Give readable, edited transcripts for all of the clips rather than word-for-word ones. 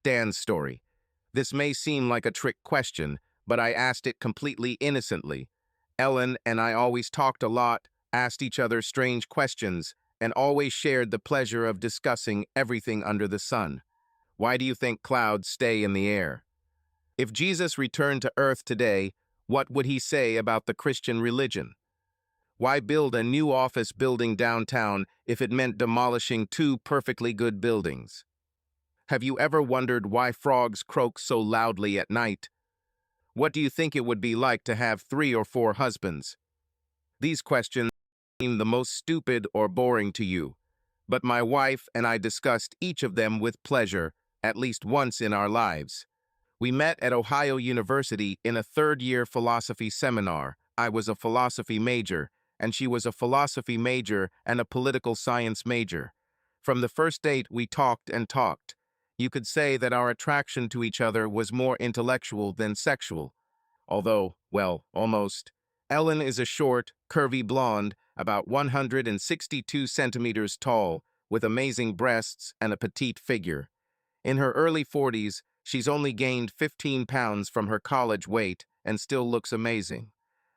Dan's story. This may seem like a trick question, but I asked it completely innocently. Ellen and I always talked a lot, asked each other strange questions, and always shared the pleasure of discussing everything under the sun. Why do you think clouds stay in the air? If Jesus returned to earth today, what would he say about the Christian religion? Why build a new office building downtown if it meant demolishing two perfectly good buildings? Have you ever wondered why frogs croak so loudly at night? What do you think it would be like to have 3 or 4 husbands? These questions seem the most stupid or boring to you, but my wife and I discussed each of them with pleasure, at least once in our lives. We met at Ohio University in a third-year philosophy seminar. I was a philosophy major, and she was a philosophy major and a political science major. From the first date, we talked and talked. You could say that our attraction to each other was more intellectual than sexual. Although, well, almost. Ellen is a short, curvy blonde, about 162 centimeters tall, with amazing breasts and a petite figure. In her early 40s, she's only gained 15 pounds from her college weight and still looks amazing.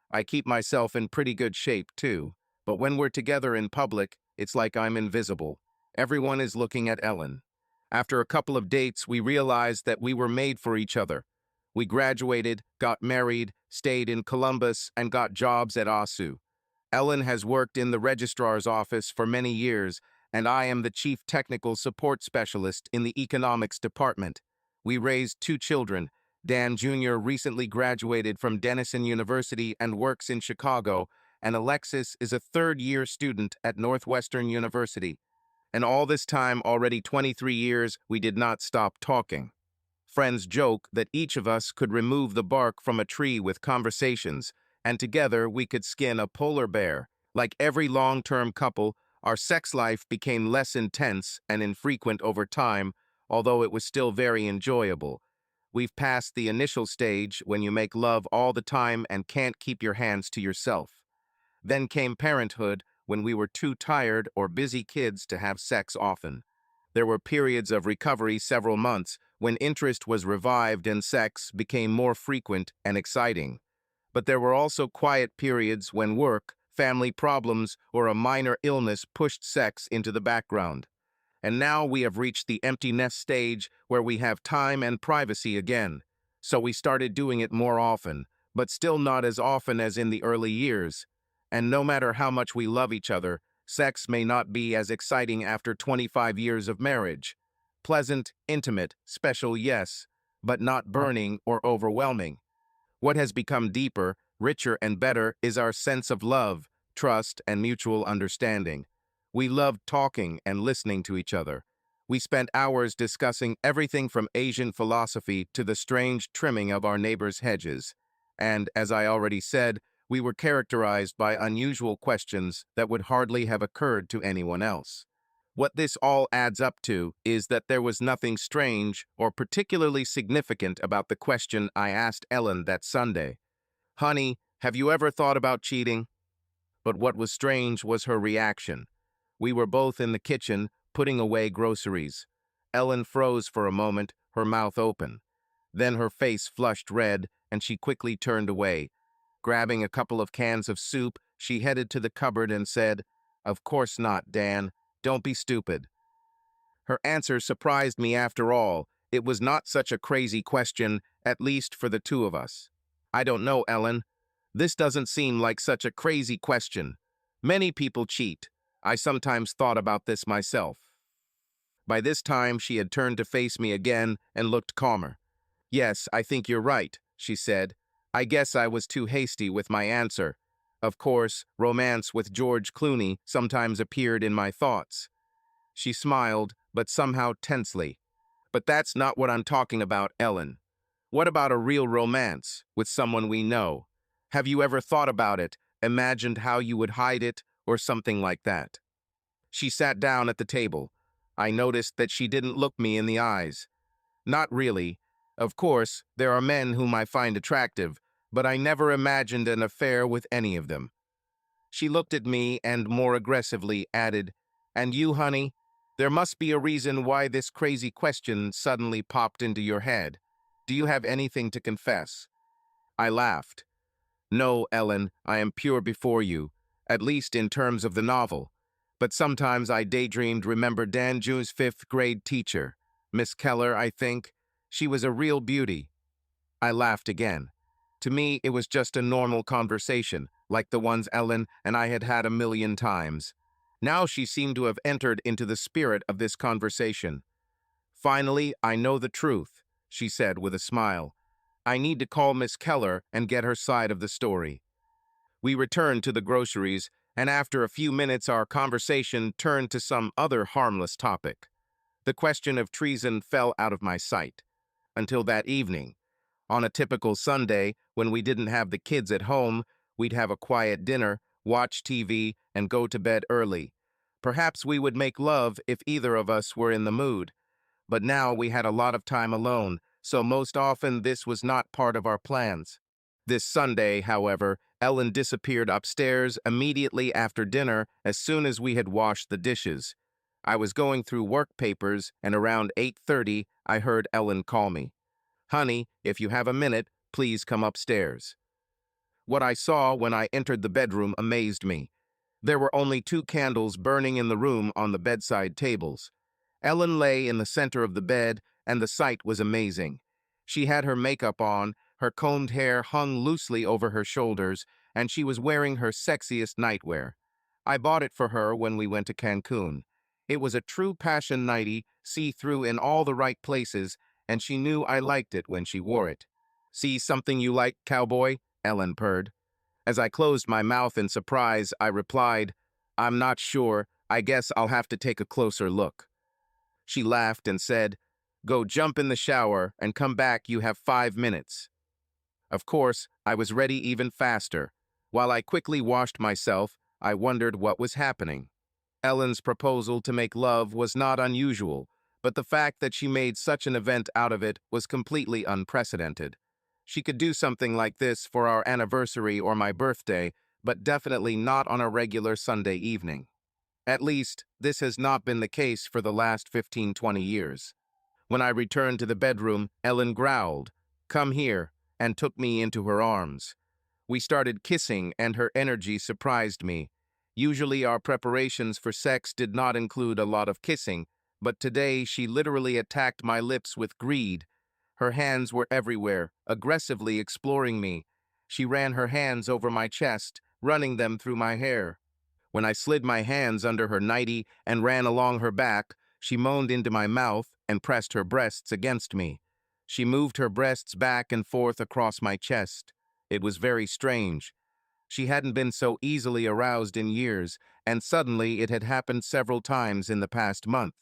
I keep myself in pretty good shape, too, but when we're together in public, it's like I'm invisible. Everyone is looking at Ellen. After a couple of dates, we realized that we were made for each other. We graduated, got married, stayed in Columbus, and got jobs at ASU. Ellen has worked in the registrar's office for many years, and I am the chief technical support specialist in the economics department. We raised 2 children. Dan Jr. recently graduated from Denison University and works in Chicago, and Alexis is a third-year student at Northwestern University. And all this time, already 23 years, we did not stop talking. Friends joke that each of us could remove the bark from a tree with conversations, and together we could skin a polar bear. Like every long-term couple, our sex life became less intense and infrequent over time, although it was still very enjoyable. We've passed the initial stage when you make love all the time and can't keep your hands to yourself. Then came parenthood, when we were too tired or busy kids to have sex often. There were periods of recovery several months when interest was revived and sex became more frequent and exciting. But there were also quiet periods when work, family problems, or a minor illness pushed sex into the background. And now we have reached the empty nest stage where we have time and privacy again. So we started doing it more often, but still not as often as in the early years. And no matter how much we love each other, sex may not be as exciting after 25 years of marriage. Pleasant, intimate, special, yes, but not burning or overwhelming. What has become deeper, richer, and better is our sense of love, trust, and mutual understanding. We loved talking and listening to each other. We spent hours discussing everything from Asian philosophy to the strange trimming of our neighbors' hedges. And, as I already said, we were characterized by unusual questions that would hardly have occurred to anyone else. What this all adds up to is that there was nothing strange or particularly significant about the question I asked Ellen that Sunday. "Honey, have you ever thought about cheating?" But what was strange was her reaction. We were both in the kitchen, putting away groceries. Ellen froze for a moment, her mouth open. Then her face flushed red, and she quickly turned away. Grabbing a couple of cans of soup, she headed to the cupboard and said, "Of course not, Dan. Don't be stupid." Her answer surprised me after all. It was not such a crazy question, at least for the two of us. "I don't know, Ellen. This doesn't seem like such a crazy question. Many people cheat. I sometimes thought about this myself." By this time, she had turned to face me again and looked calmer. "Yes, I think you're right," she said. "I guess I was too hasty with my answer. Of course, romance with George Clooney sometimes appeared in my thoughts." She smiled, but somehow tensely. "But that's not what I'm talking about, Ellen. What about a real romance with someone we know? Have you ever thought about it, imagined how you would hide it, or something like that?" She sat down at the table. I noticed that she didn't look me in the eyes. "Not really. Of course, there are men whom I find attractive, but I never imagined an affair with any of them." She looked at me and more aggressively added, "And you, honey? There must be a reason why this crazy question suddenly popped into your head. Do you have anything to confess? I laughed. No, Ellen, I am pure before you, at least in terms of the novel. But sometimes I daydreamed, remember Dan June's fifth grade teacher, Miss Keller, I think. She was a real beauty. I laughed again. To me, it was just a normal conversation, like the ones Ellen and I had had a million times. Now she seemed to have entered into the spirit of this conversation. Finally, I know the truth, she said with a smile. I need to call Miss Keller and get her side of the story. We returned to the groceries, and after a few minutes our conversation turned to some other harmless topic. The question of treason fell out of my sight. Until that evening. On a typical Sunday, when we didn't have the kids at home, we'd have a quiet dinner, watch TV, and go to bed early. Perhaps we would make love if either of us were in the mood. But now we had a lot of time alone, so most often this was not part of our plans. This Sunday, however, Ellen disappeared upstairs immediately after dinner as soon as we had washed the dishes. I was going through work papers, and around 8:30 I heard Ellen call me. Honey, if you have a minute, please come upstairs. What I saw when I entered the bedroom amazed me. There were only 2 candles burning in the room on the bedside tables. Ellen lay in the center of the bed, and the sight was amazing. She had her makeup on, her combed hair hung loosely over her shoulders, and she was wearing her sexiest nightwear. I bought it for her when we went to Cancun. It was a true passion nightie, see-through in all the right places, and she knew I liked it when she wore it. See something you like, cowboy? Ellen purred. As I closed my mouth in surprise, I replied, I'm not sure. I guess I'll have to take a closer look. She laughed and said, Go jump in the shower and come back, you have 5 minutes. Of course, I was ready even faster. While I quickly washed myself, I wondered what was happening. Ellen's proposal to make love was not unusual, but the fact that she made such an event out of it was completely unprecedented. She could do something like this for our anniversary or my birthday, but definitely not on a regular Sunday evening. At least, this has not been the case for the last 15-20 years. When I returned to the bedroom, Ellen growled, Come here, and took me into her arms. We started kissing, and her energy surprised me. Usually our preparations for sex did not include a lot of kissing, but today she literally attacked my lips with greed. Her hands were everywhere, aggressively exploring me. She ran her hands over my chest, running them through my hair. When I slid my hands under her nightie and ran along her back, she moaned into my mouth and pressed her breasts against me. She moved her breasts back and forth across my chest. It was very strange. She hadn't been so easily aroused in years, and suddenly it had happened several times in the past month.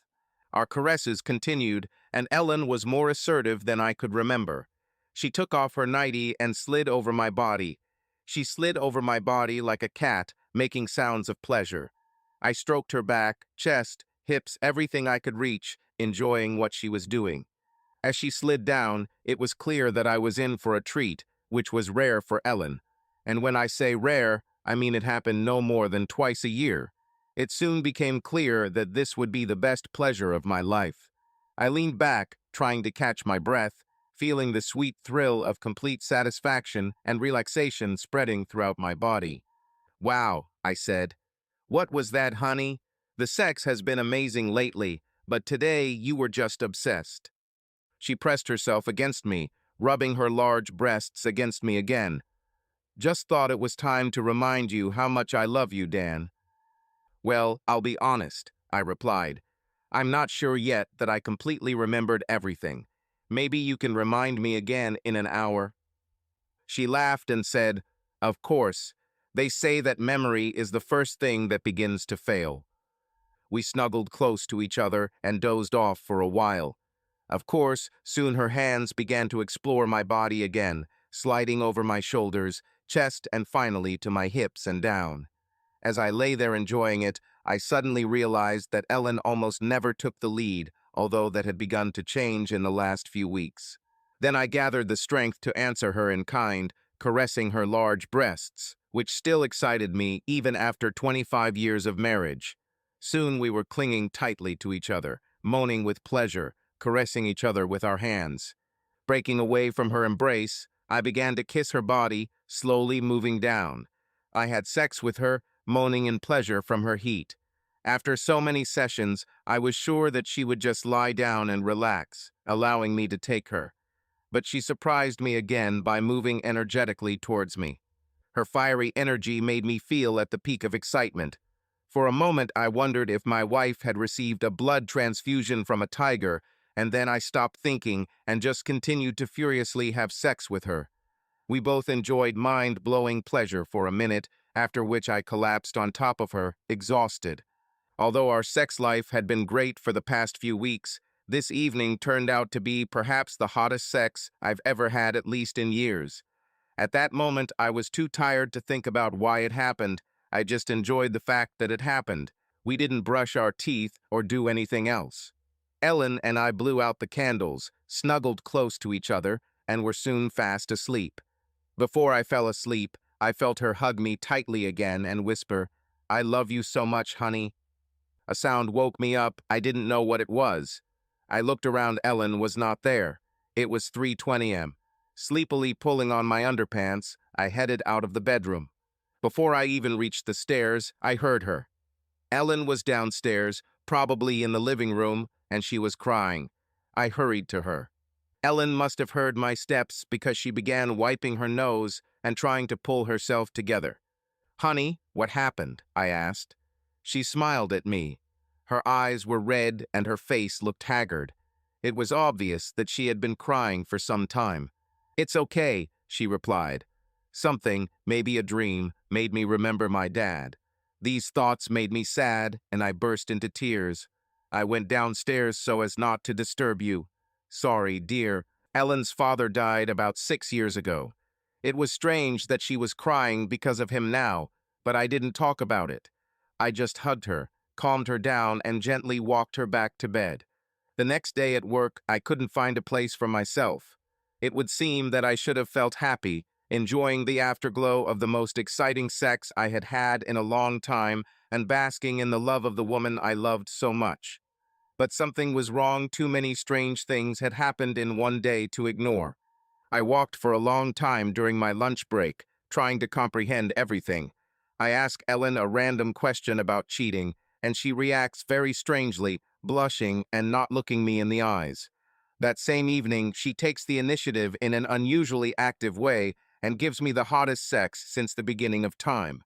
Our caresses continued, and Ellen was more assertive than I could remember. She took off her nightie and slid over my body. She slid over my body like a cat, making sounds of pleasure. I stroked her back, chest, hips, everything I could reach, enjoying what she was doing. As she slid down, it was clear that I was in for a treat, which was rare for Ellen. And when I say rare, I mean it happened no more than twice a year. It soon became clear that this would be the best pleasure of my life. I leaned back, trying to catch my breath, feeling the sweet thrill of complete satisfaction and relaxation spreading throughout my body. Wow, I said. What was that, honey? The sex has been amazing lately, but today you were just obsessed. She pressed herself against me, rubbing her large breasts against me again. Just thought it was time to remind you how much I love you, Dan. Well, I'll be honest, I replied. I'm not sure yet that I completely remembered everything. Maybe you can remind me again in an hour. She laughed and said, Of course. They say that memory is the first thing that begins to fail. We snuggled close to each other and dozed off for a while. Of course, soon her hands began to explore my body again, sliding over my shoulders, chest, and finally to my hips and down. As I lay there enjoying it, I suddenly realized that Ellen almost never took the lead, although that had begun to change in the last few weeks. Then I gathered the strength to answer her in kind, caressing her large breasts, which still excited me even after 25 years of marriage. Soon we were clinging tightly to each other, moaning with pleasure, caressing each other with our hands. Breaking away from her embrace, I began to kiss her body, slowly moving down. I had sex with her, moaning in pleasure from her heat. After so many sessions, I was sure that she would just lie down and relax, allowing me to take her. But she surprised me again by moving energetically towards me. Her fiery energy made me feel at the peak of excitement. For a moment, I wondered if my wife had received a blood transfusion from a tiger, and then I stopped thinking and just continued to furiously have sex with her. We both enjoyed mind-blowing pleasure for a minute, after which I collapsed on top of her, exhausted. Although our sex life had been great for the past few weeks, this evening turned out to be perhaps the hottest sex I've ever had, at least in years. At that moment, I was too tired to think about why it happened. I just enjoyed the fact that it happened. We didn't brush our teeth or do anything else. Ellen and I blew out the candles, snuggled close to each other, and were soon fast asleep. Before I fell asleep, I felt her hug me tightly again and whisper, "I love you so much, honey." A sound woke me up. I didn't know what it was. I looked around. Ellen was not there. It was 3:20 a.m. Sleepily pulling on my underpants, I headed out of the bedroom. Before I even reached the stairs, I heard her. Ellen was downstairs, probably in the living room, and she was crying. I hurried to her. Ellen must have heard my steps because she began wiping her nose and trying to pull herself together. "Honey, what happened?" I asked. She smiled at me. Her eyes were red and her face looked haggard. It was obvious that she had been crying for some time. "It's okay," she replied. Something, maybe a dream, made me remember my dad. These thoughts made me sad, and I burst into tears. "I went downstairs so as not to disturb you." "Sorry, dear. Ellen's father died about 6 years ago. It was strange that she was crying because of him now, but I didn't talk about it. I just hugged her, calmed her down, and gently walked her back to bed. The next day at work, I couldn't find a place for myself. It would seem that I should have felt happy, enjoying the afterglow of the most exciting sex I had had in a long time and basking in the love of the woman I loved so much. But something was wrong. Too many strange things had happened in one day to ignore. I walked for a long time during my lunch break, trying to comprehend everything. I ask Ellen a random question about cheating, and she reacts very strangely, blushing and not looking me in the eyes. That same evening, she takes the initiative in an unusually active way and gives me the hottest sex since the beginning of time.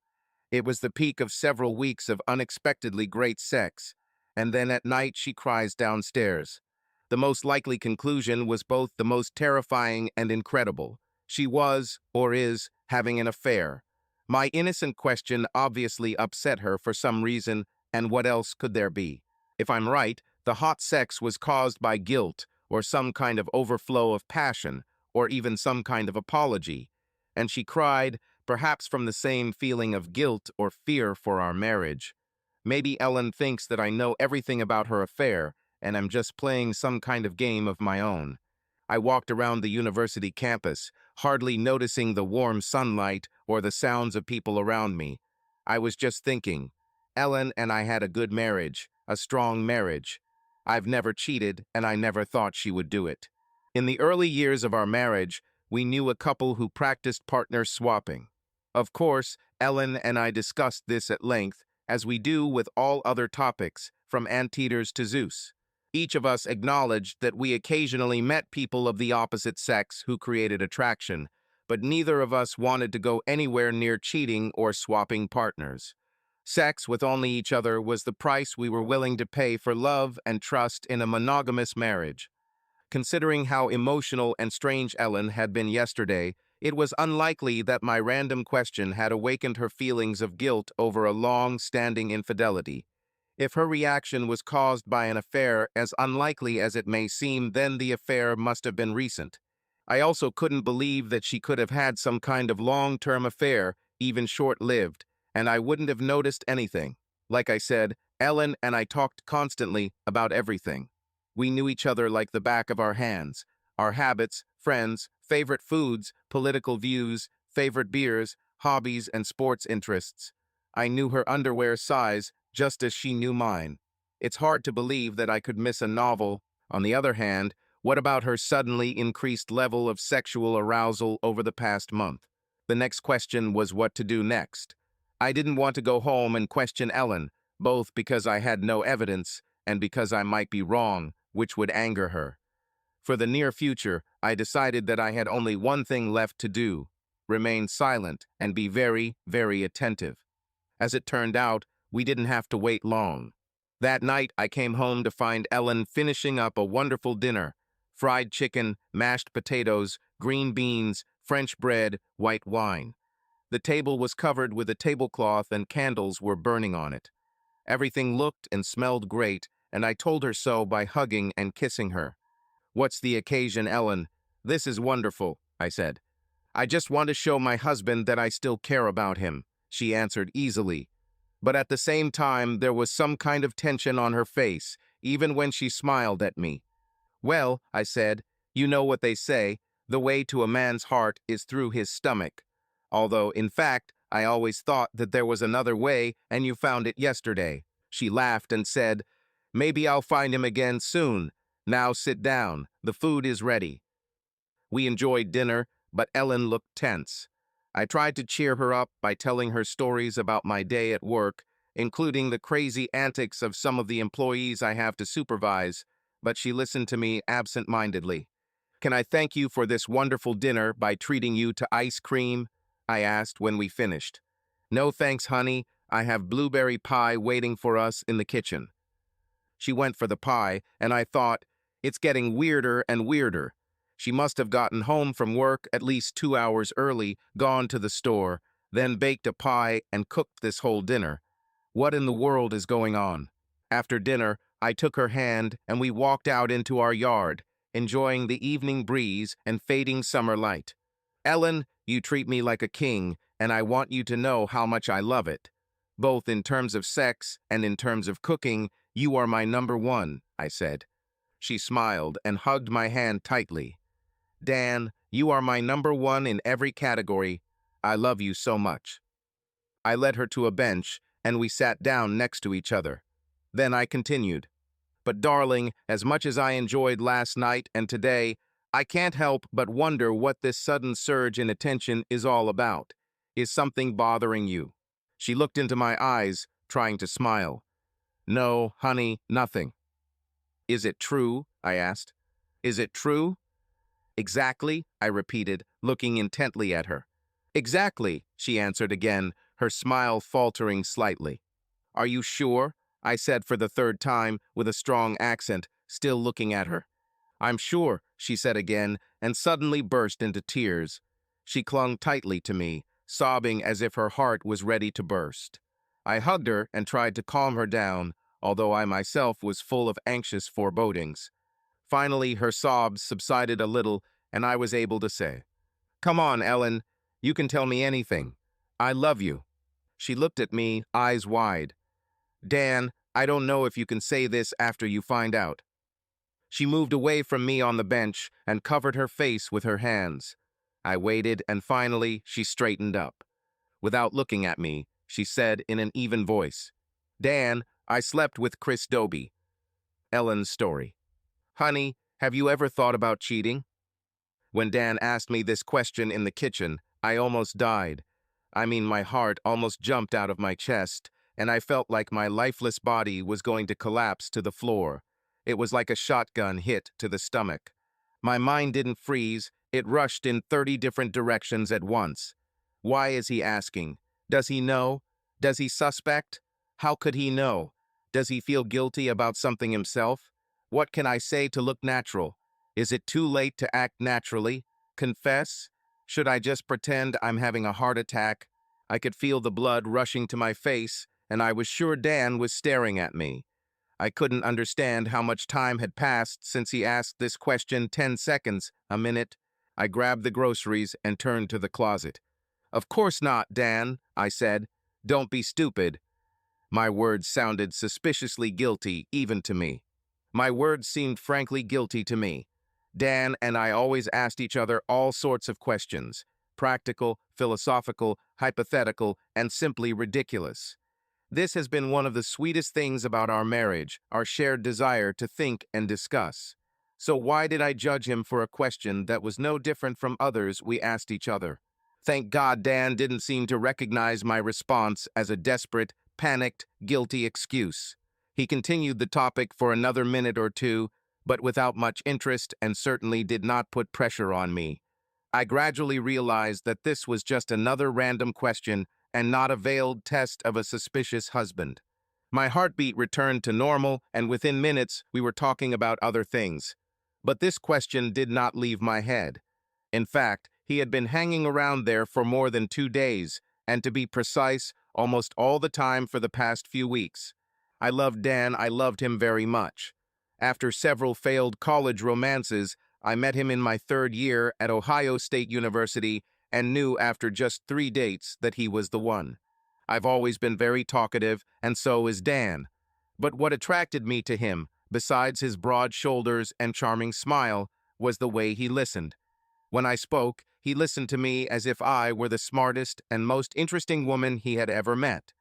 It was the peak of several weeks of unexpectedly great sex, and then at night she cries downstairs. The most likely conclusion was both the most terrifying and incredible. She was, or is, having an affair. My innocent question obviously upset her for some reason, and what else could there be? If I'm right, the hot sex was caused by guilt, or some kind of overflow of passion, or even some kind of apology. And she cried, perhaps from the same feeling of guilt or fear for our marriage. Maybe Ellen thinks that I know everything about her affair, and I'm just playing some kind of game of my own. I walked around the university campus, hardly noticing the warm sunlight or the sounds of people around me. I was just thinking, Ellen and I had a good marriage, a strong marriage. I've never cheated, and I never thought she would do it. In the early years of our marriage, we knew a couple who practiced partner swapping. Of course, Ellen and I discussed this at length, as we do with all other topics, from anteaters to Zeus. Each of us acknowledged that we occasionally met people of the opposite sex who created attraction, but neither of us wanted to go anywhere near cheating or swapping partners. Sex with only each other was the price we were willing to pay for love and trust in a monogamous marriage. Considering how emotional and strange Ellen had been yesterday, it was unlikely that my random question had awakened her feelings of guilt over a long-standing infidelity. If her reaction was caused by an affair, as unlikely as it may seem, then the affair must have been recent. I also couldn't believe that she could have had some kind of long-term affair, even short-lived, and I wouldn't have noticed anything. Like I said, Ellen and I talked constantly about everything. We knew each other like the back of our hands. Our habits, friends, favorite foods, political views, favorite beers, hobbies, and sports interests. I knew her underwear size, just as she knew mine. It's hard to believe that I could miss a novel. On the other hand, what about her suddenly increased level of sexual arousal over the past month? The next question was what to do next. I didn't want to go home and question Ellen, both because I had no evidence and because I might be wrong, which would anger her. For the near future, I decided that I had only one thing left to do: remain silent and be very, very attentive. As it turned out, we didn't have to wait long. That night, I came home to find Ellen finishing up a wonderful dinner: fried chicken, mashed potatoes, green beans, French bread, white wine. The table was covered with a tablecloth and candles were burning on it. Everything looked and smelled great, and I told her so by hugging and kissing her. "What's the occasion, Ellen?" "This is wonderful," I said. "I just want to show my husband that I still care about him," she answered easily. But at the same time, there was some kind of tension on her face, even when she smiled at me. "Well," I said, "you know what they say, the way to a man's heart is through his stomach. Although, in fact, I always thought that there was another way, and you found it yesterday." She laughed and said, "Maybe I'll find him again soon. Now sit down, the food is ready." We enjoyed dinner, but Ellen looked tense. I tried to cheer her up by telling her stories about my day at work, including the crazy antics of some of the employees I have to supervise, but she listened to me absent-mindedly. "Can I thank you for this wonderful dinner by treating you to ice cream?" I asked when we finished. "No thanks, honey. I have blueberry pie waiting for us in the kitchen." She went for the pie, and I thought, it's getting weirder and weirder. She must have gotten home from work at least 2 hours early, gone to the store, then baked a pie and cooked this whole dinner. What in the world is going on? After dinner, I took her hand and we walked out into our yard, enjoying the evening breeze and fading summer light. "Ellen, you treat me like a king, and I want you to know how much I love it. Both in terms of sex and in terms of cooking, you are my number one," I said. She smiled and hugged my hand tightly. "Dan, you are my number one in every category. I love you so much." I led her to a bench, and we sat down next to each other. Then I continued, "But darling, as much as I enjoyed last night and today, I can't help but wonder what this sudden surge in attention is all about. Is something bothering you?" She looked into my eyes, trying to smile. "No, honey, nothing." "Is it true?" I asked. "Is it true?" "Exactly," I repeated, looking intently at her. "Exactly," she answered again, her smile faltering slightly. "Are you sure?" I said for the third time, with a strong accent, still looking at her. "I'm sure," she said again, and suddenly burst into tears. She clung tightly to me, sobbing as if her heart was ready to burst. I hugged her and tried to calm her down, although I myself was full of anxious forebodings. Finally, her sobs subsided a little, and I was able to say, "Come on, Ellen. You can tell me anything. I love you." She looked at me, eyes wide. "Dan, I don't know if you can say this after you find out." She moved away from me on the bench and covered her face with her hands. I waited, and finally, she straightened up. Without looking at me, she said in an even voice, "Dan, I slept with Chris Dobie." Ellen's story. "Honey, have you ever thought about cheating?" When Dan asked me this question in the kitchen, I almost died. I mean, my heart almost jumped out of my chest, and I felt like my lifeless body was going to collapse to the floor. It was like a shotgun hit to the stomach. My mind didn't freeze, it rushed in 30 different directions at once. Why is he asking? Does he know? Does he suspect? How could he know? Does he feel guilty about something himself? What can I say to look natural? Is it too late to act naturally? Confess? Should I just pretend I'm having a heart attack? I could feel the blood rushing to my face, and I was sure Dan was staring at me. I couldn't understand how much time had passed since he asked this question. 10 seconds, a minute. I grabbed the groceries and turned to the closet. "Of course not, Dan," I said. "Don't be stupid." My words sounded suspiciously guilty, even to me. My words seemed frankly guilty to me. Dan and I always asked each other all sorts of questions: practical, philosophical, hypothetical, and simply ridiculous. This has been one of the sweetest things about our marriage, our shared desire to think and discuss. So why did I judge him for a question that was no different from others we asked each other? Thank God Dan didn't seem to recognize my response as a desperate, panicked, guilty excuse. He continued the topic for another minute or two, but without much interest and certainly did not put pressure on me. I gradually realized that this was just another random question and not a veiled test of a suspicious husband. My heartbeat returned to normal, and within minutes we were talking about other things. But this question did not leave my head. In fact, he had been hanging around there for more than 2 days, and to be precise, almost all the time for the past few weeks. I loved Dan, I loved him very much. After several failed college romances, I met him in my third year at Ohio State University and knew after just 3 dates that he was the one. I've always been very talkative, and so is Dan. But what attracted me to him, besides his broad shoulders and charming smile, was the way he listened. When I spoke, he listened to me as if I were the smartest and most interesting woman he had ever met.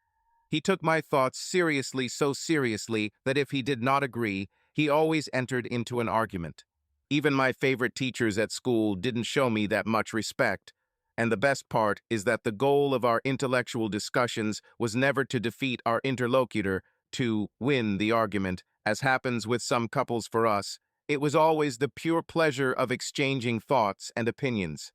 He took my thoughts seriously, so seriously that if he did not agree, he always entered into an argument. Even my favorite teachers at school didn't show me that much respect. And the best part is that the goal of our intellectual discussions was never to defeat our interlocutor, to win the argument, as happens with some couples for us. It was always the pure pleasure of exchanging thoughts and opinions.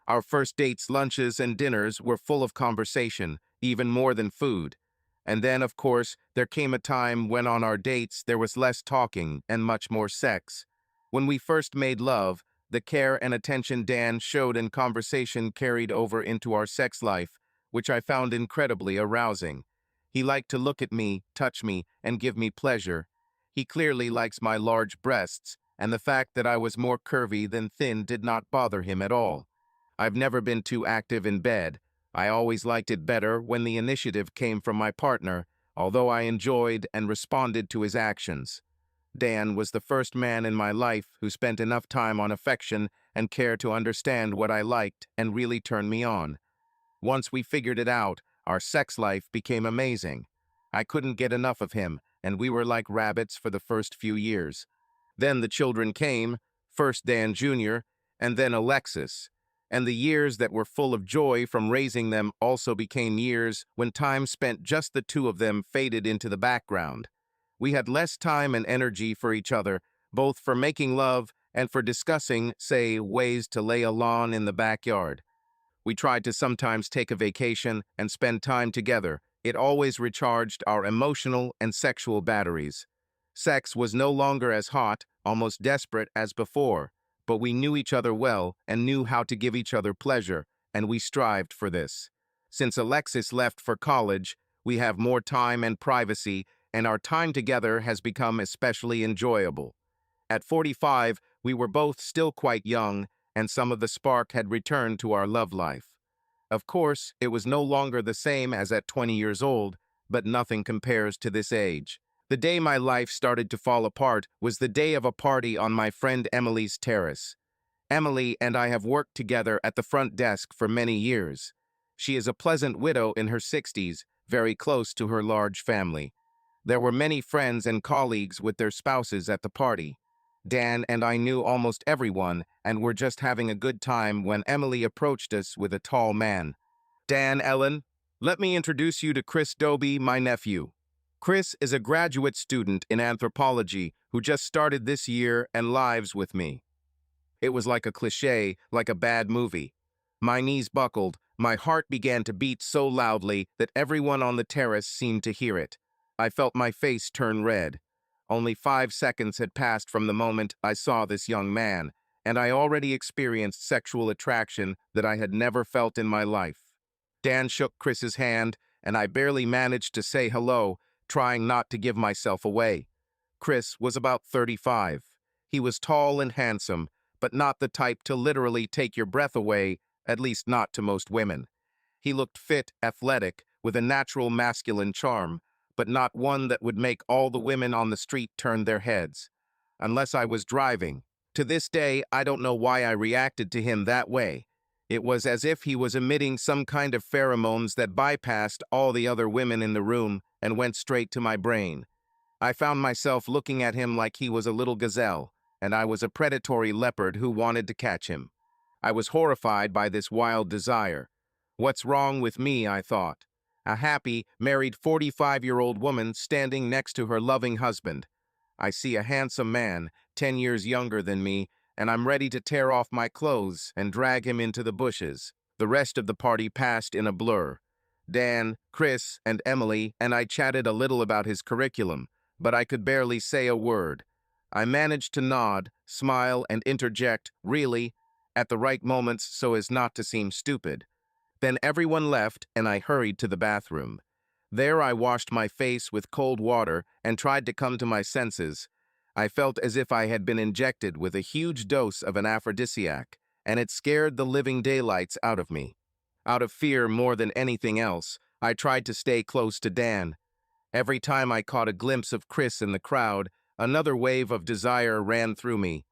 Our first dates, lunches, and dinners were full of conversation, even more than food. And then, of course, there came a time when on our dates there was less talking and much more sex. When we first made love, the care and attention Dan showed in conversation carried over into our sex life, which I found incredibly arousing. He liked to look at me, touch me, and give me pleasure. He clearly likes my large breasts, and the fact that I was more curvy than thin did not bother him at all. I've never been too active in bed. I always liked it better when the initiative came from my partner, although I enjoyed and responded to his actions. Dan was the first man in my life who spent enough time on affection and care to understand what I liked and really turn me on. Once we figured it out, our sex life became amazing. I couldn't get enough of him, and we were like rabbits for the first few years. Then the children came, first Dan Jr., and then Alexis. And the years that were full of joy from raising them also became years when time spent just the two of them faded into the background. We had less time and energy for each other, both for making love and for discussing, say, ways to lay a lawn in the backyard. We tried to sometimes take a vacation and spend time together. It always recharged our emotional and sexual batteries. Sex was no longer as hot, almost desperate as before, but we knew each other well and knew how to give each other pleasure, and we strived for this. Since Alexis left for college, we have more time and privacy, and our time together has become especially enjoyable. At 45, we were both still quite young, and some of the spark had returned to our love life. Of course, it was no longer the same as at 20 years old, but nothing compares to this age. The day my life started to fall apart was the day of a party on my friend Emily's terrace. Emily and I have worked together at the front desk for many years. She is a pleasant widow in her 60s, very close to her large family. There were many friends and colleagues with their spouses at the party. Dan and I knew almost everyone and were just having a good time when Emily approached us with a tall man. "Dan, Ellen, let me introduce you to Chris Doby, my nephew. Chris is a graduate student in anthropology who just started this year and lives with me." It was like a cliché, like a bad movie. My knees buckled, my heart began to beat so loudly that everyone on the terrace seemed to hear it. I felt my face turn red. Only 5 seconds had passed from the moment I saw this young man, and I already experienced sexual attraction that I had never felt in my life. Dan shook Chris's hand, and I barely managed to say hello, trying not to give myself away. Chris was about 35. He was tall and handsome, but not the type to literally take your breath away, at least not to most women. He looked fit, athletic, with a natural masculine charm, but not one that would make all the women on the street turn their heads. Unless I was driving. To this day, I don't know why I reacted to him that way. It was as if he was emitting some kind of pheromones that bypassed all the other women in the room and went straight to my brain. I found myself looking at him like he was a little gazelle, and I was a predatory leopard who wanted to catch him. I was horrified by this wild desire. What's wrong with me, I thought. A happy, married 45-year-old woman standing next to her loving husband. I see a handsome man, 10 years younger than me, and I'm ready to tear off my clothes and drag him into the bushes. The rest of the party passed in a blur. Dan, Chris, and Emily and I chatted a little about his curriculum, but I could barely say a word. I managed to nod, smile, and interject, really, at the right moments so as not to seem stupid. Then everyone left and I hurried to the bathroom. There I washed my face with cold water and tried to come to my senses. I felt as if I had been injected with a huge dose of an aphrodisiac, and it scared the living daylights out of me. Out of fear more than anything else, I tried to stay close to Dan. Every time I caught a glimpse of Chris in the crowd, another wave of desire ran through me.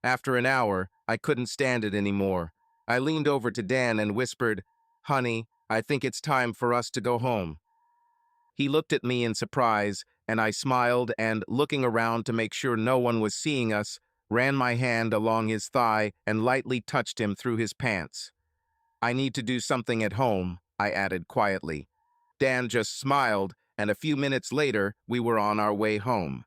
After an hour, I couldn't stand it anymore. I leaned over to Dan and whispered, "Honey, I think it's time for us to go home." He looked at me in surprise, and I smiled and, looking around to make sure no one was seeing us, ran my hand along his thigh and lightly touched him through his pants. "I need to do something at home," I added quietly. Dan just smiled, and a few minutes later, we were on our way home.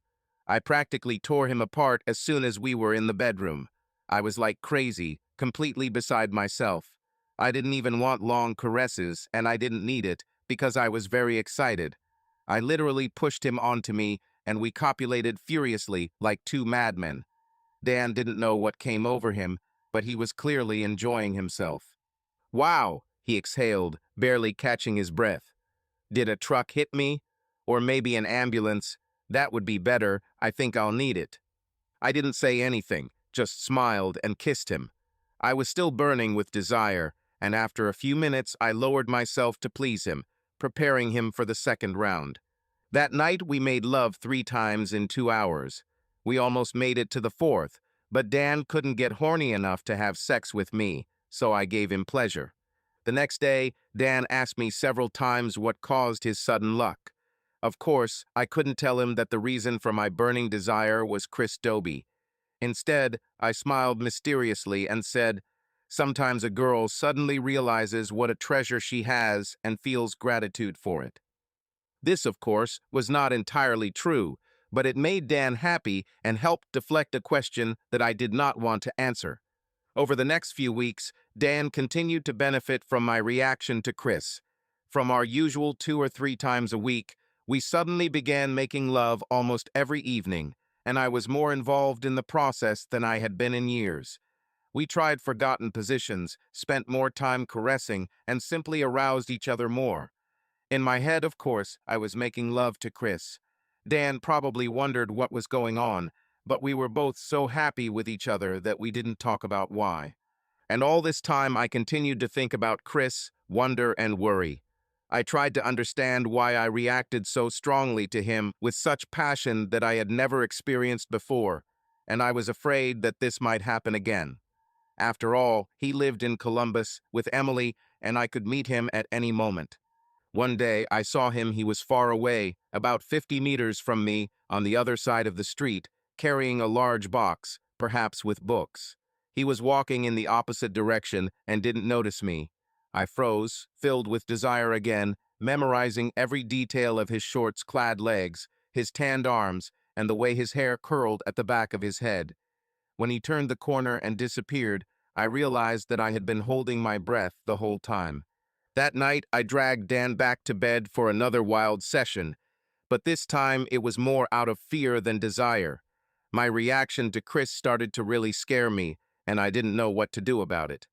I practically tore him apart as soon as we were in the bedroom. I was like crazy, completely beside myself. I didn't even want long caresses, and I didn't need it, because I was very excited. I literally pushed him onto me, and we copulated furiously, like two madmen. Dan didn't know what came over him, but he was clearly enjoying himself. "Wow," he exhaled, barely catching his breath. "Did a truck hit me? Or maybe an ambulance? That would be better. I think I'll need it." I didn't say anything, just smiled and kissed him. I was still burning with desire, and after a few minutes I lowered myself to please him, preparing him for the second round. That night we made love 3 times in 2 hours. We almost made it to the fourth, but Dan couldn't get horny enough to have sex with me, so I gave him pleasure. The next day, Dan asked me several times what caused his sudden luck. Of course, I couldn't tell him that the reason for my burning desire was Chris Dobie. Instead, I smiled mysteriously and said, "Sometimes a girl suddenly realizes what a treasure she has and feels gratitude for it." This, of course, was not entirely true, but it made Dan happy and helped deflect a question that I did not want to answer. Over the next few weeks, Dan continued to benefit from my reaction to Chris. From our usual 2 or 3 times a week, we suddenly began making love almost every evening, and I was more involved in the process than I had been in years. We tried forgotten positions, spent more time caressing, and simply aroused each other more. In my head, of course, I was making love to Chris. Dan probably wondered what was going on, but we were both so happy with each other that we didn't talk about why. And all this time I continued to think about Chris, wonder and worry. I tried to understand why I reacted so strongly to him with such passion that I had never experienced before, and I was afraid that this might happen again. After all, he lived in Columbus with Emily, and I could meet him at any moment. One day I saw him. He was far away, about 50 meters from me, on the other side of the street, carrying a large box, perhaps with books. He was walking in the opposite direction and didn't notice me. I froze, filled with desire again, memorizing every detail of his shorts-clad legs, his tanned arms, and the way his hair curled at the back of his head. When he turned the corner and disappeared, I realized that I had been holding my breath the whole time. That night, I dragged Dan back to bed for another wild session, but this time it was more out of fear than desire. My reaction to Chris started to really scare me, and I didn't know what to do about it.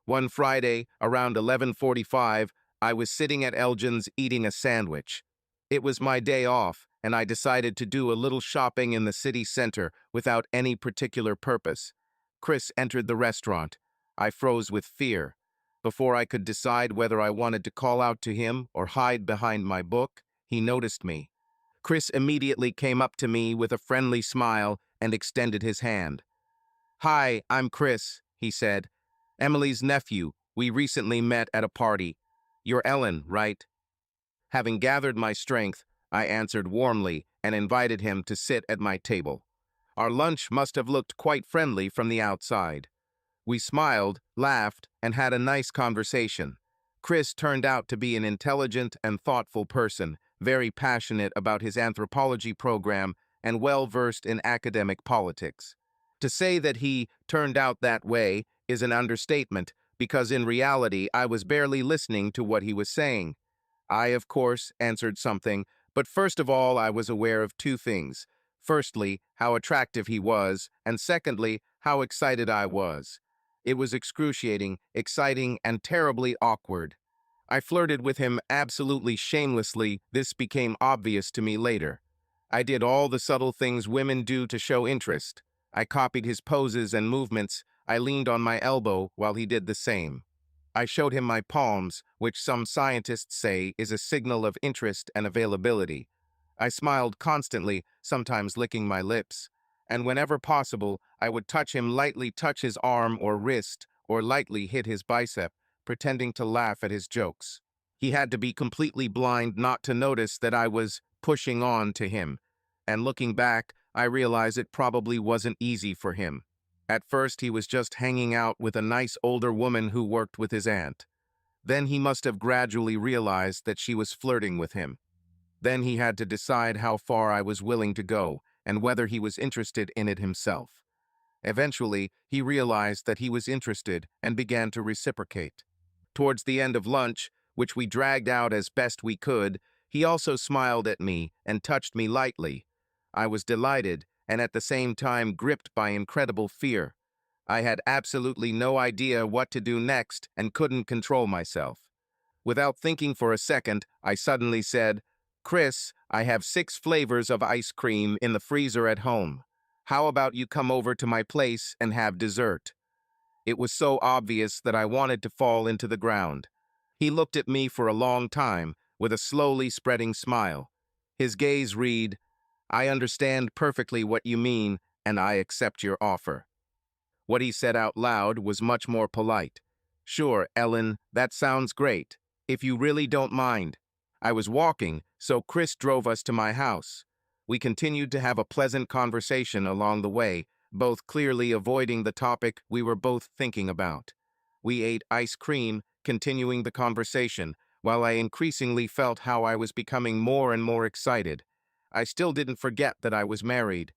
One Friday, around 11:45, I was sitting at Elgin's eating a sandwich. It was my day off, and I decided to do a little shopping in the city center without any particular purpose. Chris entered the restaurant. I froze with fear. Before I could decide whether I wanted to call out to him or hide behind my book, he noticed me. Chris immediately came up to me with a friendly smile and extended his hand. "Hi, I'm Chris," he said. "Emily's nephew. We recently met at a party. You're Ellen, right?" Having gathered my strength, I answered warmly and invited him to sit at my table. Our lunch must have looked quite friendly from the outside. We smiled, laughed, and had a nice conversation. Chris turned out to be an intelligent and thoughtful person, very passionate about his anthropology program and well-versed in academic politics. To say that he turned out that way is an understatement, because in reality I was barely listening to what he was saying. I, of course, answered something, but first of all I was aware of two things. Firstly, how attractive he was, and secondly, how excited I was. It was excruciating, exciting, and terribly awkward. I flirted with him absolutely shamelessly. This became obvious to me later. I did all the subtle things women do to show interest. I copied his poses and movements. I leaned on my elbow while he did the same. I showed him my palms, which some scientists say is a signal of interest and availability. I smiled constantly, sometimes licking my lips. And whenever possible, I would lightly touch his arm or wrist, or lightly hit his bicep, pretending to laugh at his jokes. He had to be completely blind not to notice that I was pushing on to him. And looking back, I realize it probably wasn't easy for him. At first, he was just hanging out with a nice older woman who worked with his aunt. Then he must have gradually realized that she was flirting with him. Then he had to decide how far I was willing to go and whether he was interested in it himself. Eventually, he realized that he was interested and began to reciprocate. Towards the end of lunch, which we dragged out as best we could, he also smiled at me and touched me lightly. I was delighted and at the same time gripped by incredible fear. I had absolutely no idea what to do next and couldn't control myself. Without thinking for a second, I suddenly said, "Chris, I have 6 flavors of ice cream in the freezer at home. How about you come over to my place and have dessert?" It was so obvious that I wanted to fall into the ground. He looked at me for a long time with a slowly spreading smile. His gaze read, "I understand perfectly what you mean, and I accept your offer." What he said out loud was much more polite. "Sure, Ellen, that sounds great. If you really don't mind." I was walking, so Chris drove us to my house. We continued to have a pleasant conversation along the way, both clearly avoiding the topic we were both thinking about. We ate ice cream, continuing the conversation, while I increasingly felt how I was becoming more and more excited. I still didn't forget that I was married.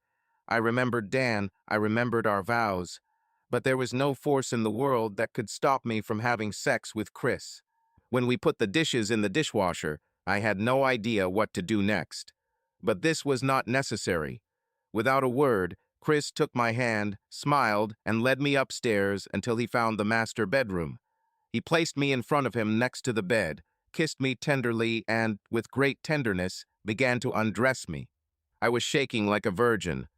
I remembered Dan, I remembered our vows, but there was no force in the world that could stop me from having sex with Chris. When we put the dishes in the dishwasher, I had no idea what to do next. But this was not necessary. Without a word, Chris took my hand, smiled, and led me upstairs until he found the master bedroom. He placed me in front of him next to the bed, kissed me tenderly, and, with great tenderness, began to undress me. I was shaking like a virgin.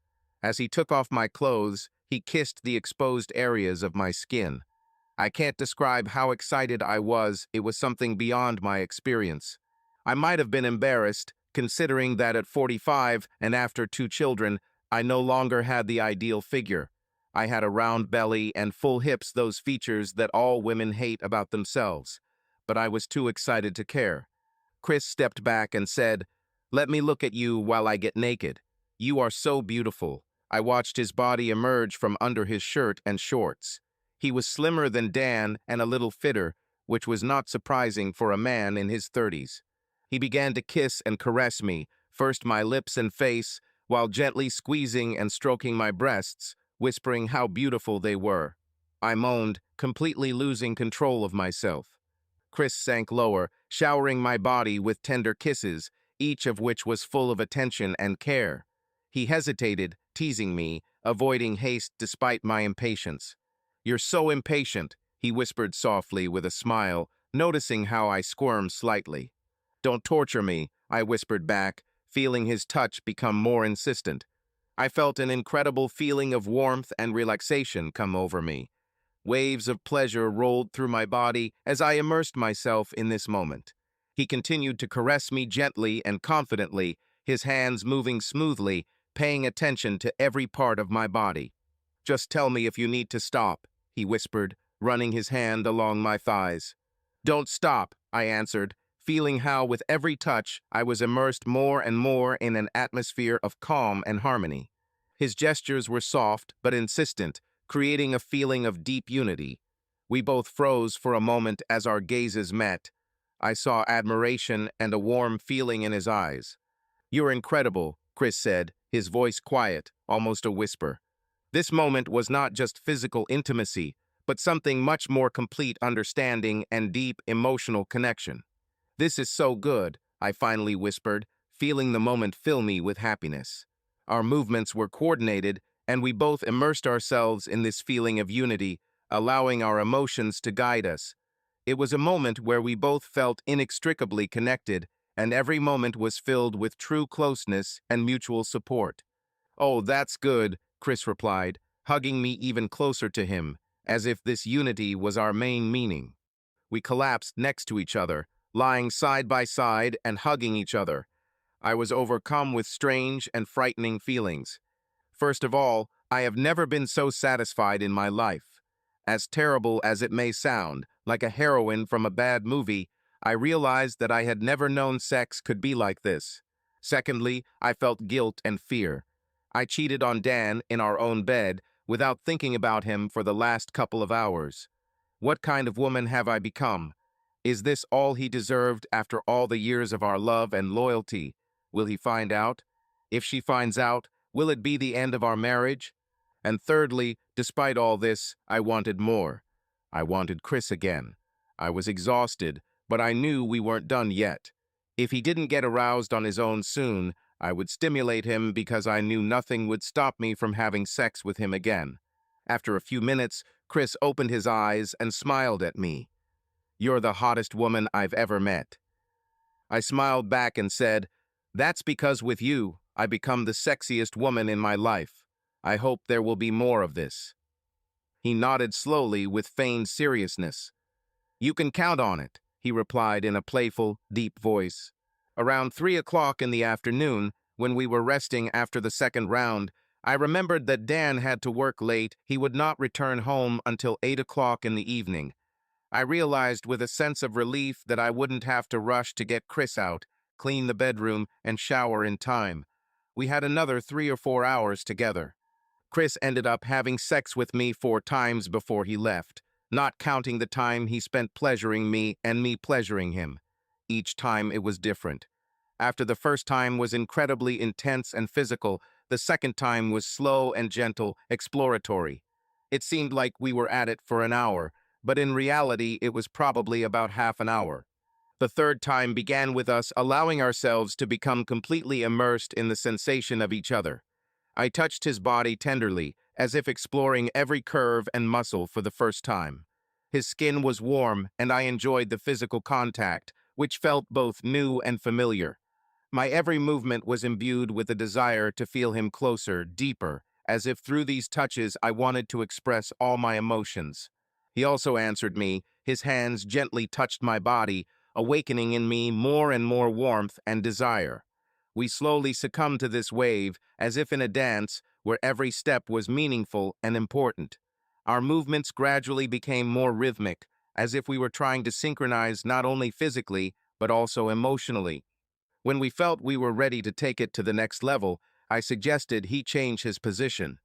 As he took off my clothes, he kissed the exposed areas of my skin. I can't describe how excited I was. It was something beyond my experience. I might have been embarrassed, considering that at 45 and after 2 children, I no longer had the ideal figure. I had a round belly and full hips, those features that all women hate about themselves. But I was too excited to care. Chris stepped back and said, "Let me look at you while I get naked. You are so beautiful." I watched his body emerge from under his shirt and shorts. He was slimmer than Dan and a little fitter, which was not surprising for a man in his 30s. He began to kiss and caress me, first my lips and face, while gently squeezing and stroking my breasts, whispering how beautiful they were. I moaned, completely losing control of myself. Chris sank lower, showering my body with tender kisses, each of which was full of attention and care. He hesitated, teasing me, avoiding haste despite my impatience. "You're so impatient," he whispered softly with a smile, noticing how I squirmed slightly. "Don't torture me," I whispered back, feeling his touch become more insistent. I felt an incredible feeling of warmth and relaxation come over me. Waves of pleasure rolled through my body as I immersed myself in this moment. He continued to caress me gently and confidently, his hands moving smoothly, paying attention to every part of my body. "Just tell me if you need to stop," he whispered, running his hand along my thighs. "Don't stop," I answered, feeling how with every touch I was immersed more and more in an atmosphere of calm and harmony. His gestures were soft but insistent, creating a feeling of deep unity. We both froze for a moment as our gazes met. I saw admiration and a warm feeling in his eyes. "You're incredible," Chris said, his voice quiet, almost a whisper. This moment was not just physical intimacy, but something much more complete understanding and deep emotional connection. "This is so good," I finally whispered, feeling the moment fill me with happiness. Our movements were coordinated, and we both immersed ourselves in this feeling of unity, allowing our emotions to guide us. It was a moment where we both felt inextricably connected, and every moment was filled with true closeness and mutual support. "Oh, that's good," Chris replied, hugging me even closer to him, as if this unity was our main meaning. We collapsed next to each other, lying side by side and hugging each other. I was overcome with strange and frightening feelings. First of all, I have never been so satisfied in my life. As terrible as it may sound, like a heroine from a bad movie, I realized that I had never known sex could be like this. Secondly, I felt guilt and fear. I cheated on Dan in our own bed without thinking about him for the last couple of hours. What kind of woman have I become? Is this all he deserved after all the years of our love and loyalty? Will he find out? If she finds out, will it be the end of our marriage? And thirdly, despite all this, I wanted more. I wanted Chris again. I was exhausted, but I knew we weren't done yet. If he didn't get aroused on his own soon, I would stimulate him because I knew nothing would stop me from having sex with him again. After a few minutes, Chris opened his eyes and smiled at me. "You're the hottest woman I've ever met." I smiled back and said, "That's because with you, I become the sexiest woman in my life. I hope there will be more of this." He nodded slowly with feigned seriousness. "You can count on it," he replied in a playful, deep voice. Around 3 o'clock in the afternoon, when we were resting after the second round, I remembered that Dan had to work late. He would not return home until 8 o'clock in the evening. I realized with a sense of relief that I wouldn't have to rush to get Chris out, clean the bedroom, and shower in time. We had another 3 or 4 hours together. Chris ended up having sex with me 4 times before he left, not counting the time he spent pleasuring me and me pleasuring him. Each time it was different. After the first time was incredibly intense and physical, the second time was slow and gentle, exploratory. It seemed like we were at it for an hour, but in reality it was probably about half an hour. The third time began with us allowing ourselves to become completely immersed in the sensation of each other. I touched his body tenderly, as if exploring every curve and muscle for the first time. His skin was warm, and I enjoyed the physical contact, which felt both new and familiar. My every movement was imbued with a desire to feel him closer, deeper, as if through these touches I wanted to express all my emotions. He also answered me. His hands gently touched my body, awakening in me more and more warmth and desire. We slowly succumbed to this wave, as if in a dance where every step was meaningful and important. Our movements gradually became more rhythmic, as if we were trying to synchronize not only physically, but also emotionally. When we felt we were ready to take it to the next level, I suggested he change his position.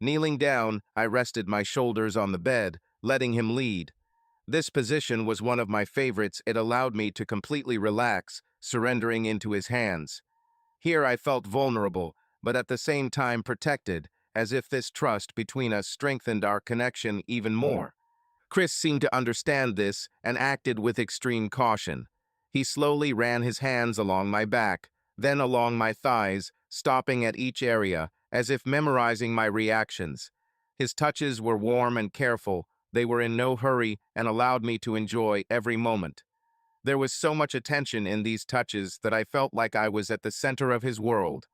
Kneeling down, I rested my shoulders on the bed, letting him lead. This position was one of my favorites. It allowed me to completely relax, surrendering into his hands. Here I felt vulnerable, but at the same time protected, as if this trust between us strengthened our connection even more. Chris seemed to understand this and acted with extreme caution. He slowly ran his hands along my back, then along my thighs, stopping at each area, as if memorizing my reactions. His touches were warm and careful. They were in no hurry and allowed me to enjoy every moment. There was so much attention in these touches that I felt like I was at the center of his world.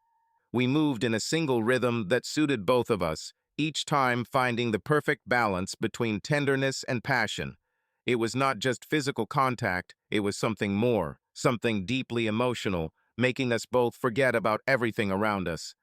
We moved in a single rhythm that suited both of us, each time finding the perfect balance between tenderness and passion. It was not just physical contact, it was something more, something deeply emotional, making us both forget about everything around us.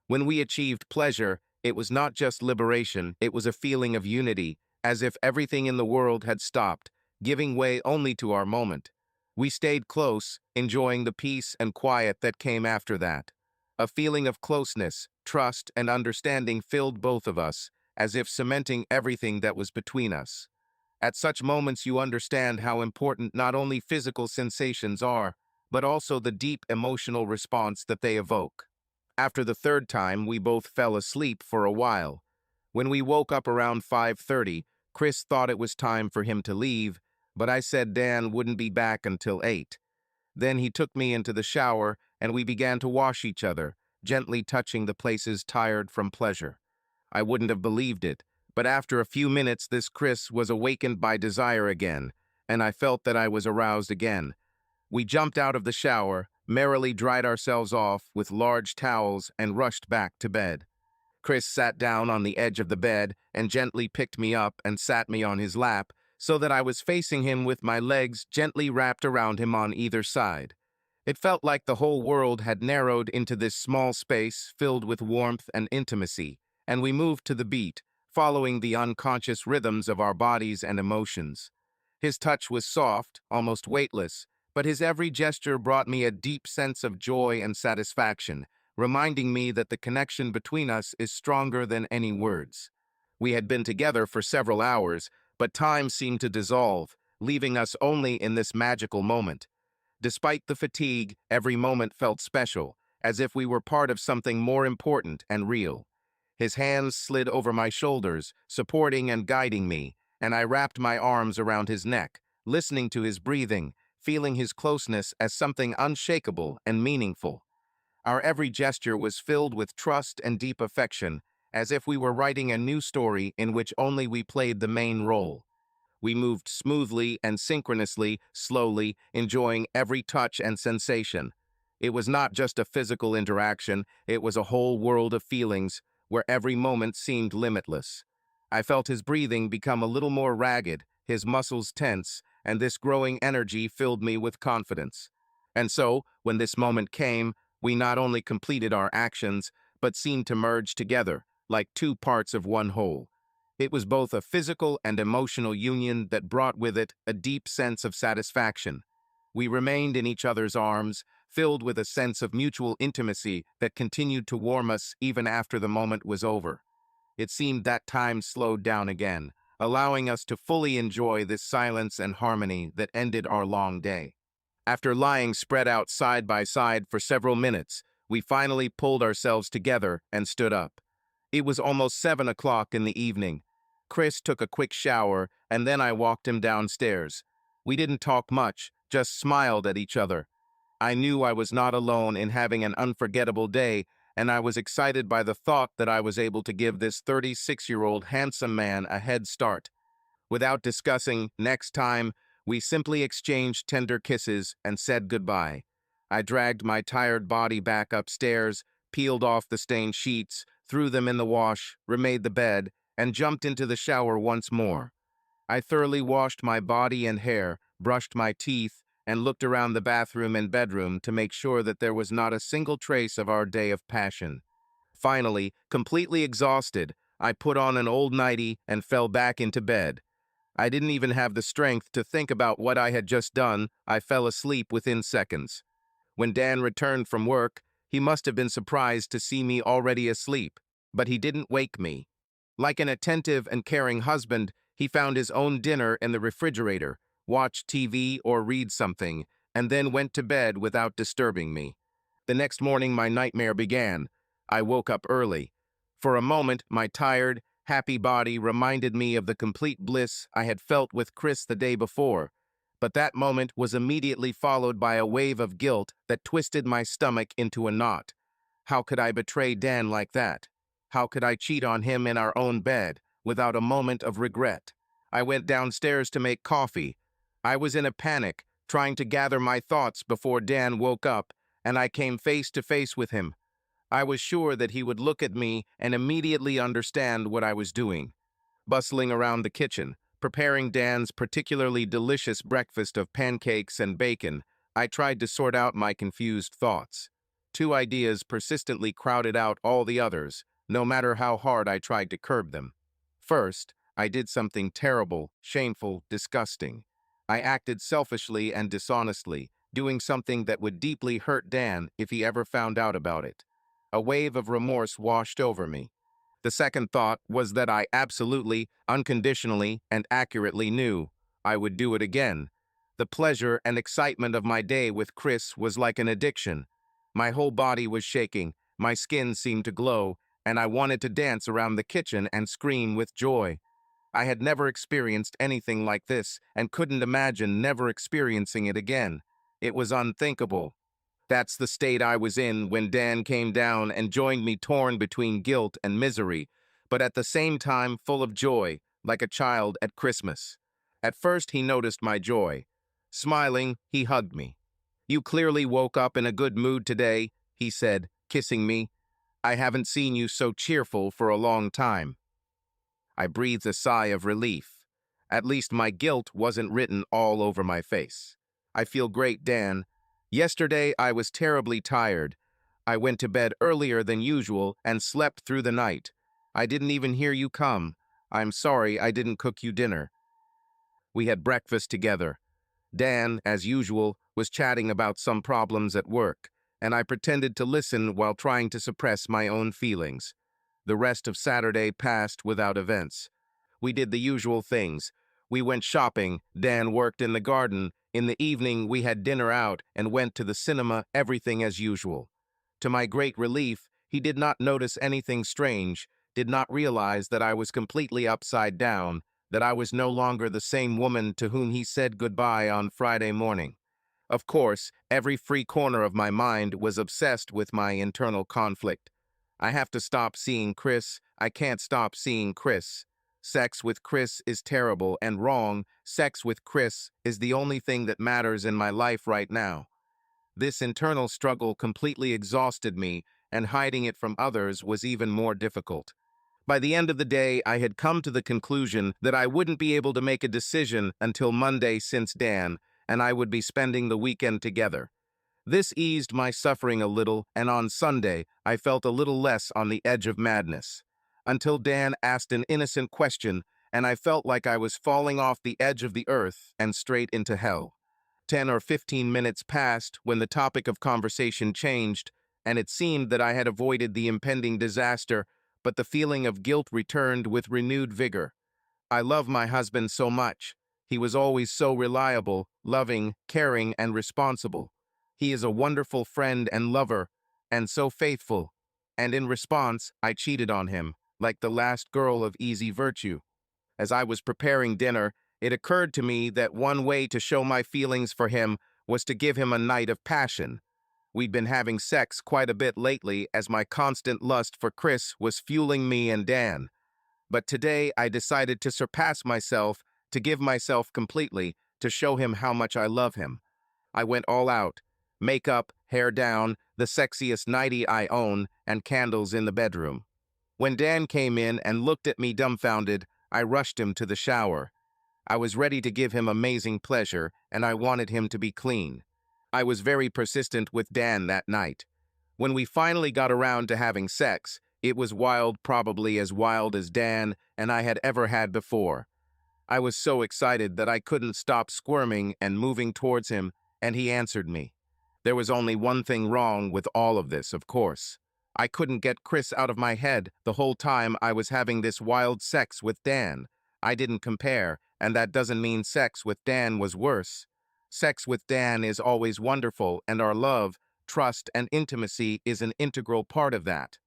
When we achieved pleasure, it was not just liberation, it was a feeling of unity, as if everything in the world had stopped, giving way only to our moment. We stayed close, enjoying the peace and quiet that came after that. A feeling of closeness, trust, and understanding filled both of us, as if cementing everything that was between us. At such moments you understand how important not only physical sensations are, but also the deep emotional response that they evoke. After the third time, we both fell asleep for a while. When we woke up around 5:30, Chris thought it was time for him to leave, but I said Dan wouldn't be back until 8. Then he took me into the shower, and we began to wash each other, gently touching the places tired from pleasure. I wouldn't have believed it, but after a few minutes this Chris was awakened by desire again, and I felt that I was aroused again. We jumped out of the shower, merrily dried ourselves off with large towels, and rushed back to bed. Chris sat down on the edge of the bed and gently picked me up and sat me on his lap, so that I was facing him with my legs gently wrapped around him on either side. It felt like the whole world had narrowed into this small space filled with warmth and intimacy, and we moved to the beat, following the unconscious rhythms of our bodies and emotions. His touch was soft, almost weightless, but his every gesture brought me a deep sense of joy and satisfaction, reminding me that the connection between us is stronger than any words. We had been together for several hours, but time seemed to dissolve, leaving us only in this magical moment. Despite the fatigue, every moment felt special, as if we were part of something more important and real. His hands slid over my shoulders, supporting and guiding me, and I wrapped my arms around his neck, listening to his breathing, feeling his closeness as something unshakable and meaningful. Our every gesture was filled with trust and deep affection, as if we were writing a new story in which only we played the main role. We moved smoothly and synchronously, slowly, enjoying every touch and sensation. It was not just a physical interaction, it was a whole world of feelings, where every moment seemed limitless. I felt his breathing become a little more ragged, his muscles tense, and this growing energy filled me with confidence. And so, when this moment came, we not only completed our actions, but seemed to merge together, like two parts of one whole. It was both a physical and emotional union that brought with it a deep sense of satisfaction. We remained in each other's arms, filled with a sense of mutual intimacy that continued to warm us even after the moment was over. It seemed that time slowed down again, allowing us to fully enjoy this silence and harmony that ended our long day. After lying spread out side by side for several minutes, we finally pulled ourselves together and stood up. It was almost 7 o'clock in the evening. Chris took a quick shower, and then I walked him downstairs. We didn't talk much, just smiled at each other. I knew I was not alone in having an unforgettable day, and I was excited by the thought that I was able to give this 36-year-old handsome man a head start. Without discussing next time, we simply exchanged tender kisses and said goodbye. I dragged my tired body back upstairs, peeled off the stained sheets, threw them in the wash, remade the bed, and jumped into the shower once more. I thoroughly washed my body and hair, brushed my teeth, and looked around the bathroom and bedroom to make sure that there was not a single trace of our day of passion. Finally, completely exhausted, I put on an old nightie and fell back into bed. I didn't even have the strength to think about what I had just done. I fell asleep within seconds. When Dan returned from work, he must have been surprised to see me already asleep, but he didn't wake me. Like an attentive and caring husband, he found his own dinner in the refrigerator, watched TV or read something, and then went to bed without disturbing me. The next morning, my nightmare began. I woke up early. For a moment, my tired, happy body reminded me of the complete bliss I had felt with Chris the day before. But that moment was immediately followed by a wave of guilt that twisted my stomach into a knot. How could I betray Dan like that? How could I cheat on him in our own bed, without a moment of regret? I went downstairs to make coffee. I was in a panic, trying to gather my thoughts before Dan woke up, and I came face to face with him. I was sure that he would look at me and immediately understand what I was doing. Bustling around the kitchen, preparing Dan's particularly delicious breakfast of pancakes and bacon, I tried to sort out my confused thoughts. Two ideas persistently crowded out all the others, no matter how hard I tried to curb them. First, I did something terrible, shameful, disgusting. I acted selfishly and dishonestly, doing something that would deeply hurt Dan if he ever found out about it. A wave of remorse washed over me. The second thought was that I absolutely, unconditionally, and accurately knew I would do it again. The pleasure and excitement of my day with Chris was like an addiction. My whole body was shaking, my skin seemed to glow, and I wanted to dance around the kitchen and scream with joy. I had never experienced anything like this and couldn't imagine never experiencing it again. It was unthinkable. That's the state I was in when Dan came down and joined me, torn between guilt and misery, but at the same time full of joy, like a child at Christmas. At first he noticed my joy. Smiling, he hugged me. "You clearly woke up in a good mood today," he said, kissing me. "I haven't seen you so cheerful for a long time." I breathed a sigh of relief. At least my guilt wasn't written all over my face. "I feel great, Dan. Yesterday I was terribly tired. I went to bed earlier than usual and slept through the night. I didn't even hear you come. I'm sorry I didn't cook you dinner." We had breakfast together. Dan, as usual, was chatting about some problems at work, and I pretended to listen while trying to suppress my own feelings. The rest of Saturday passed without events. We did the usual things. We went shopping, Dan worked in the garden. In the evening, we had dinner out and went to the cinema, everything as usual. To my great relief, he did not notice anything strange, did not realize that I was completely upside down, that I was no longer the same woman to whom he said goodbye on Friday morning. Of course, every free corner of my mind was obsessed with my internal conflict. I have to stop seeing Chris. I can't stop seeing Chris. Sex with Chris is terrible and wrong. Sex with Chris is the only thing that matters in my life right now. This internal struggle completely exhausted me, and hiding it from others was even more difficult. By the end of the day, I had come to the conclusion that I wouldn't be able to make a decision until Monday since Dan and I would be spending the weekend together. This eased my suffering a little, and on Sunday, I felt a little less on the edge of madness. Until Dan asked an innocent question, and I felt like I was falling off the edge of the earth and straight into hell. 10 or 15 minutes passed when the topic of conversation changed, and it seemed that I had avoided the impending disaster, but the feeling of guilt returned with renewed vigor. I love my husband so much. He was always so reliable, loving, caring, and responsible. He is a wonderful friend and lover, and so faithful. And in response, I cheated on him, like the last girl of easy virtue. As I was preparing dinner, it occurred to me that one way to show my feelings for him was to give him a night of passion. We'd been having sex quite a bit lately as my constant lust for Chris was fueling me and Dan. But today I decided to surpass myself, to give myself completely, to show him how much I love him. I went all out. Makeup, hair down, the sexiest nightie I own, and candles in the bedroom. When Dan came in and looked at me dumbfounded, I rushed him to the shower. I was ready to give him amazing pleasure, and I wanted him to be clean. I was very persistent with Dan that night. When we finally got around to having sex, it was wild, probably as wild as Dan and I had ever had before. I was so excited that I couldn't stop squirming and moving towards him, and he answered me. There was only one thing wrong with all of this, of course. I couldn't get Chris out of my head the whole time I was having this wild sex with Dan. I didn't compare, and that doesn't mean sex with Dan was worse. Sex with Dan is always wonderful, and our love, trust, and intimacy is an integral part of that.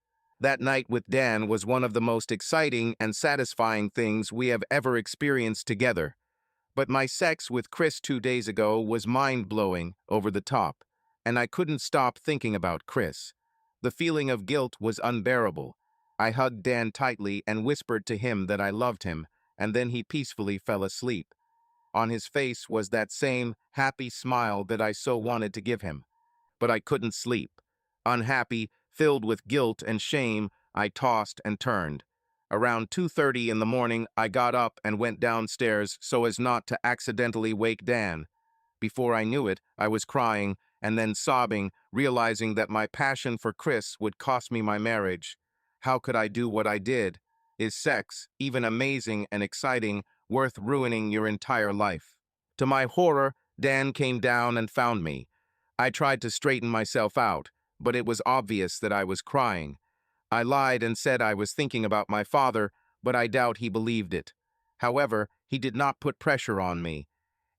That night with Dan was one of the most exciting and satisfying things we have ever experienced together. But my sex with Chris 2 days ago was mind-blowing, over the top, and I couldn't stop thinking about Chris. The feeling of guilt was unbearable. I hugged Dan tightly and whispered to him that I loved him, and then he peacefully fell asleep. On his face was that same happy smile that I so wanted to give him. But I couldn't sleep. Unhappy, filled with guilt and shame, I tossed and turned. Around 2:30 in the morning, I got up and went downstairs so as not to accidentally wake Dan. Before I knew it, I was crying and then sobbing, realizing that my passion for Chris would cost me my marriage. How could I do what I did? Is sex, even amazing and exciting, worth ruining your entire life? To my horror, Dan came down and found me. I tried to straighten myself out, but it was obvious that I was crying. I lied and said I was thinking about my father, but I doubt he believed it. However, he did not put pressure on me.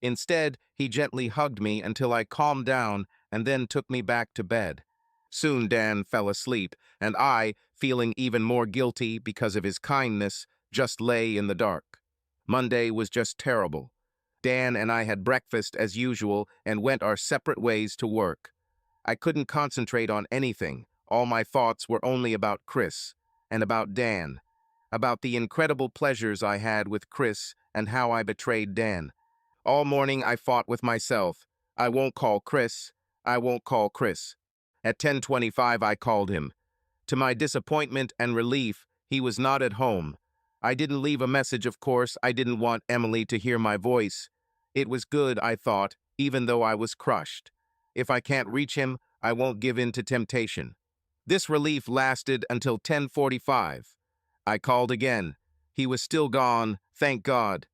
Instead, he gently hugged me until I calmed down and then took me back to bed. Soon Dan fell asleep, and I, feeling even more guilty because of his kindness, just lay in the dark. Monday was just terrible. Dan and I had breakfast as usual and went our separate ways to work. I couldn't concentrate on anything. All my thoughts were only about Chris and about Dan, about the incredible pleasures I had with Chris and how I betrayed Dan. All morning I fought with myself. I won't call Chris. I won't call Chris. At 10:25 I called him. To my disappointment and relief, he was not at home. I didn't leave a message, of course. I didn't want Emily to hear my voice. It was good, I thought, even though I was crushed. If I can't reach him, I won't give in to temptation. This relief lasted until 10:45. I called again. He was still gone, thank God.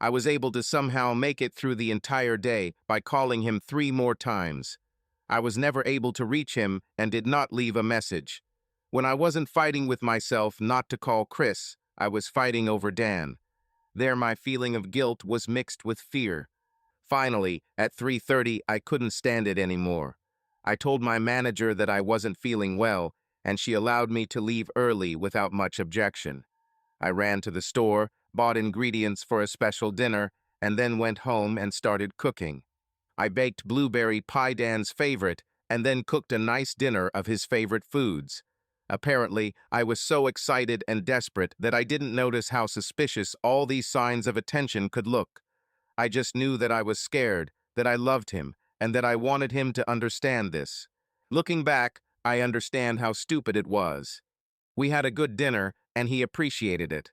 I was able to somehow make it through the entire day by calling him 3 more times. I was never able to reach him and did not leave a message. When I wasn't fighting with myself not to call Chris, I was fighting over Dan. There my feeling of guilt was mixed with fear. Finally, at 3:30, I couldn't stand it anymore. I told my manager that I wasn't feeling well, and she allowed me to leave early without much objection. I ran to the store, bought ingredients for a special dinner, and then went home and started cooking. I baked blueberry pie, Dan's favorite, and then cooked a nice dinner of his favorite foods. Apparently, I was so excited and desperate that I didn't notice how suspicious all these signs of attention could look. I just knew that I was scared, that I loved him, and that I wanted him to understand this. Looking back, I understand how stupid it was. We had a good dinner, and he appreciated it.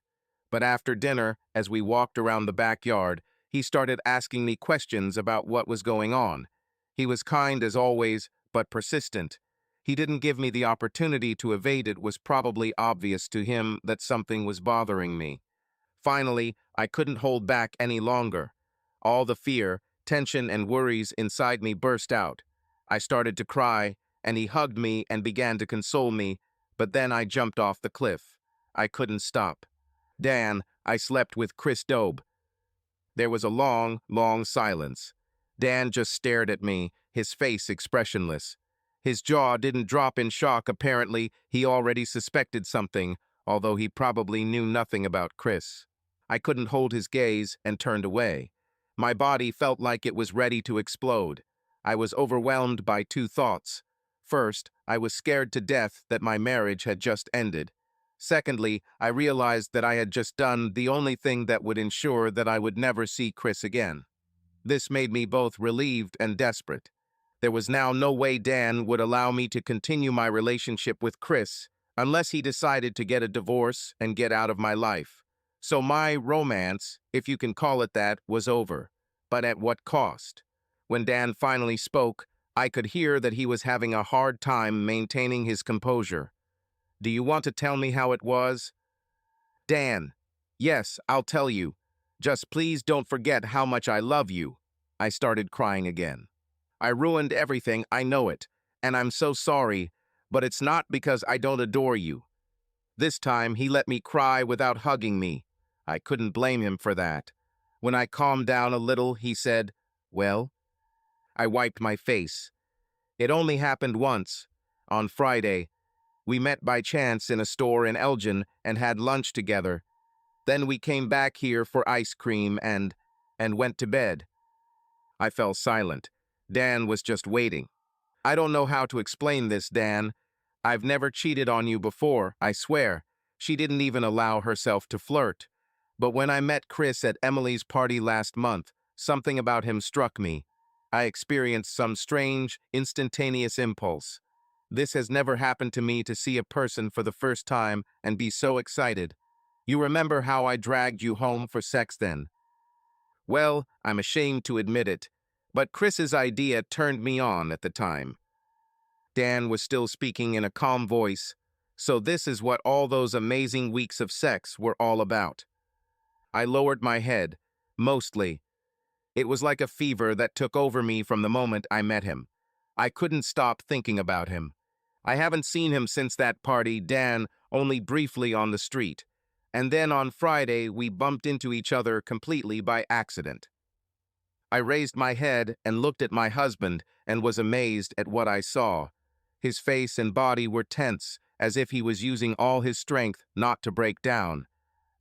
But after dinner, as we walked around the backyard, he started asking me questions about what was going on. He was kind as always, but persistent. He didn't give me the opportunity to evade. It was probably obvious to him that something was bothering me. Finally, I couldn't hold back any longer. All the fear, tension, and worries inside me burst out. I started to cry, and he hugged me and began to console me, but then I jumped off the cliff. I couldn't stop. Dan, I slept with Chris Dobe. There was a long, long silence. Dan just stared at me, his face expressionless. His jaw didn't drop in shock. Apparently, he already suspected something, although he probably knew nothing about Chris. I couldn't hold his gaze and turned away. My body felt like it was ready to explode. I was overwhelmed by 2 thoughts. First, I was scared to death that my marriage had just ended. Secondly, I realized that I had just done the only thing that would ensure that I would never see Chris again. This made me both relieved and desperate. There was now no way Dan would allow me to continue my relationship with Chris unless he decided to get a divorce and get out of my life. So my romance, if you can call it that, was over. But at what cost? When Dan finally spoke, I could hear that he was having a hard time maintaining his composure. Do you want to tell me how it was? Dan. Yes, I'll tell you. Just please don't forget how much I love you. I started crying again. I ruined everything, I know it, and I'm so sorry, but it's not because I don't adore you. This time, he let me cry without hugging me. I couldn't blame him for that. When I calmed down a little, he said, "Well?" I wiped my face. It only happened once, on Friday. We met by chance in a store in Elgin and had lunch together. Then we came back here for ice cream and went to bed. I fell silent. Dan was just waiting. I don't know how to explain this, Dan. I've never cheated on you before, I swear. She didn't even allow herself to flirt. But when I met Chris at Emily's party last month, something about him struck me. I experienced some strange, instantaneous impulse. This has never happened to me, to see a person for the first time and be so excited. You remember how I dragged you home for sex then? Well, I'm ashamed to admit it, but Chris's idea turned me on at the time. Dan was still speaking in a calm voice. So this is what all those amazing weeks of sex were all about. I lowered my head. Mostly. It was like a fever that took over me from the moment I met him. I couldn't stop thinking about him. I haven't seen him since that party, Dan, only briefly on the street. And then on Friday, we bumped into each other completely by accident. I raised my head and looked at my husband and was amazed at what I saw. His face and body were tense, as if he was using all his strength not to break down.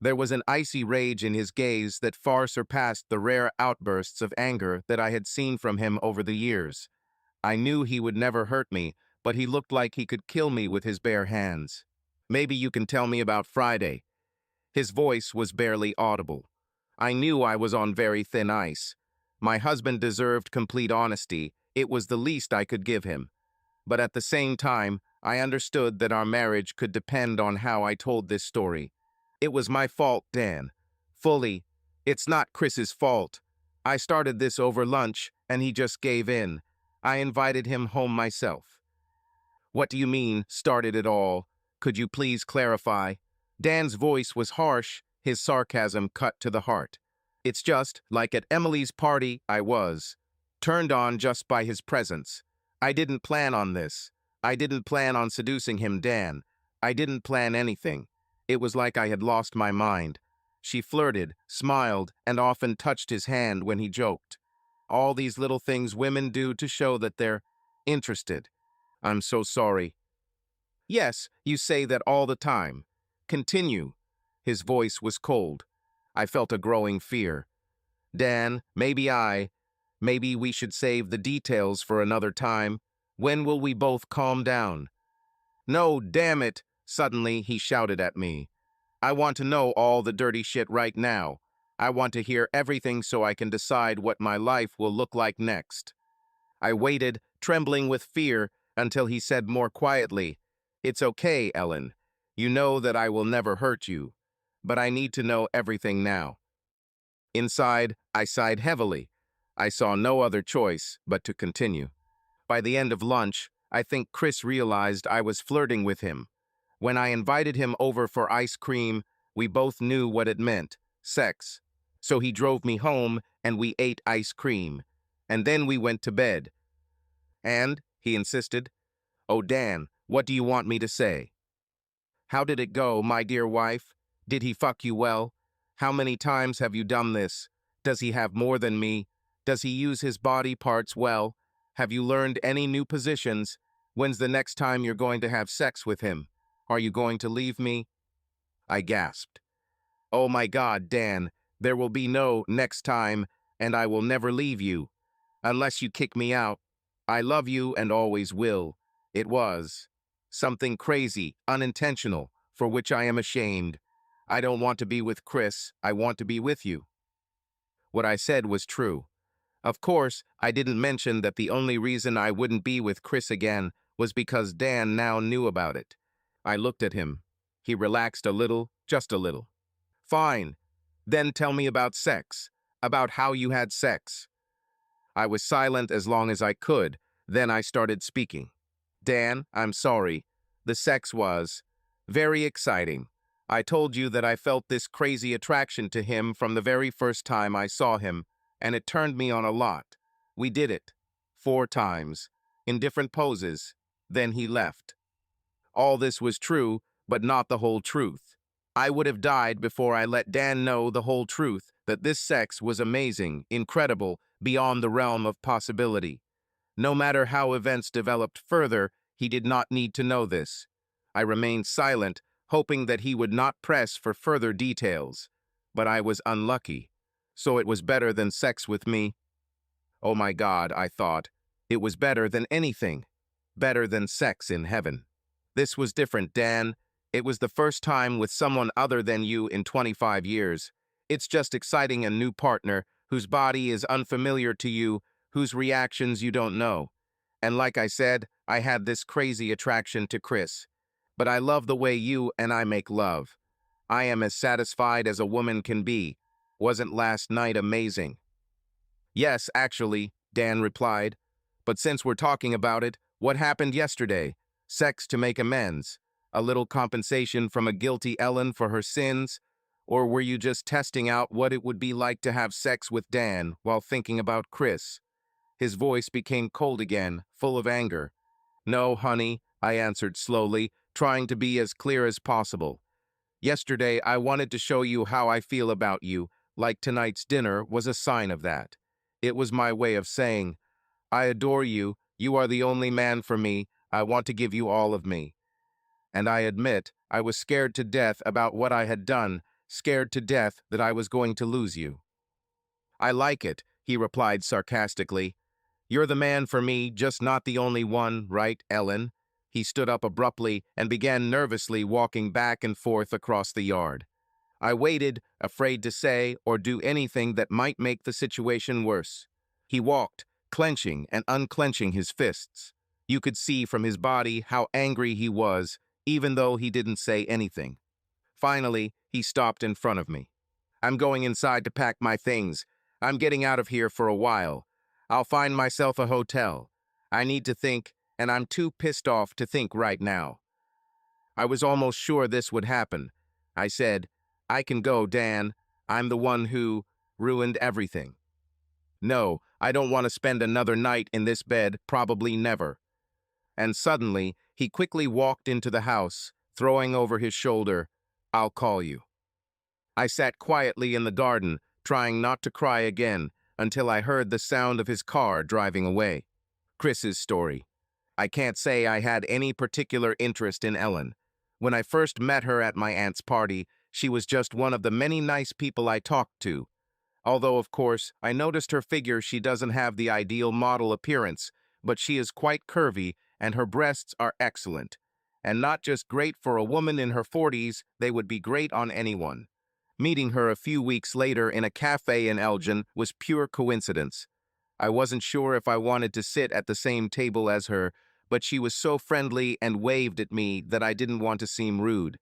There was an icy rage in his gaze that far surpassed the rare outbursts of anger that I had seen from him over the years. I knew he would never hurt me, but he looked like he could kill me with his bare hands. Maybe you can tell me about Friday. His voice was barely audible. I knew I was on very thin ice. My husband deserved complete honesty. It was the least I could give him. But at the same time, I understood that our marriage could depend on how I told this story. It was my fault, Dan. Fully. It's not Chris's fault. I started this over lunch, and he just gave in. I invited him home myself. What do you mean, started it all? Could you please clarify? Dan's voice was harsh, his sarcasm cut to the heart. It's just, like at Emily's party, I was turned on just by his presence. I didn't plan on this. I didn't plan on seducing him, Dan. I didn't plan anything. It was like I had lost my mind. She flirted, smiled, and often touched his hand when he joked. All these little things women do to show that they're interested. I'm so sorry. Yes, you say that all the time. Continue. His voice was cold. I felt a growing fear. Dan, maybe we should save the details for another time. When will we both calm down? No, damn it, suddenly he shouted at me. I want to know all the dirty shit right now. I want to hear everything so I can decide what my life will look like next. I waited, trembling with fear, until he said more quietly, It's okay, Ellen. You know that I will never hurt you. But I need to know everything now. Inside, I sighed heavily. I saw no other choice but to continue. By the end of lunch, I think Chris realized I was flirting with him. When I invited him over for ice cream, we both knew what it meant, sex. So he drove me home and we ate ice cream. And then we went to bed. And, he insisted, Oh, Dan, what do you want me to say? How did it go, my dear wife? Did he fuck you well? How many times have you done this? Does he have more than me? Does he use his body parts well? Have you learned any new positions? When's the next time you're going to have sex with him? Are you going to leave me? I gasped. Oh my God, Dan, there will be no next time, and I will never leave you. Unless you kick me out. I love you and always will. It was something crazy, unintentional, for which I am ashamed. I don't want to be with Chris, I want to be with you. What I said was true. Of course, I didn't mention that the only reason I wouldn't be with Chris again was because Dan now knew about it. I looked at him. He relaxed a little, just a little. Fine. Then tell me about sex. About how you had sex. I was silent as long as I could. Then I started speaking. Dan, I'm sorry. The sex was very exciting. I told you that I felt this crazy attraction to him from the very first time I saw him, and it turned me on a lot. We did it 4 times, in different poses. Then he left. All this was true, but not the whole truth. I would have died before I let Dan know the whole truth, that this sex was amazing, incredible, beyond the realm of possibility. No matter how events developed further, he did not need to know this. I remained silent, hoping that he would not press for further details. But I was unlucky. So it was better than sex with me. Oh my God, I thought. It was better than anything. Better than sex in heaven. This was different, Dan. It was the first time with someone other than you in 25 years. It's just exciting a new partner whose body is unfamiliar to you, whose reactions you don't know. And like I said, I had this crazy attraction to Chris. But I love the way you and I make love. I am as satisfied as a woman can be. Wasn't last night amazing? Yes, actually, Dan replied. But since we're talking about it, what happened yesterday? Sex to make amends. A little compensation from a guilty Ellen for her sins. Or were you just testing out what it would be like to have sex with Dan while thinking about Chris? His voice became cold again, full of anger. No, honey, I answered slowly, trying to be as clear as possible. Yesterday, I wanted to show you how I feel about you, like tonight's dinner was a sign of that. It was my way of saying, I adore you, you are the only man for me, I want to give you all of me. And I admit, I was scared to death about what I had done, scared to death that I was going to lose you. I like it, he replied sarcastically. You're the man for me, just not the only one, right, Ellen? He stood up abruptly and began nervously walking back and forth across the yard. I waited, afraid to say or do anything that might make the situation worse. He walked, clenching and unclenching his fists. You could see from his body how angry he was, even though he didn't say anything. Finally, he stopped in front of me. I'm going inside to pack my things. I'm getting out of here for a while. I'll find myself a hotel. I need to think, and I'm too pissed off to think right now. I was almost sure this would happen. I said, I can go, Dan. I'm the one who ruined everything. No, I don't want to spend another night in this bed, probably never. And suddenly, he quickly walked into the house, throwing over his shoulder, I'll call you. I sat quietly in the garden, trying not to cry again, until I heard the sound of his car driving away. Chris's story. I can't say I had any particular interest in Ellen. When I first met her at my aunt's party, she was just one of the many nice people I talked to. Although, of course, I noticed her figure. She doesn't have the ideal model appearance, but she is quite curvy and her breasts are excellent. And not just great for a woman in her 40s, they would be great on anyone. Meeting her a few weeks later in a cafe in Elgin was pure coincidence. I wasn't sure if I wanted to sit at the same table as her, but she was so friendly and waved at me that I didn't want to seem rude.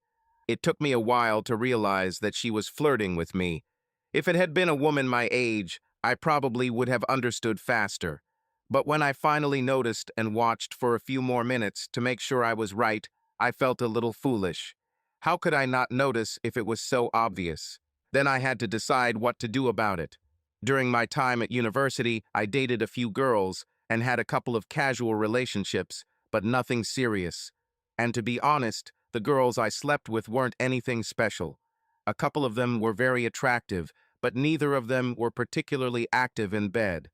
It took me a while to realize that she was flirting with me. If it had been a woman my age, I probably would have understood faster. But when I finally noticed and watched for a few more minutes to make sure I was right, I felt a little foolish. How could I not notice if it was so obvious? Then I had to decide what to do about it. During my time at university, I dated a few girls and had a couple of casual relationships, but nothing serious. And to be honest, the girls I slept with weren't anything special. A couple of them were very attractive, but neither of them were particularly active in bed.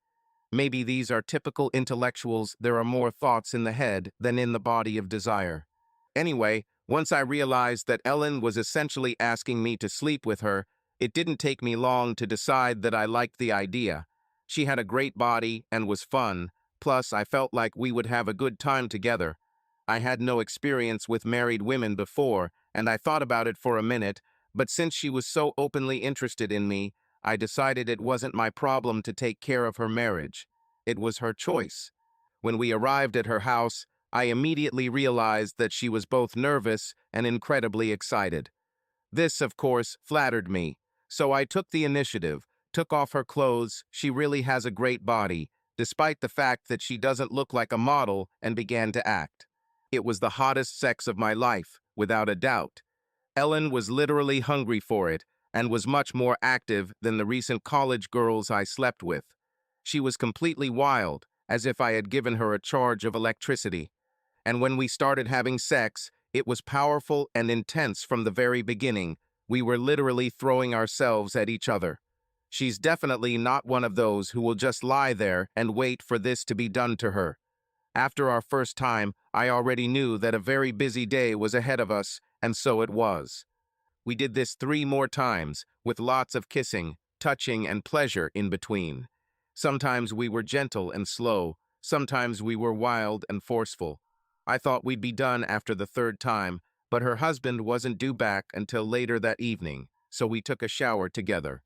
Maybe these are typical intellectuals. There are more thoughts in the head than in the body of desire. Anyway, once I realized that Ellen was essentially asking me to sleep with her, it didn't take me long to decide that I liked the idea. She had a great body and was fun, plus I felt like we would have a good time together. I had no experience with married women before, and I thought about it for a minute, but since she was so openly interested in me, I decided it wasn't my problem to take care of her marriage. It was her choice. When we arrived at her house, I immediately realized that she was both nervous and incredibly excited. This, of course, flattered me, so I took the initiative, took off her clothes. She really has a great body, despite the fact that she doesn't look like a model, and began to act. It was the hottest sex of my life, without a doubt. Ellen was literally hungry for it, and was much more active than the recent college girls I slept with. She was completely wild, as if I had given her a charge of electricity. And when we started having sex, it was powerful and intense from the very beginning. We were literally throwing ourselves at each other. She's definitely not one of those who will just lie there and wait for this to be done to her. After our first time, I already knew that a very busy day was ahead of us, and so it was. We did this 3 more times, with lots of kissing, touching, and pleasure in between. Sometimes we were gentle and slow, sometimes we were wild and forceful. I thought we'd be done after the 3rd time, but her husband wasn't due back until later that evening, so we took a shower together.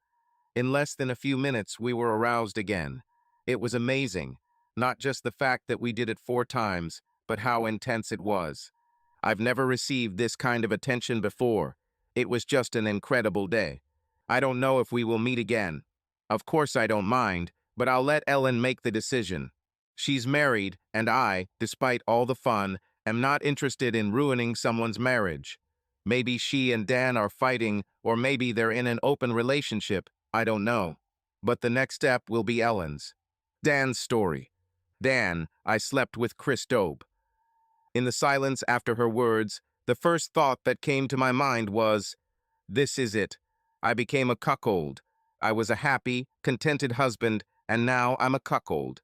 In less than a few minutes, we were aroused again. It was amazing, not just the fact that we did it 4 times, but how intense it was. I've never received this kind of attention before. It was just an incredible day. I don't know if we will meet again. Of course I don't mind, but I'll let Ellen make the decision. She's married, and I, despite all the fun, am not interested in ruining someone's marriage. Maybe she and Dan are fighting, or maybe they're in an open relationship. I don't know. But the next step will be Ellen's. Dan's story. Dan, I slept with Chris Dobe. In the silence after her words, the first thought that came to my mind was, this is it. I became a cuckold. I was a happy, contented husband, and now I'm a cuckold.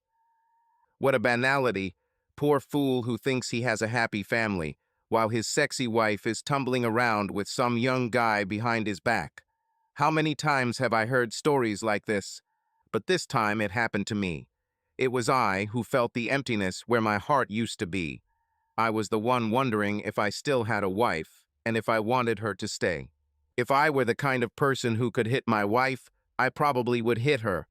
What a banality. Poor fool who thinks he has a happy family, while his sexy wife is tumbling around with some young guy behind his back. How many times have I heard stories like this? But this time it happened to me. It was I who felt the emptiness where my heart used to be. I was the one wondering if I still had a wife, and if I wanted her to stay. If I were the kind of person who could hit my wife, I probably would hit her.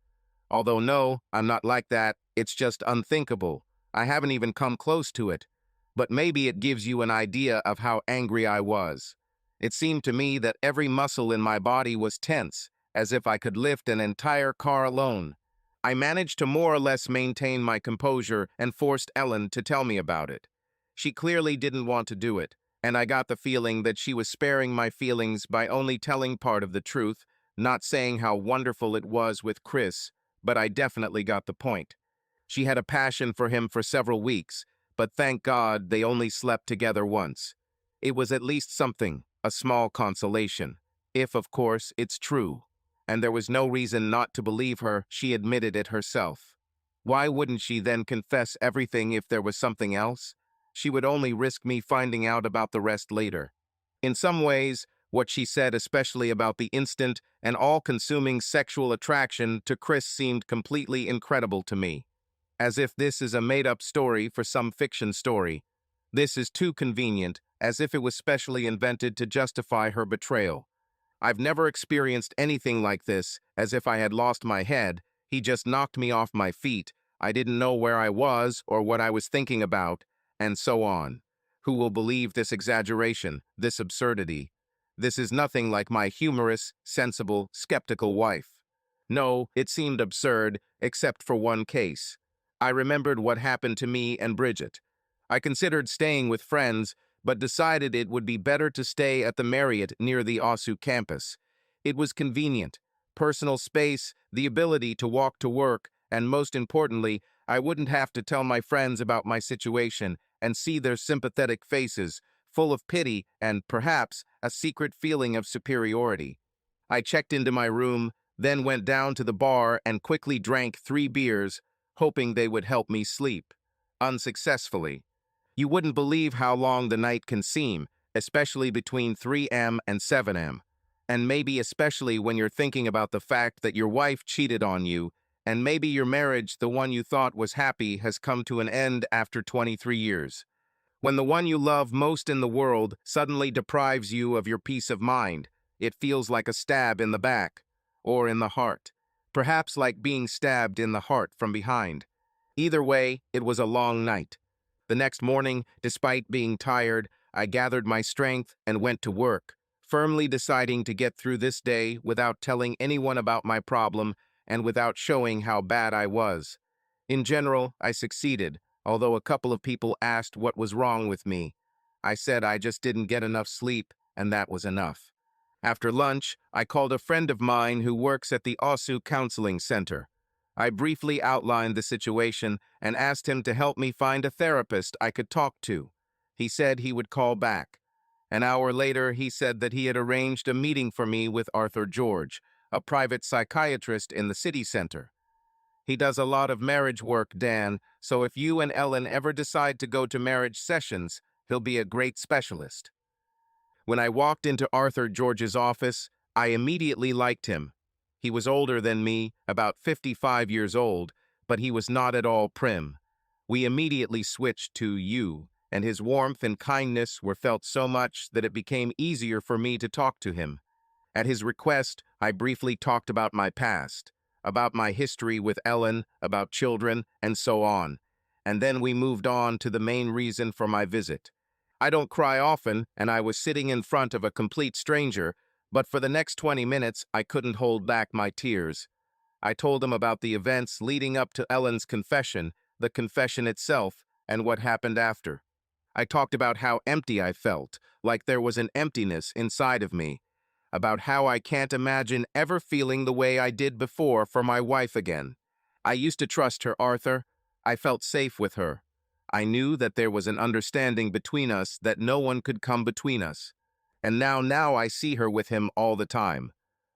Although no, I'm not like that. It's just unthinkable. I haven't even come close to it. But maybe it gives you an idea of how angry I was. It seemed to me that every muscle in my body was tense, as if I could lift an entire car alone. I managed to more or less maintain my composure and forced Ellen to tell me about it. She clearly didn't want to do it, and I got the feeling that she was sparing my feelings by only telling part of the truth, not saying how wonderful it was with Chris, but I definitely got the point. She had a passion for him for several weeks, but thank God they only slept together once. It was at least something, a small consolation. If, of course, it's true. And there was no reason not to believe her. She admitted it herself. Why wouldn't she then confess everything if there was something else? She would only risk me finding out about the rest later. In some ways, what she said, especially about the instant and all-consuming sexual attraction to Chris, seemed completely incredible to me. As if this is a made-up story for some fiction story. This is too convenient, as if it was specially invented to justify her betrayal. I've never experienced anything like this, as if I had lost my head. He just knocked me off my feet. I didn't know where I was or what I was thinking about, and so on. Who will believe this exaggeration, this absurdity? This is nothing like my humorous, sensible, skeptical wife. No, it seemed absurd, except for one case. I remembered what happened to me and Bridget. I considered staying with friends, but decided it would be better to stay at the Marriott near the OSU campus. It was convenient, personal space, the ability to walk to work, and most importantly, I wouldn't have to tell my friends about my situation and see their sympathetic faces, full of pity and, perhaps, a secret feeling of superiority. I checked into my room, then went down to the bar and quickly drank 3 beers, hoping they would help me sleep. Unsuccessfully. You wouldn't believe how long the night can seem, especially between 3 a.m. and 7 a.m. And maybe especially when you're thinking about the fact that your wife cheated on you, and maybe your marriage, the one you thought was happy, has come to an end after 23 years. When the one you love most in the world suddenly deprives you of your peace of mind, it feels like a stab in the back, or in the heart. Perhaps like being stabbed in the heart from behind. Either way, it was a long night. The next morning, despite being tired, I gathered my strength and went to work, firmly deciding to get through this day without telling anyone about my problem and without showing how bad I was. In general, I succeeded, although a couple of people asked what was wrong with me. I said I just didn't get enough sleep, and that was enough. After lunch, I called a friend of mine who works at the OSU Counseling Center. I briefly outlined the situation and asked him to help me find a therapist I could talk to. He said he would call back. An hour later, he said that he had arranged a meeting for me with Arthur George, a private psychiatrist in the city center. He does a lot of marriage work, Dan, so if you and Ellen ever decide to go to marriage sessions, he'll be a great specialist. When I walked into Arthur George's office, I immediately liked him. He was older than me, about 55 years old, but he was not at all prim. We immediately switched to you, and his warmth and kindness were felt so much that it became easier for me to talk to him. At his request, I briefly talked about my past, about my history with Ellen, about children, and so on. And then we moved on to the main reason for my visit. I don't cry often, and I was sitting in front of a complete stranger, but for the next 20 minutes, I couldn't hold back my tears. I told him about the events leading up to Ellen's confession, the confession itself, and what happened after. I talked about how empty I felt, like there was an emptiness inside of me, about how I can't imagine ever feeling the way I did before for my wife again. I used to trust her, Arthur. I felt safe with her. I knew that there was an understanding between us that no one could come between us. And now I see her with him all the time.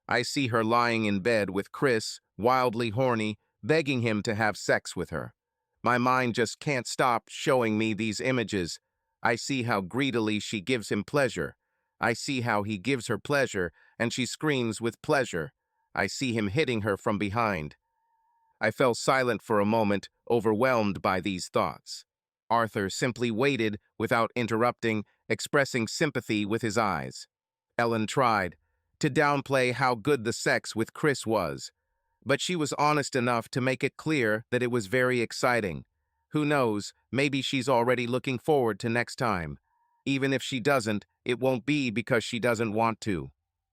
I see her lying in bed with Chris, wildly horny, begging him to have sex with her. My mind just can't stop showing me these images. I see how greedily she gives him pleasure. I see how he gives her pleasure, and she screams with pleasure. I see him hitting her from behind. I fell silent for a moment, overwhelmed by these thoughts. Arthur simply waited without interrupting, expressing sympathy with his eyes. Ellen tried to downplay how good the sex with Chris was, but she was honest enough to make it clear that it was very exciting. Who knows, maybe she's already looking forward to next time. Even if she doesn't, it won't be because she doesn't want to,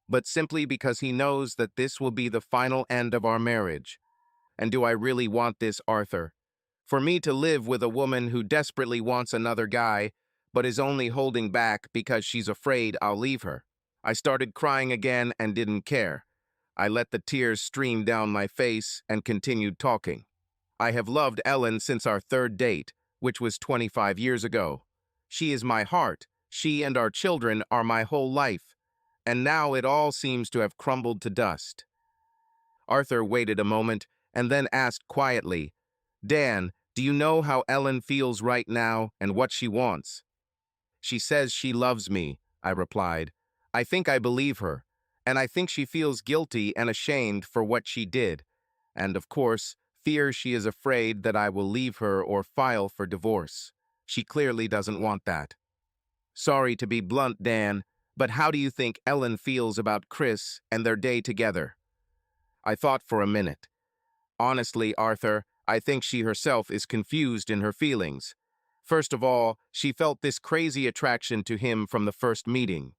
but simply because he knows that this will be the final end of our marriage. And do I really want this, Arthur? For me to live with a woman who desperately wants another guy, but is only holding back because she's afraid I'll leave her. I started crying again and didn't care. I let the tears stream down my face and continued talking. I have loved Ellen since our third date, which was 25 years ago. She is my heart. She and our children are my whole life. And now it all seems to have crumbled to dust. Arthur waited a moment and then asked quietly, Dan, do you know how Ellen feels right now and what she wants? She says she loves me, I replied. I think I believe her, and I think she feels guilty and ashamed for what she did. And of course, fears she is afraid that I will leave her or file for divorce. She clearly doesn't want that. Sorry to be blunt, Dan, but how do you think Ellen feels about Chris and their day together? I thought for a minute. Honestly, Arthur, I think she herself is confused in her feelings. First of all, she felt this crazy attraction to him from the first meeting.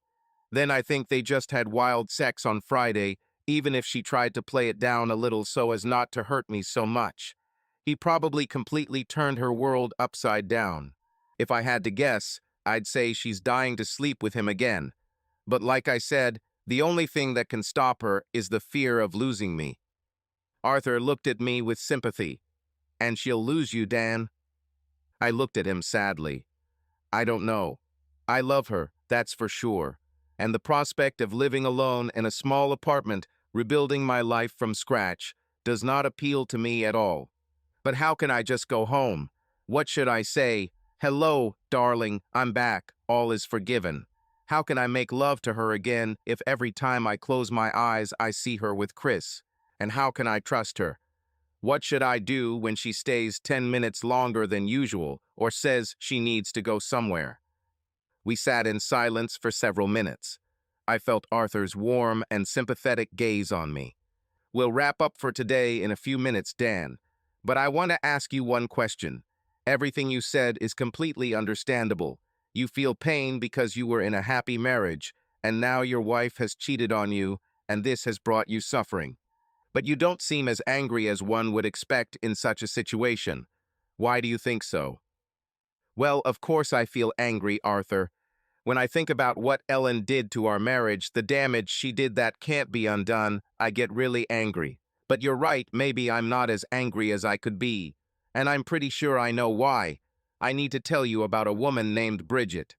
Then I think they just had wild sex on Friday, even if she tried to play it down a little so as not to hurt me so much. He probably completely turned her world upside down. If I had to guess, I'd say she's dying to sleep with him again. But like I said, the only thing that can stop her is the fear of losing me. Arthur looked at me with sympathy. And she'll lose you, Dan. I looked at him sadly. I don't know. I love her, that's for sure. And the prospect of living alone in a small apartment, rebuilding my life from scratch, does not appeal to me at all. But how can I just go home? What should I say? Hello, darling, I'm back. All is forgiven. How can I make love to her again if every time I close my eyes I see her with Chris? And how can I trust her? What should I do when she stays 10 minutes longer than usual or says she needs to go somewhere? We sat in silence for several minutes. I felt Arthur's warm and sympathetic gaze on me. We'll wrap up for today in a few minutes, Dan. But I want to ask you one question. Everything you said is completely understandable. You feel pain because you were in a happy marriage, and now your wife has cheated on you, and this has brought you suffering. But you don't seem as angry as one would expect in such a situation. Why do you think so? Well, of course I feel angry, Arthur. When I think about what Ellen did to our marriage, the damage she did that can't be undone, I get really angry. But you're right, maybe I'm not as angry as I could be. And I'm pretty sure I know why. I need to tell you about a woman named Bridget.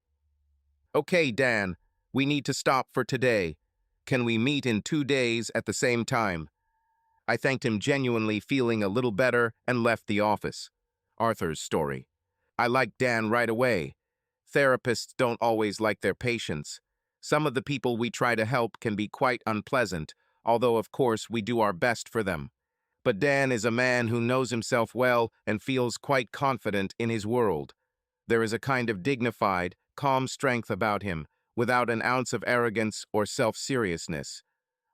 Okay, Dan, we need to stop for today. Can we meet in 2 days at the same time? I thanked him, genuinely feeling a little better, and left the office. Arthur's story. I liked Dan right away. Therapists don't always like their patients. Some of the people we try to help can be quite unpleasant, although of course we do our best for them. But Dan is a man who knows himself well and feels quite confident in his world. There is a kind of dignified, calm strength about him, without an ounce of arrogance or self-seriousness.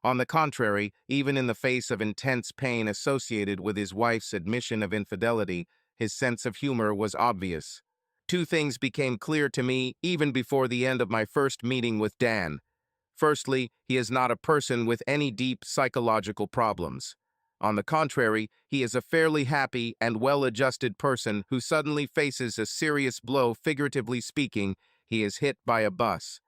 On the contrary, even in the face of intense pain associated with his wife's admission of infidelity, his sense of humor was obvious. Two things became clear to me even before the end of my first meeting with Dan. Firstly, he is not a person with any deep psychological problems. On the contrary, he is a fairly happy and well-adjusted person who suddenly faces a serious blow. Figuratively speaking, he is hit by a bus.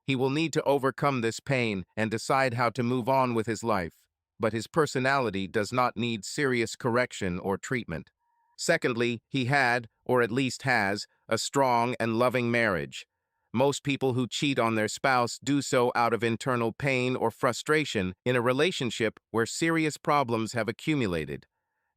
He will need to overcome this pain and decide how to move on with his life, but his personality does not need serious correction or treatment. Secondly, he had, or at least has, a strong and loving marriage. Most people who cheat on their spouse do so out of internal pain or frustration in a relationship where serious problems have accumulated.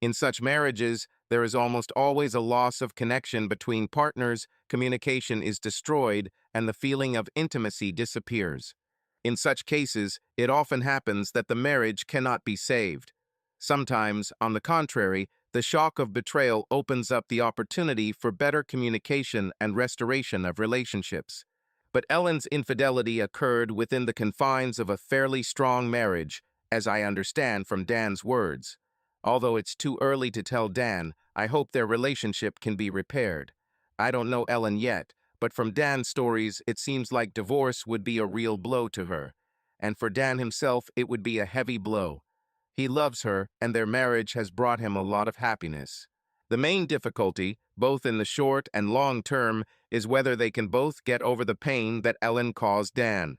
In such marriages, there is almost always a loss of connection between partners, communication is destroyed, and the feeling of intimacy disappears. In such cases, it often happens that the marriage cannot be saved. Sometimes, on the contrary, the shock of betrayal opens up the opportunity for better communication and restoration of relationships. But Ellen's infidelity occurred within the confines of a fairly strong marriage, as I understand from Dan's words. Although it's too early to tell Dan, I hope their relationship can be repaired. I don't know Ellen yet, but from Dan's stories, it seems like divorce would be a real blow to her. And for Dan himself, it would be a heavy blow. He loves her, and their marriage has brought him a lot of happiness. The main difficulty, both in the short and long term, is whether they can both get over the pain that Ellen caused Dan.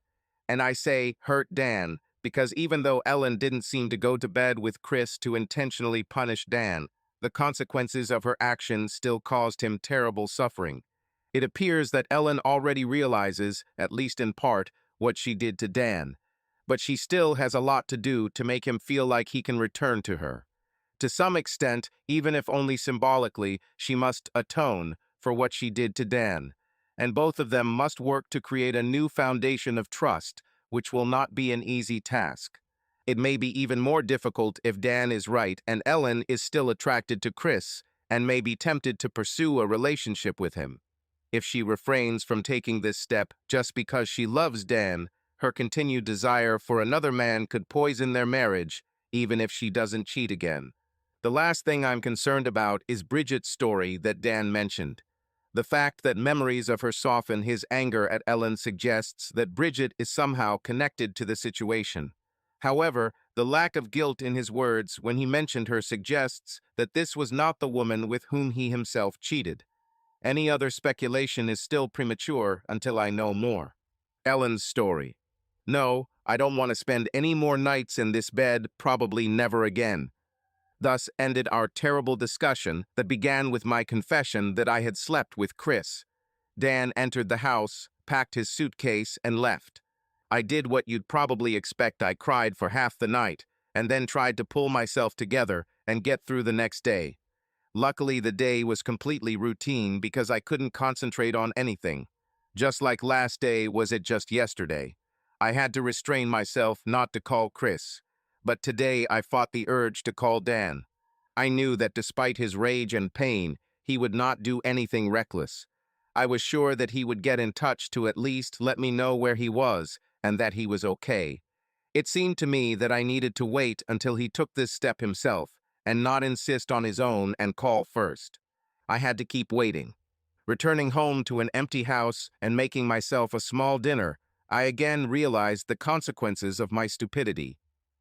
And I say hurt Dan, because even though Ellen didn't seem to go to bed with Chris to intentionally punish Dan, the consequences of her actions still caused him terrible suffering. It appears that Ellen already realizes, at least in part, what she did to Dan. But she still has a lot to do to make him feel like he can return to her. To some extent, even if only symbolically, she must atone for what she did to Dan. And both of them must work to create a new foundation of trust, which will not be an easy task. It may be even more difficult if Dan is right and Ellen is still attracted to Chris and may be tempted to pursue a relationship with him. If she refrains from taking this step just because she loves Dan, her continued desire for another man could poison their marriage, even if she doesn't cheat again. The last thing I'm concerned about is Bridget's story that Dan mentioned. The fact that memories of her soften his anger at Ellen suggests that Bridget is somehow connected to the situation. However, the lack of guilt in his words when he mentioned her suggests that this was not the woman with whom he himself cheated. Any other speculation is still premature until I know more. Ellen's story. No, I don't want to spend any more nights in this bed, probably never again. Thus ended our terrible discussion that began with my confession that I had slept with Chris. Dan entered the house, packed his suitcase, and left. I did what you'd probably expect. I cried for half the night, and then tried to pull myself together and get through the next day. Luckily, the day was completely routine because I couldn't concentrate on anything. Just like last day, was it just yesterday? I had to restrain myself not to call Chris. But today I fought the urge to call Dan. I knew that despite his rage and pain, he would not do anything reckless. I was sure that he would get in touch to at least let me know where he was and that he was okay. It seemed to me that I needed to wait until he took this step himself and not insist on his own and call first. I had to keep waiting. Returning home to an empty house and making myself a small dinner, I again realized the consequences of my stupidity.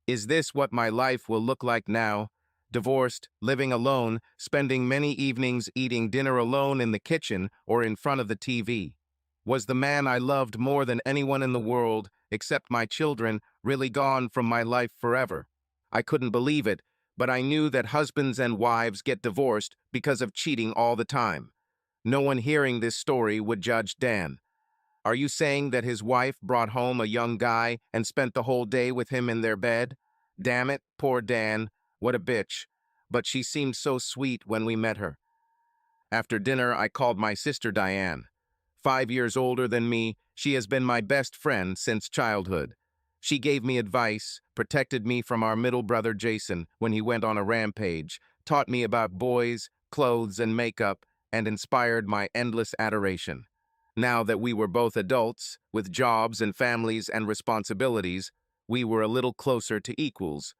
Is this what my life will look like now? Divorced, living alone, spending many evenings eating dinner alone in the kitchen or in front of the TV. Was the man I loved more than anyone in the world, except my children, really gone from my life forever? I couldn't believe it, but I knew that husbands and wives get divorced because of cheating all the time. No one hearing this story would judge Dan. Are you saying that his wife brought home a young guy and spent the whole day with him in their bed? Damn it, poor Dan, what a bitch. But she seemed so sweet when we met her. After dinner, I called my sister Diane. 5 years older than me, she has been my best friend since childhood. She gave me advice, protected me from our middle brother Jason when he went on a rampage, taught me about boys, clothes, and makeup, and inspired my endless adoration. Now that we were both adults, with jobs and families and responsibilities, we were a little closer to equals.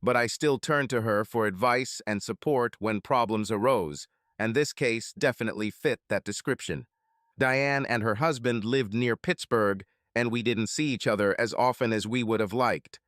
But I still turned to her for advice and support when problems arose, and this case definitely fit that description. Diane and her husband lived near Pittsburgh, and we didn't see each other as often as we would have liked.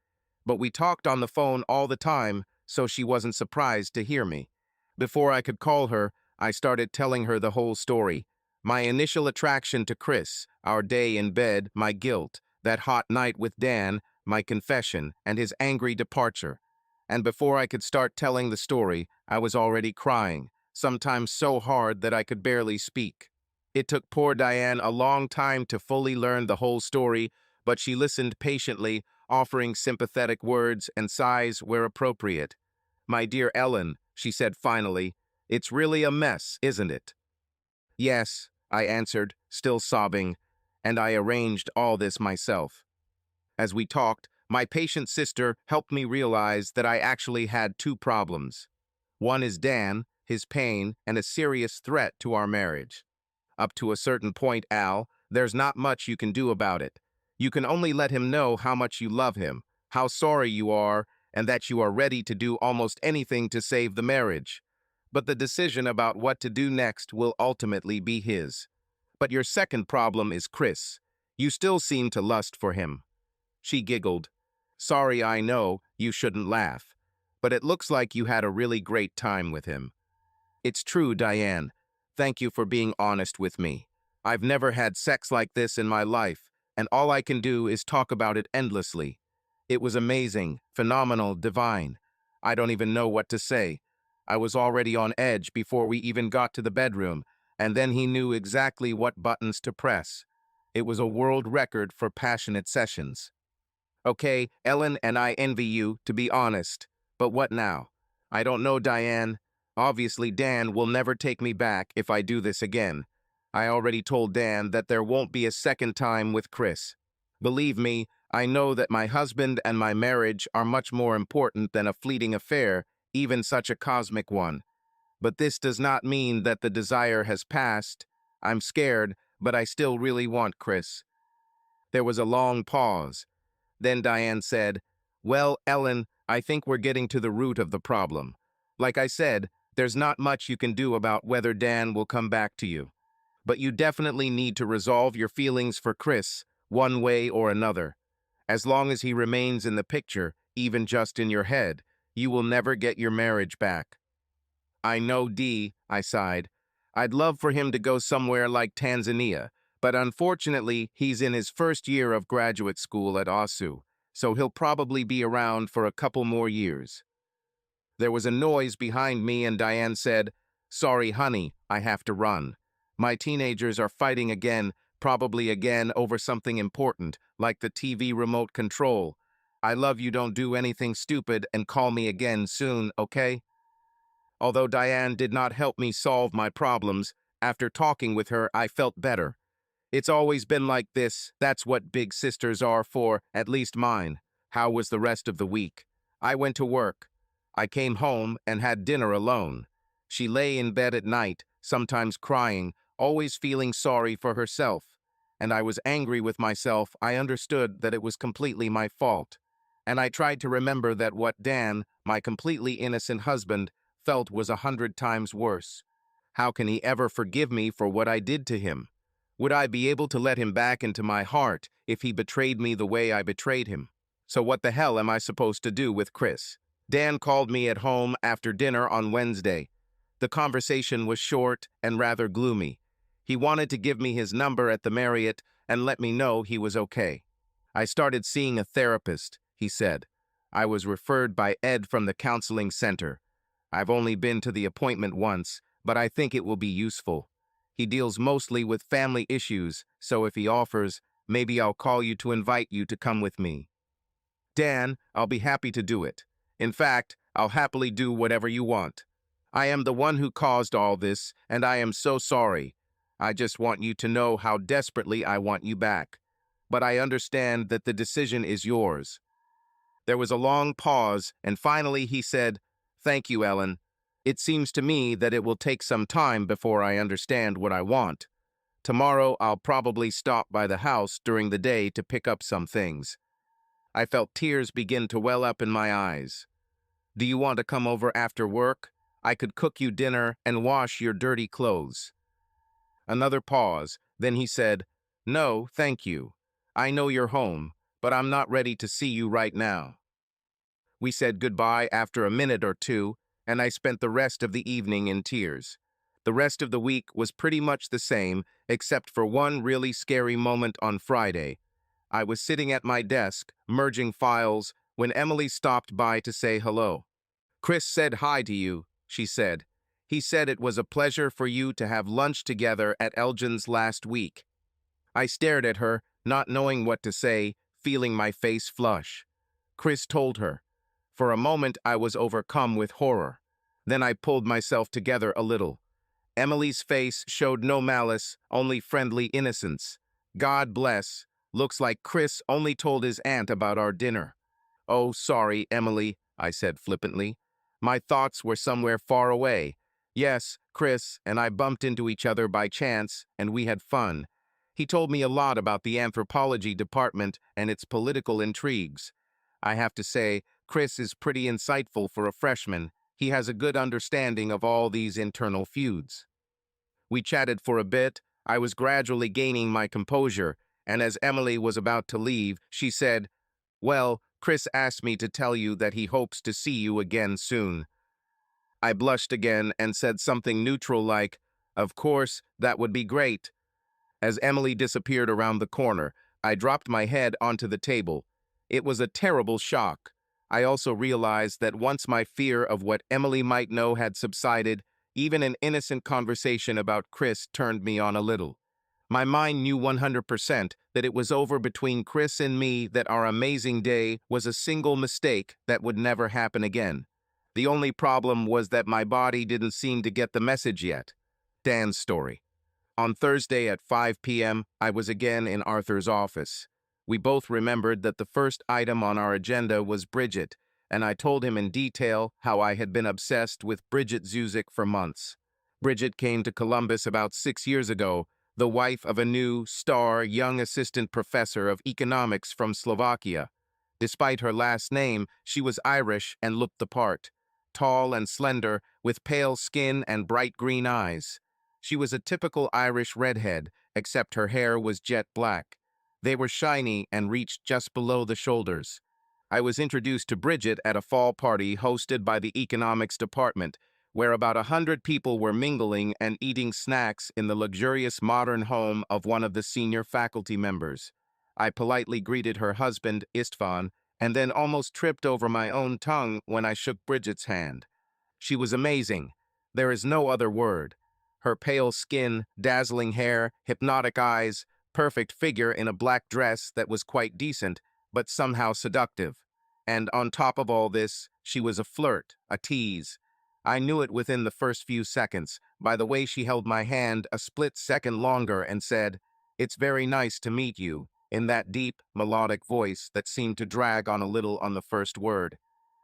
But we talked on the phone all the time, so she wasn't surprised to hear me. Before I could call her, I started telling her the whole story. My initial attraction to Chris, our day in bed, my guilt, that hot night with Dan, my confession, and his angry departure. And before I could start telling the story, I was already crying, sometimes so hard that I could barely speak. It took poor Diane a long time to fully learn the whole story, but she listened patiently, offering sympathetic words and sighs where appropriate. "My dear Ellen," she said finally, "it's really a mess, isn't it?" "Yes," I answered, still sobbing, "and I arranged all this myself." As we talked, my patient sister helped me realize that I actually had two problems. One is Dan, his pain, and a serious threat to our marriage. Up to a certain point, Al, there's not much you can do about it. You can only let him know how much you love him, how sorry you are, and that you are ready to do almost anything to save the marriage. But the decision about what to do next will ultimately be his. But your second problem is Chris. You still seem to lust for him. She giggled. "Sorry, I know, you shouldn't laugh. But it looks like you had a really great time with him." "It's true, Diane. Thank you for being honest with me. I've never had sex like this in my life, and all I can do is talk about it endlessly. It was amazing, phenomenal, divine. I don't even know what to say. I was already on edge before we even got to the bedroom, and then he knew exactly what buttons to press. It was a world record for passionate sessions." "Okay, Ellen and I envy you, to be honest. But what now?" "I don't know, Diane. Obviously, Dan will never take me back if I do this again. I already told Dan that there won't be a second time with Chris. Believe me, I know that my husband and my marriage are much more important than a fleeting affair, even such a cosmic one. But this does not mean that the desire has passed. I'm scared, but I still really want Chris." There was a long pause. Then Diane said, "Well, Ellen, I think we're getting to the root of the problem. Like I said, there's not much you can do about whether Dan will come back to you. But you definitely need to resolve your feelings for Chris, one way or another. As long as he remains in the picture, even just in your head, you will never get your marriage back." "I know, Dee," I sighed. "I'd love for him to go somewhere like Tanzania, but unfortunately, he's in his first year of graduate school at ASU, so he'll probably be around for a couple more years." There was a noise behind me and Diane said, "Sorry, honey, I have to run. My teenagers are fighting again, probably again over something important, like the TV remote control. I love you, don't do anything stupid, and call me again soon, okay?" Although Diane did not help me solve my problems, after talking with her, I felt better. It's always been like this. That's what big sisters are for, at least mine. How was the rest of the week? I went to work. I came home and had dinner alone. She lay in bed at night, sometimes crying, always feeling sorry for herself. And I was angry with myself. I understood that it was completely my fault. And I tried to remember that what Dan, my completely innocent husband, felt was 100 times worse. How can he ever forgive me for what I did to him? Would I be able to let him back into my heart if he betrayed me the way I betrayed him? So what the hell am I supposed to do with Chris? Dan called me at home after dinner on Wednesday. The conversation was short and rather gloomy. He wanted to give me his number at the Marriott and let me know he was okay. "I started seeing a therapist," he said. "I was referred by Ed from the counseling center. I've only been to the appointment once, but I think it will be useful. He deals mostly with family issues, so if he offers, maybe I'll call you to invite you to come with me." "Dan, I'll be happy to do it. In fact, I'll happily do whatever you want. I am the one who caused all this, and I am so sorry. I just want you to know how desperately I want you back. But I understand that the decision is yours." There was a long pause, and finally he said, "Thank you, Ellen. It seems to me that it will take some time before I understand what I want. Tomorrow I'll probably stop by the house during the day to pick up some things." I felt tears begin to well up in my eyes. "Do you want to come over after work? I could cook you dinner and wash your dirty clothes." Another pause, then he said, "No, thank you. I know you're home, but I'm not ready to see you right now." We said goodbye after a minute or two, and I spent the rest of the evening in tears. The rest of the week was pretty much the same, except for one really scary moment on Friday. I was sitting at my desk, merging files, when Emily stopped by to say hello. "Chris said hi to you," she said. "He said it was a pleasure for you to have lunch together at Elgin's last week." I stared at her, not knowing what to say, feeling my face flush. Chris told her. For a moment, I was overcome with horror. Then I pulled myself together a little. Emily's face showed no malice, only friendly innocence. God bless. Looks like Chris only told his aunt about our dinner. "Oh, sorry, Emily," I said flippantly. My thoughts were somewhere far away. Yes, Chris and I bumped into each other by chance, and we had fun. He told me a lot about the anthropology department and its political intrigues. I have to say, Chris is pretty insightful for a freshman. He has a good understanding of all these internal feuds. We chatted for a bit. I was gradually gaining my composure, and as Emily was about to leave, she said, "Well, Chris asked me to tell you that he hopes to see you again soon." I blushed again and said something neutral like, "Of course, that would be great." As Emily disappeared around the corner, I dropped my head onto the table. It was a terrible shock. I also realized that once my fear of what Emily might know had subsided, even an innocent conversation about Chris turned me on a little. My mind knew 100% that it was over between Chris and me, that our amazing day was a single mistake that would never happen again. The only problem was that my body didn't seem to get the message yet. Dan's story. On Thursday at 5 p.m., I was again in Arthur's office. We both remembered that the first item on our agenda was Bridget, and I told him in detail how I had been obsessed with Bridget Zuzik for months. Bridget came to Columbus about 6 years ago, the wife of a new, star, young assistant professor of economics from Slovakia. Despite her last name, she was Irish and looked the part. Tall and slender, with pale skin and bright green eyes. She was a typical Irish redhead, except her hair was jet black. They were shiny and reached just below the shoulders. I was introduced to Bridget at a fall party hosted by the economics department, where about 100 people were mingling and eating snacks in the luxurious modern home of one of the senior faculty members. I politely greeted her husband, Istvan, and then almost tripped over my own tongue when I shook Bridget's hand. She was amazing. There is no other word. Her pale skin, dazzling hair, hypnotic eyes, perfect figure in a black dress that was quite decent, but somehow seductive. And on top of all this, she was a flirt, a tease. I knew it within the first few seconds, by the way she held my hand a split second longer and said, "It's very nice to meet you," in that deep, melodic voice that seemed to drag on a little on the first word.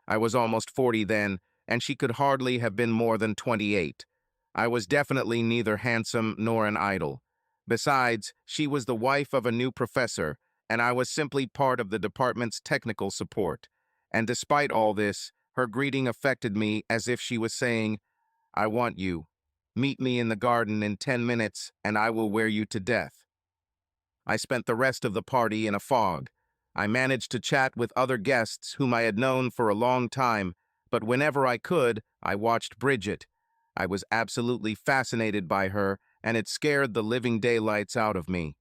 I was almost 40 then, and she could hardly have been more than 28. I was definitely neither handsome nor an idol. Besides, she was the wife of a new professor, and I was simply part of the department's technical support. And despite all this, her greeting affected me as if she was saying, "I want you. Meet me in the garden in 10 minutes, and I will wear you to death." I spent the rest of the party in a fog. I managed to chat with other guests whom I had known for a long time, but whenever I could, I watched Bridget. I was absolutely fascinated by her, and it scared the living daylights out of me.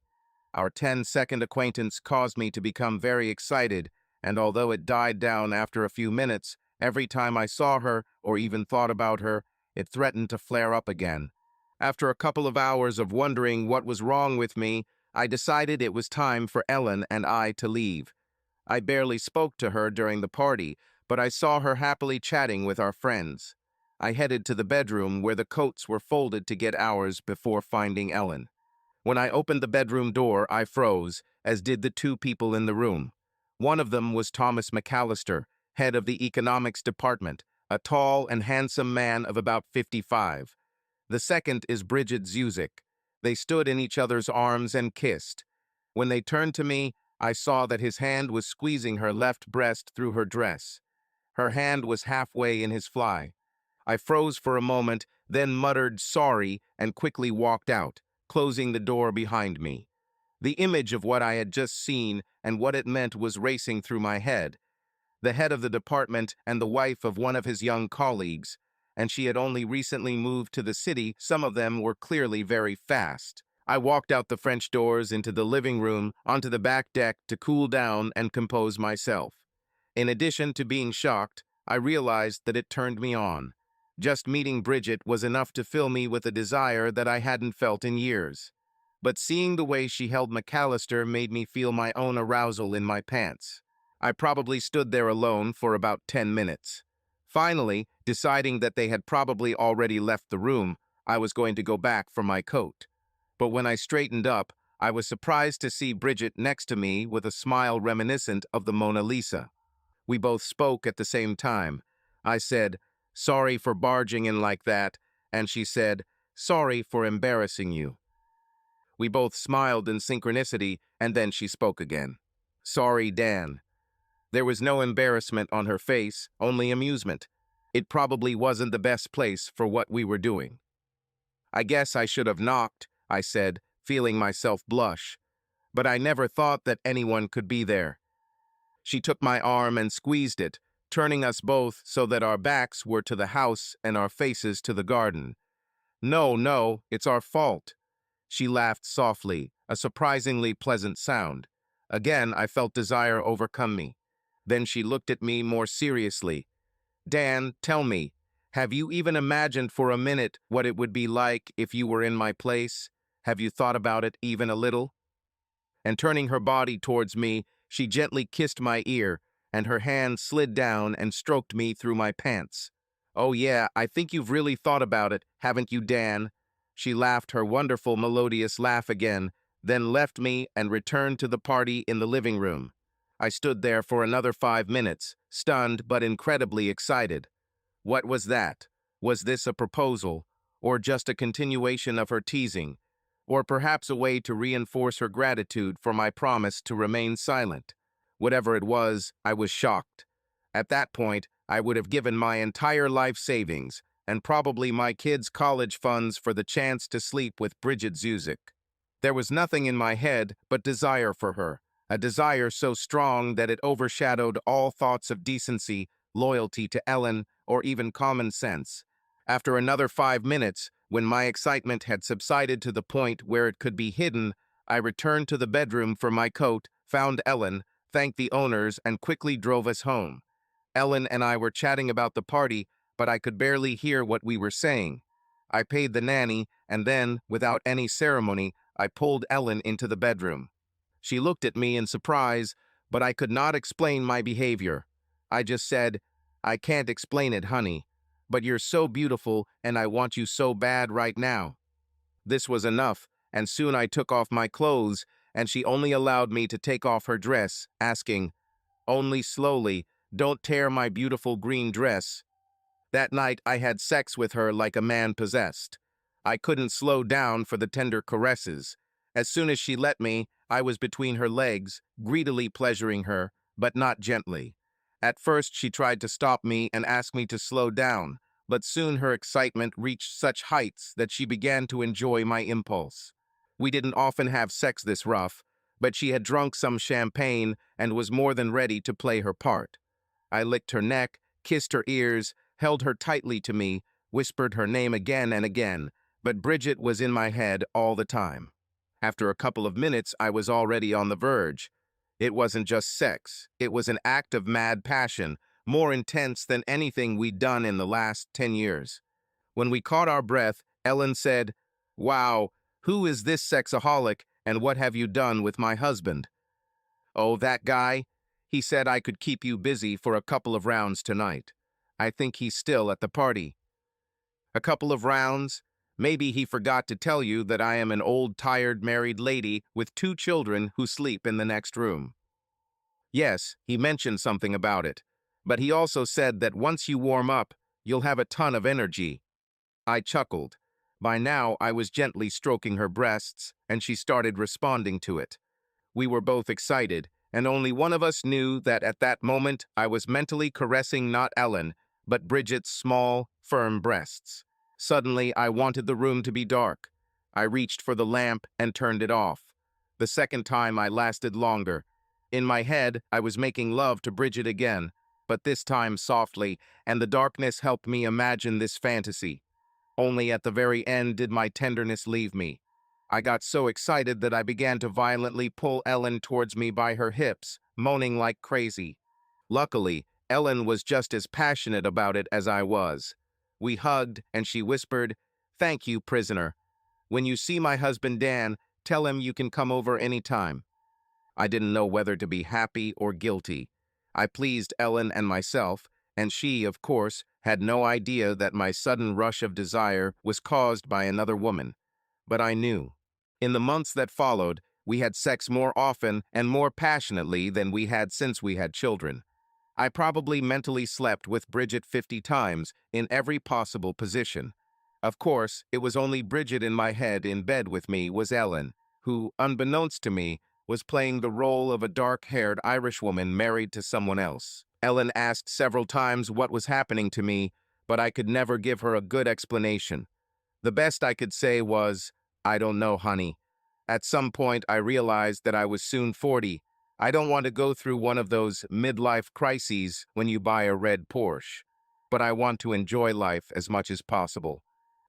Our 10-second acquaintance caused me to become very excited, and although it died down after a few minutes, every time I saw her or even thought about her, it threatened to flare up again. After a couple of hours of wondering what was wrong with me, I decided it was time for Ellen and I to leave. I barely spoke to her during the party, but I saw her happily chatting with our friends. I headed to the bedroom where the coats were folded to get ours before finding Ellen. When I opened the bedroom door, I froze, as did the two people in the room. One of them was Thomas McAllister, head of the economics department, a tall and handsome man of about 55. The second is Bridget Zuzik. They stood in each other's arms and kissed. When they turned to me, I saw that his hand was squeezing her left breast through her dress. Her hand was halfway in his fly. I froze for a moment, then muttered sorry and quickly walked out, closing the door behind me. The image of what I had just seen and what it meant was racing through my head. the head of the department and the wife of one of his young colleagues, and she had only recently moved to the city. Some of them were clearly very fast. I walked out the French doors into the living room, onto the back deck to cool down and compose myself. In addition to being shocked, I realized that it turned me on. Just meeting Bridget was enough to fill me with a desire that I hadn't felt in years. But seeing the way she held McAllister made me feel my own arousal in my pants. I probably stood there alone for about 10 minutes. Finally, deciding that they had probably already left the room, I was going to go back for my coat. But when I straightened up, I was surprised to see Bridget next to me with a smile reminiscent of the Mona Lisa. We both spoke at the same time. I said, "Sorry for barging in like that," and she said, "Sorry for embarrassing you." We both smiled in synchronicity, and then she spoke again. "Sorry, Dan." There was no embarrassment on her face, only amusement. It probably wasn't the best place for what we were doing. "I guess I should have knocked," I said, feeling myself blush. "But I never thought that anyone could be there." She took my arm and squeezed it, turning us both so that our backs were to the house and our faces to the garden. "No, no, it's our fault." She laughed softly, a surprisingly pleasant sound. Again, I felt desire overcome me. Then she looked at me more seriously. "Dan, tell me, have you even imagined for a minute what it would be like if you were in my place? Have you thought about it even a little?" And turning her body towards me, she gently kissed my ear, and her hand slid down and stroked me through my pants. "Oh yeah, I think you've really thought about it, haven't you, Dan?" She laughed her wonderful melodious laugh again, then left me and returned to the party in the living room. I stood there for another 5 minutes, stunned but incredibly excited. What was that? Was this a proposal, or just a continuation of her teasing? Or perhaps a way to reinforce her gratitude for my promise to remain silent? Whatever it was, I was shocked. At that point, I would have given my entire life savings, and probably my kids' college funds for the chance to sleep with Bridget Zuzik. There was nothing in my head but desire for her, a desire so strong that it overshadowed all thoughts of decency, loyalty to Ellen, or even common sense. After another 5 minutes, when my excitement had subsided to the point where it could be hidden, I returned to the bedroom for my coat, found Ellen, thanked the owners, and quickly drove us home. Ellen and I were chatting about the party, but I could barely hear what we were saying. I paid the nanny, and then, without any ceremony, I pulled Ellen into the bedroom. She looked at me in surprise, but I could not explain my behavior. I just said, "I can't explain it, honey, but you're so beautiful and I want you so bad right now." This was enough, and soon I took off my clothes, and she only allowed me to take off her dress, asking, "Only slowly, don't tear my beautiful green dress." That night I had sex with her like a man possessed. I couldn't slow down for the tender caresses. As soon as she let me, I was between her legs, greedily pleasuring her, but not gently. At first she tried to stop me and ask me to slow down, but soon her excitement reached such heights that she began to enjoy my impulse. We didn't often have sex this rough, but she had drunk some champagne and was more than ready to play her part. I licked her neck, kissed her ears, held her tightly to me, whispered her name again and again, but Bridget was in my head all the time. After a couple of minutes, I was already on the verge. It wasn't just sex. It was an act of mad passion, more intense than anything we'd done in the last 10 years. When we caught our breath, Ellen said, "Wow, who is this sexaholic, and what have you done with my husband?" "Oh, that guy? He said I could keep you busy for a couple of rounds tonight. I think he's still at the party." "A couple of rounds? Maybe he forgot to tell you that I am an old, tired, married lady with 2 children who sleep in the next room." "Yes, he mentioned something about it. But he also said that once you warm up, you'll have a ton of energy." I chuckled. By now, I was gently stroking her breasts, and she started responding to it. We were both excited, and only one of us knew that at that moment I was mentally caressing not Ellen, but Bridget's small, firm breasts. Suddenly, I wanted the room to be dark. I reached for the lamp and turned it off. The second time I lasted longer. In my head, I was making love to Bridget again. but this time softly, and the darkness helped me imagine this fantasy. Only at the very end did my tenderness leave me. I got so excited that I began to violently pull Ellen towards me by her hips, moaning like crazy. Luckily, Ellen was just as passionate about it as I was. We hugged, and she whispered, "Thank you, prisoner. When you see my husband Dan, tell him you can come over any time." I didn't know whether to be happy or guilty. I pleased Ellen and myself, and she, of course, had no idea that my sudden rush of desire was caused by another woman. But I knew. In the months that followed, we had sex more often and more passionately than we had since we had children. I probably mentally slept with Bridget 50 times in every possible position. Of course, it was only Bridget in my head. In bed with me was Ellen, who, unbeknownst to me, was playing the role of a dark-haired Irish woman married to someone else. Ellen asked several times what was happening to me, but I could never give her a good explanation. The best I could say was, "I don't know, honey." At some point, I realized that I was soon 40. I don't want to go through one of those midlife crises when you buy a red Porsche, but I want to enjoy life as much as possible.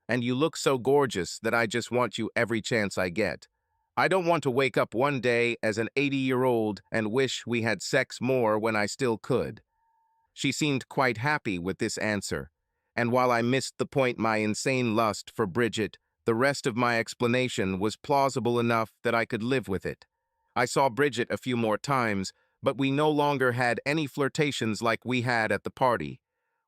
And you look so gorgeous that I just want you every chance I get. I don't want to wake up one day as an 80-year-old and wish we had sex more when I still could. She seemed quite happy with this answer, and while I missed the point my insane lust for Bridget, the rest of my explanation was plausible enough that I could live with it. I saw Bridget a few more times, but we no longer had any flirtations like we had at the party.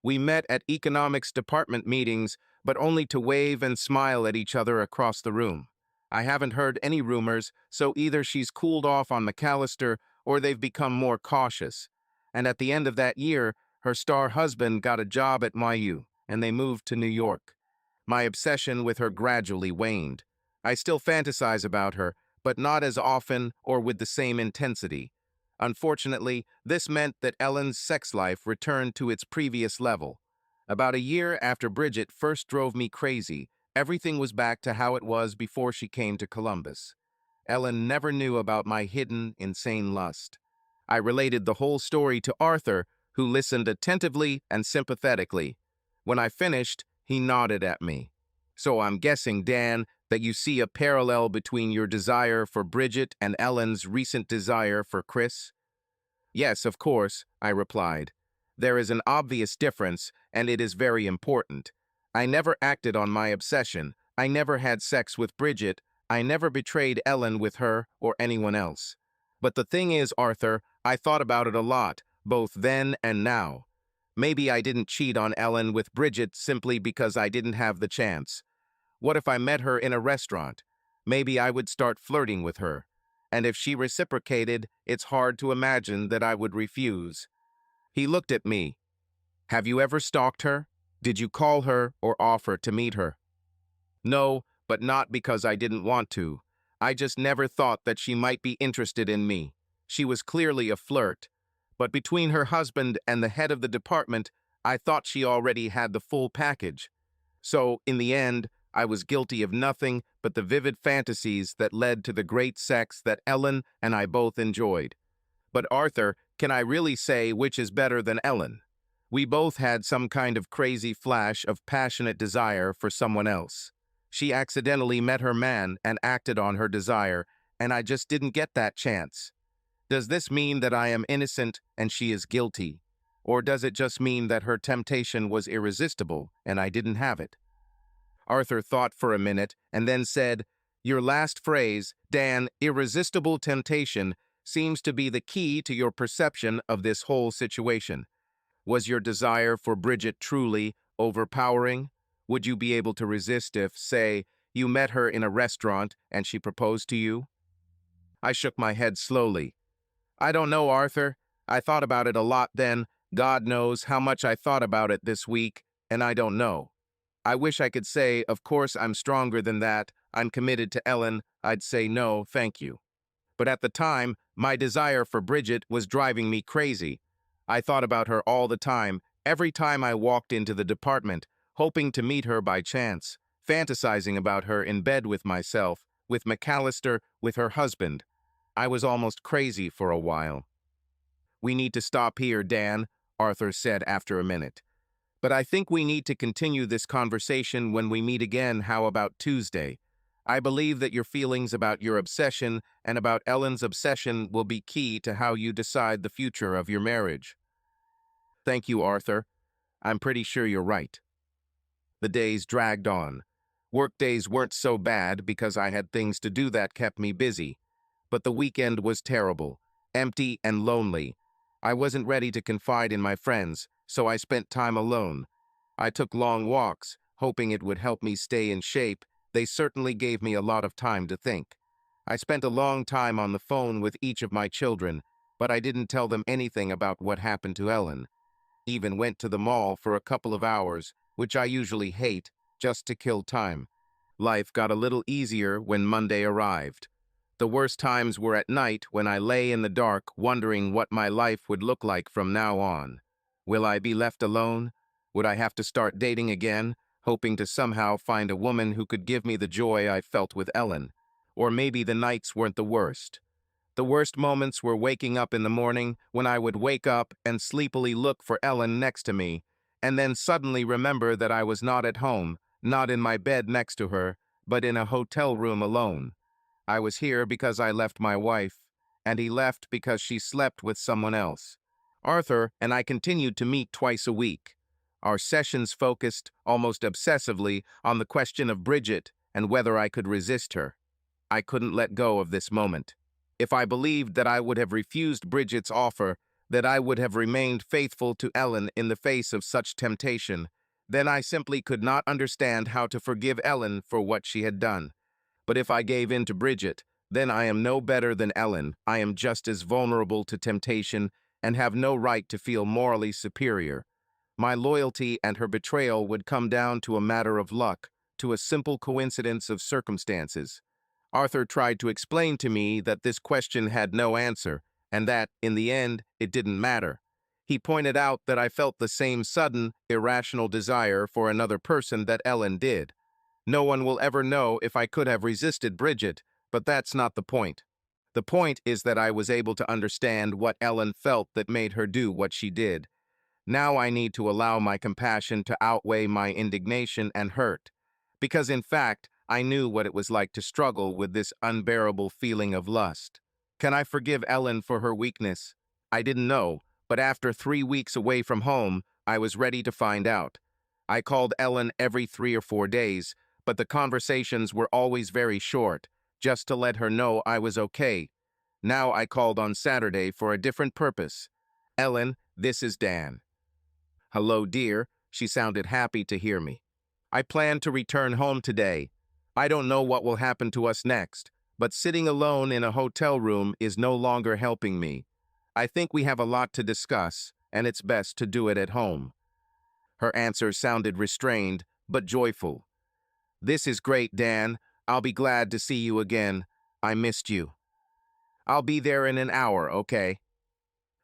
We met at economics department meetings, but only to wave and smile at each other across the room. I haven't heard any rumors, so either she's cooled off on McAllister or they've become more cautious. And at the end of that year, her star husband got a job at YU, and they moved to New York. My obsession with her gradually waned. I still fantasize about her, but not as often or with the same intensity. Unfortunately, this meant that Ellen's sex life returned to its previous level. About a year after Bridget first drove me crazy, everything was back to how it was before she came to Columbus. Ellen never knew about my hidden, insane lust. I related the whole story to Arthur, who listened attentively and sympathetically. When I finished, he nodded at me. "So I'm guessing, Dan, that you see a parallel between your desire for Bridget and Ellen's recent desire for Chris?" "Yes, of course," I replied. "There is an obvious difference, and it is very important. I never acted on my obsession. I never had sex with Bridget. I never betrayed Ellen with her or anyone else. But the thing is, Arthur, I thought about it a lot, both then and now. Maybe I didn't cheat on Ellen with Bridget simply because I didn't have the chance. What if I met her in a restaurant? Maybe I would start flirting with her. And if she reciprocated, it's hard to imagine that I would refuse." He looked at me. "Have you ever stalked her? Did you call her or offer to meet her?" "No, but not because I didn't want to. I just never thought that she might be interested in me. She was clearly a flirt. But between her husband and the head of the department, I thought she already had the full package. So, in the end, I was guilty of nothing but the vivid fantasies that led to the great sex that Ellen and I both enjoyed. But Arthur, can I really say which is better than Ellen? We both had some kind of crazy flash of passionate desire for someone else. She accidentally met her man and acted on her desire, and I just didn't get that chance. Does this mean that I am innocent and she is guilty? Or does it just mean that her temptation was irresistible and I didn't have it?" Arthur thought for a minute and then said, "Your last phrase, Dan, irresistible temptation, seems to be the key to your perception of this whole situation. Was your desire for Bridget truly overpowering? Would you be able to resist if, say, you met her in a restaurant and she proposed to you?" I shook my head slowly. "I don't know, Arthur. I thought about it a lot then. God knows how much I thought about it this week, and I don't know. I wish I could say, of course I'm stronger than that, I'm committed to Ellen. I'd say no, thank you. But at the time, my desire for Bridget was driving me crazy. I thought about her all the time, every time I walked into the department, hoping to meet her by chance, fantasizing about her in bed with myself, with McAllister, with her husband. I was almost crazy for a while." "We need to stop here, Dan. Arthur said after a minute. But I think we need to continue this conversation when we meet again. How about Tuesday? I believe that your feelings about your obsession and about Ellen's obsession will be key to how you decide the future of your marriage. Thank you, Arthur. I'm pretty sure you're right. The days dragged on. Work days weren't so bad because I had things to do that kept me busy. But the weekend was terrible, empty and lonely. I wasn't ready to confide in my friends, so I spent time alone. I took long walks, hoping it would help me stay in shape. They certainly gave me a lot of time to think. I spent a long time on the phone with each of my children, but I didn't tell them anything about what happened to Ellen. Even went to the mall for a couple of hours, which I usually hate, just to kill time. Life got a little easier when Monday arrived. The worst times were at night when I lay in the dark wondering what my life would look like from now on. Will I be left alone? Would I have to start dating again, hoping to somehow find a woman who could give me the joy I felt with Ellen? Or maybe the nights weren't the worst. The worst moments were waking up in the morning when I would wake up and sleepily look for Ellen next to me, and then suddenly remember that I was not at home, not in my bed next to her, but in a hotel room alone. I was here because I left my wife, and he left because she slept with someone else. Arthur and I continued to meet twice a week. Our sessions focused, almost obsessively, on the question of Bridget and whether I could resist her. I couldn't let go of this moment. If I believed that I would have refused Bridget's offer, that I would have remained faithful to Ellen in the face of such temptation, then I simply could not understand how to forgive Ellen for what she had done. But if I gave in to Bridget, then I am no better than Ellen. I am just as vulnerable to temptation and have no right to feel morally superior. My loyalty and her betrayal would come down to a matter of luck, to a simple coincidence of circumstances. Arthur tried to explain to me that this question had no answer, and that, in the end, it didn't matter. He pointed out that I felt the same sudden, irrational desire for another person that Ellen did. No one will ever know if I could have resisted Bridget, but that's not the point. The point is that I was able to understand what Ellen felt that made her do what she did. Now I need to allow my compassion to outweigh my indignation and hurt. Because in fact, I knew what it was like to struggle with this unbearable feeling of lust. Can I forgive Ellen for her weakness? I didn't know, but after 3 weeks away from home, I was ready to find out. I called Ellen every 3 or 4 days, but the conversations were always very short, just to let her know I was okay. Now I called on Saturday for a different purpose. Ellen, this is Dan. Hello, dear. She sounded happy to hear me. I plan to return home today. I don't know what will happen to us next, but sitting alone in a hotel room is no longer helping me. I think we have a lot to discuss, and it's best to do it at home. Her answer sounded restrained, but joyful. This is great, Dan. I'll be glad to see you again. I missed you. I'll be there in an hour, okay?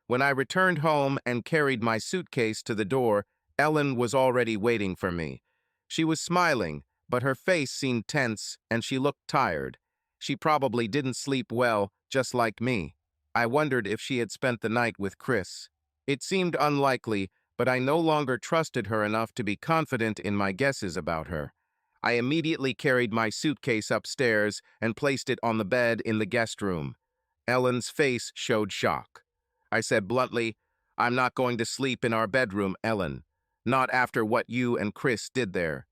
When I returned home and carried my suitcase to the door, Ellen was already waiting for me. She was smiling, but her face seemed tense and she looked tired. She probably didn't sleep well, just like me. I wondered if she had spent the night with Chris. It seemed unlikely, but I no longer trusted her enough to be confident in my guesses about her. I immediately carried my suitcase upstairs and placed it on the bed in the guest room. Ellen's face showed shock. I said bluntly, "I'm not going to sleep in our bedroom, Ellen. Not after what you and Chris did there."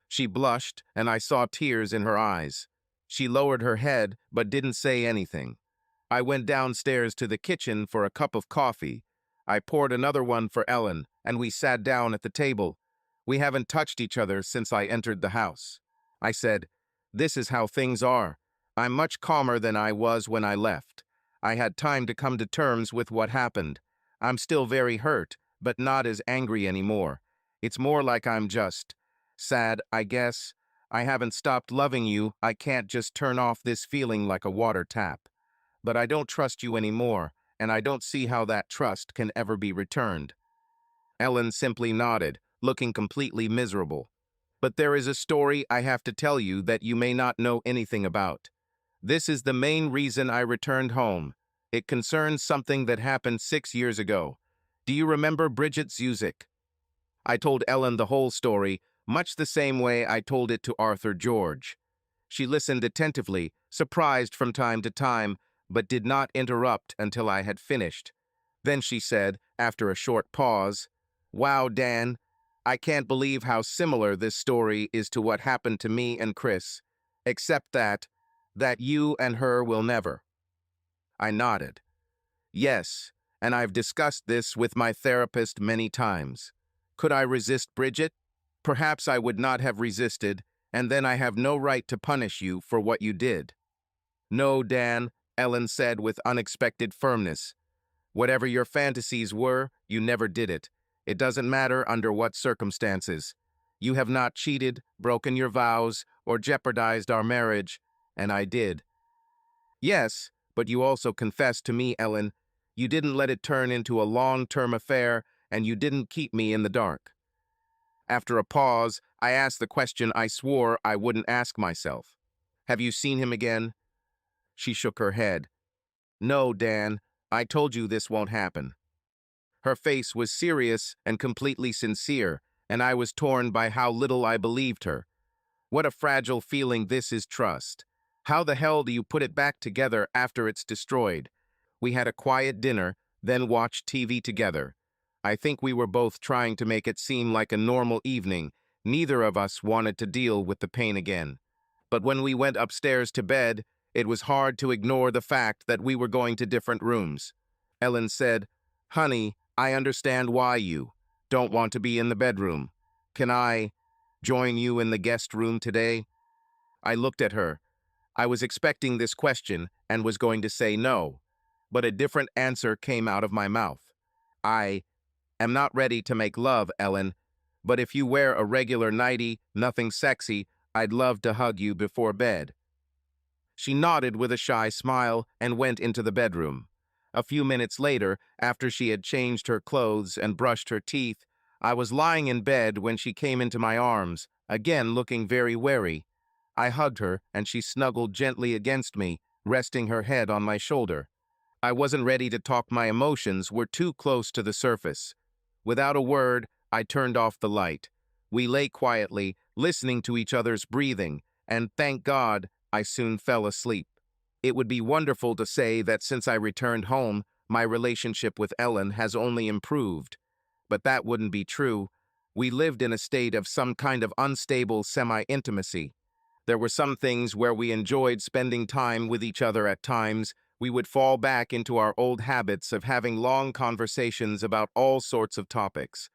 She blushed, and I saw tears in her eyes. She lowered her head, but didn't say anything. I went downstairs to the kitchen for a cup of coffee. I poured another one for Ellen, and we sat down at the table. We haven't touched each other since I entered the house. I said, "This is how things are. I'm much calmer than I was when I left. I had time to come to terms with what happened. I'm still very hurt, but not as angry anymore. It's more like I'm just sad, I guess. I haven't stopped loving you. I can't just turn off this feeling like a water tap. But I don't trust you anymore, and I don't see how that trust can ever be returned." Ellen simply nodded, looking completely miserable. "But there is a story I have to tell you that you may not know anything about. This is the main reason I returned home. It concerns something that happened 6 years ago. Do you remember Bridget Zuzik? I told Ellen the whole story, much the same way I told it to Arthur George. She listened attentively, surprised from time to time, but did not interrupt until I had finished. Then she said, after a short pause, "Wow, Dan, I can't believe how similar this story is to what happened to me and Chris, except that you and her will never." I nodded. Yes, and I've discussed this with my therapist many times. Could I resist Bridget? Perhaps I would not have resisted, and then I have no right to punish you for what you did. No, Dan, Ellen said with unexpected firmness. Whatever your fantasies were, you never did it. It doesn't matter under what circumstances. You have not cheated, broken your vows, or jeopardized our marriage, and I did. Yes, but you also confessed to me, Ellen. You didn't let it turn into a long-term affair, and you didn't keep me in the dark. After a pause, I asked the question I swore I wouldn't ask myself. Have you seen him again? She shook her head. No, Dan, I told you this won't happen. Her face was serious and completely sincere, and I was torn by how little I believed her. What a fragile feeling this is, trust. How the hell do you put it back together after it's destroyed? We had a quiet dinner, then watched TV together. I think we were both trying to make it seem like a normal evening. Neither of us wanted to deal with the pain again. But when we went upstairs to bed, it was hard to ignore the fact that we were going to different rooms. Ellen said, "Honey, I understand why you don't want to be in the bedroom. Can I join you in the guest room today?" I looked at her. I was expecting this question and was going to say no, but a different answer came out of my mouth. I am not ready to make love, Ellen, but if you wear a regular nightie, nothing sexy, I'd love to hug you before bed. She nodded with a shy smile and went into the bedroom. A few minutes later, after she had changed her clothes and brushed her teeth, I was lying in bed when she came into my arms, again looking very wary. I hugged her, and she snuggled gently against me, resting her head on my shoulder. I wasn't ready to talk. My emotions were too close to the surface. Without a word, I turned off the light. We lay quietly, listening to each other's breathing, and thank God, I soon fell asleep. It would be wonderful to say that since I returned home, my relationship with Ellen has only improved. But that wouldn't be true. We lived in a state of some kind of unstable semi-intimacy. There were some things where we enjoyed spending time with each other. At times, we would fall back into our old habits of having long conversations about all sorts of topics.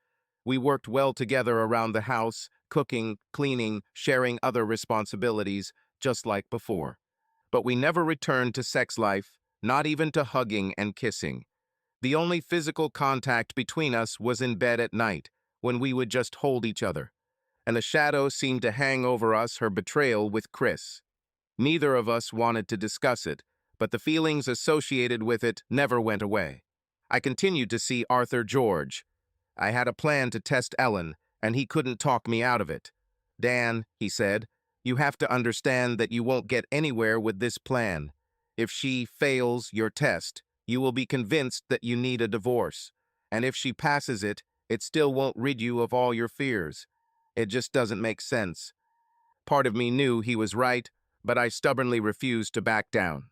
We worked well together around the house, cooking, cleaning, sharing other responsibilities, just like before. But we never returned to sex life, not even to hugging and kissing. The only physical contact between us was in bed at night, when we would just hold each other. And a shadow seemed to hang over us, her betrayal with Chris. Neither of us wanted to discuss it, but the feelings associated with it never went away. I continued to see Arthur George. I had a plan to test Ellen, and he couldn't talk me out of it. "Dan," he said, "you have to understand that you won't get anywhere with this plan. If she fails your test, you will be convinced that you need a divorce. And if she passes it, it still won't rid you of all your fears. It just doesn't make sense." Part of me knew he was right, but I stubbornly refused to back down.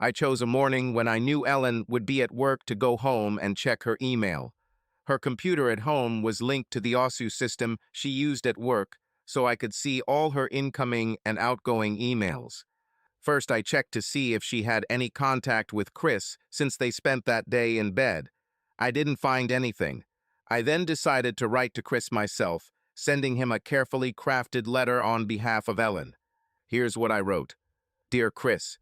I chose a morning when I knew Ellen would be at work to go home and check her email. Her computer at home was linked to the OSU system she used at work, so I could see all her incoming and outgoing emails. First, I checked to see if she had any contact with Chris since they spent that day in bed. I didn't find anything. I then decided to write to Chris myself, sending him a carefully crafted letter on behalf of Ellen. Here's what I wrote. "Dear Chris,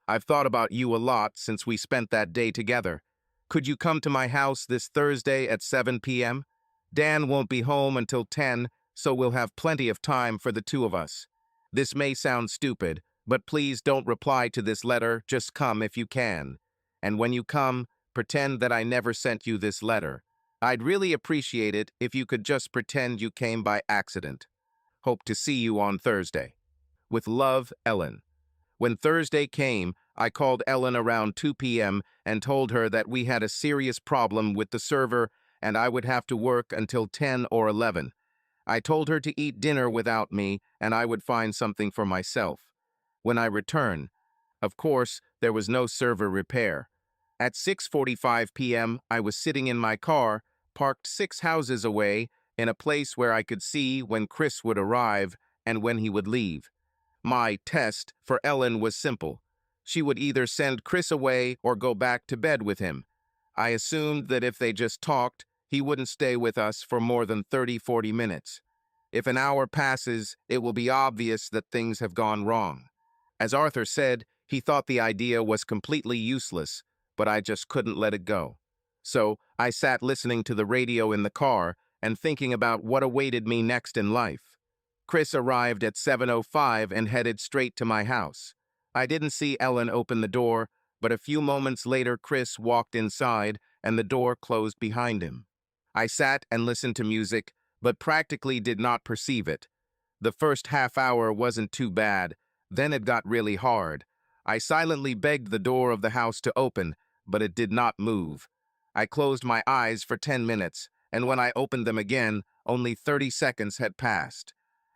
I've thought about you a lot since we spent that day together. Could you come to my house this Thursday at 7 p.m.? Dan won't be home until 10, so we'll have plenty of time for the two of us. This may sound stupid, but please don't reply to this letter, just come if you can. And when you come, pretend that I never sent you this letter. I'd really appreciate it if you could just pretend you came by accident. Hope to see you on Thursday. With love, Ellen." When Thursday came, I called Ellen around 2 p.m. and told her that we had a serious problem with the server and I would have to work until 10 or 11. I told her to eat dinner without me, and I would find something for myself. When I returned, of course, there was no server repair. At 6:45 p.m., I was sitting in my car, parked 6 houses away, in a place where I could see when Chris would arrive and when he would leave. My test for Ellen was simple. She would either send Chris away or go back to bed with him. I assumed that if they just talked, he wouldn't stay with us for more than 30-40 minutes. If an hour passes, it will be obvious that things have gone wrong. As Arthur said, he thought the idea was completely useless, but I just couldn't let it go. So I sat listening to the radio in the car and thinking about what awaited me next in life. Chris arrived at 7:05 and headed straight to my house. I didn't see Ellen open the door, but a few moments later Chris walked inside and the door closed behind him. I sat and listened to music, but practically did not perceive it. The first half hour wasn't too bad, then it got really hard. I silently begged the door of the house to open, but it did not move. I closed my eyes for 10 minutes, and when I opened them again, only 30 seconds had passed.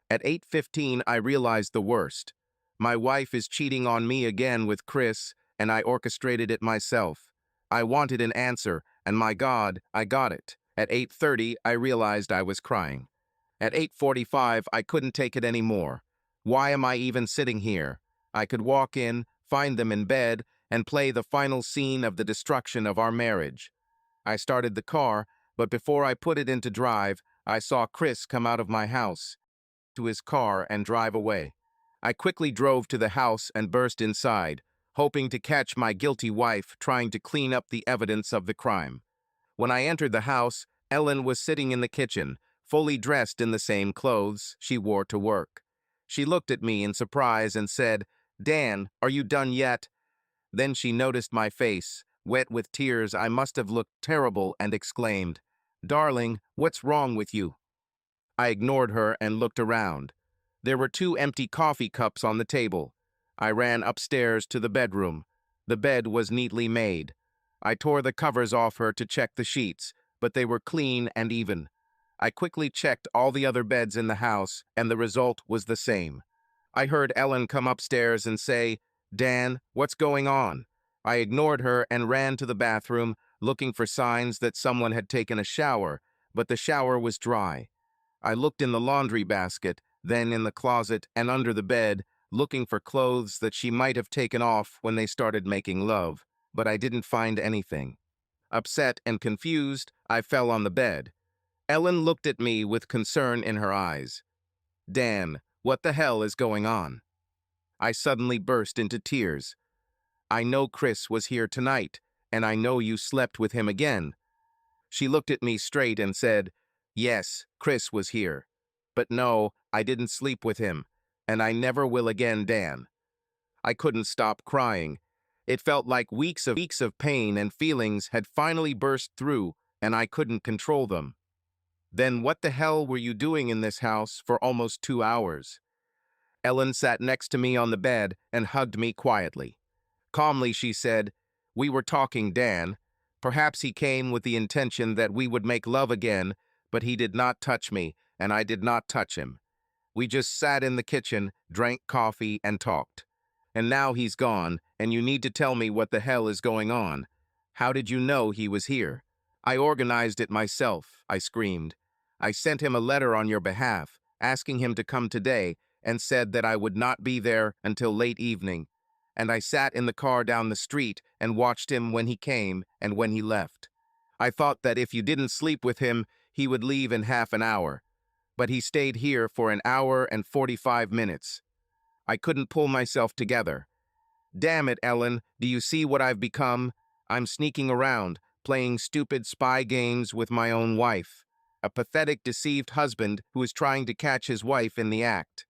At 8:15, I realized the worst. My wife is cheating on me again with Chris, and I orchestrated it myself. I wanted an answer, and my God, I got it. At 8:30, I realized I was crying. At 8:45, I couldn't take it anymore. Why am I even sitting here? I could walk in, find them in bed, and play the final scene of the destruction of our marriage. I started the car, but before I put it into drive, I saw Chris come out of my house to his car and drive away. I quickly drove to the house and burst inside, hoping to catch my guilty wife trying to clean up the evidence of the crime. When I entered the house, Ellen was sitting in the kitchen, fully dressed in the same clothes she wore to work. She looked at me in surprise and said, "Dan, are you done yet?" Then she noticed my face, wet with tears. I must have looked terrible, and exclaimed, "Darling, what's wrong with you?" I ignored her and looked around. There were 2 empty coffee cups on the table. I ran upstairs to the bedroom. The bed was neatly made. I tore the covers off her to check the sheets, but they were clean and even. I quickly checked all the other beds in the house, and the result was the same. I heard Ellen come upstairs and say, "Dan, what's going on?" I ignored her and ran to the bathroom, looking for signs that someone had taken a shower, but the shower was dry. I looked in the laundry basket, then in the closet and under the bed, looking for clothes that she might have taken off when they started making love, but I didn't find anything. Upset and confused, I fell on the bed. Ellen looked at me with concern in her eyes. "Dan, what the hell is going on?" I suddenly burst into tears. "I know Chris was here tonight, and I know you slept with him again." She looked at me straight and said, "Yes, Chris was here. But no, I didn't sleep with him, and I never will again, Dan." I couldn't stop crying. It felt like weeks of pain and feelings had finally burst through, and I couldn't control them. "Then what the hell were you doing in this house for almost 2 hours? Ellen sat next to me on the bed and hugged me quietly. Calmly, she said, "We were talking, Dan. Perhaps he came with the intention that we would make love again, but he did not touch me, and I did not touch him. We just sat in the kitchen, drank coffee, and talked. And now he's gone, and you need to tell me what the hell is going on. How did you know he was here?" "I organized it myself," I screamed. "I sent him a letter on your behalf, asking him to come today, and said that I would not be there until late evening. And I sat in the car down the street and watched him when he came and when he left. I thought that if you didn't sleep with him, he would leave in half an hour. But he stayed here for an hour and 45 minutes. I couldn't pull myself together. Damn it, Ellen, do you see what I've become? I'm sneaking around, playing stupid spy games with my own wife. A pathetic, deceived husband who is trying to catch his wife in the act."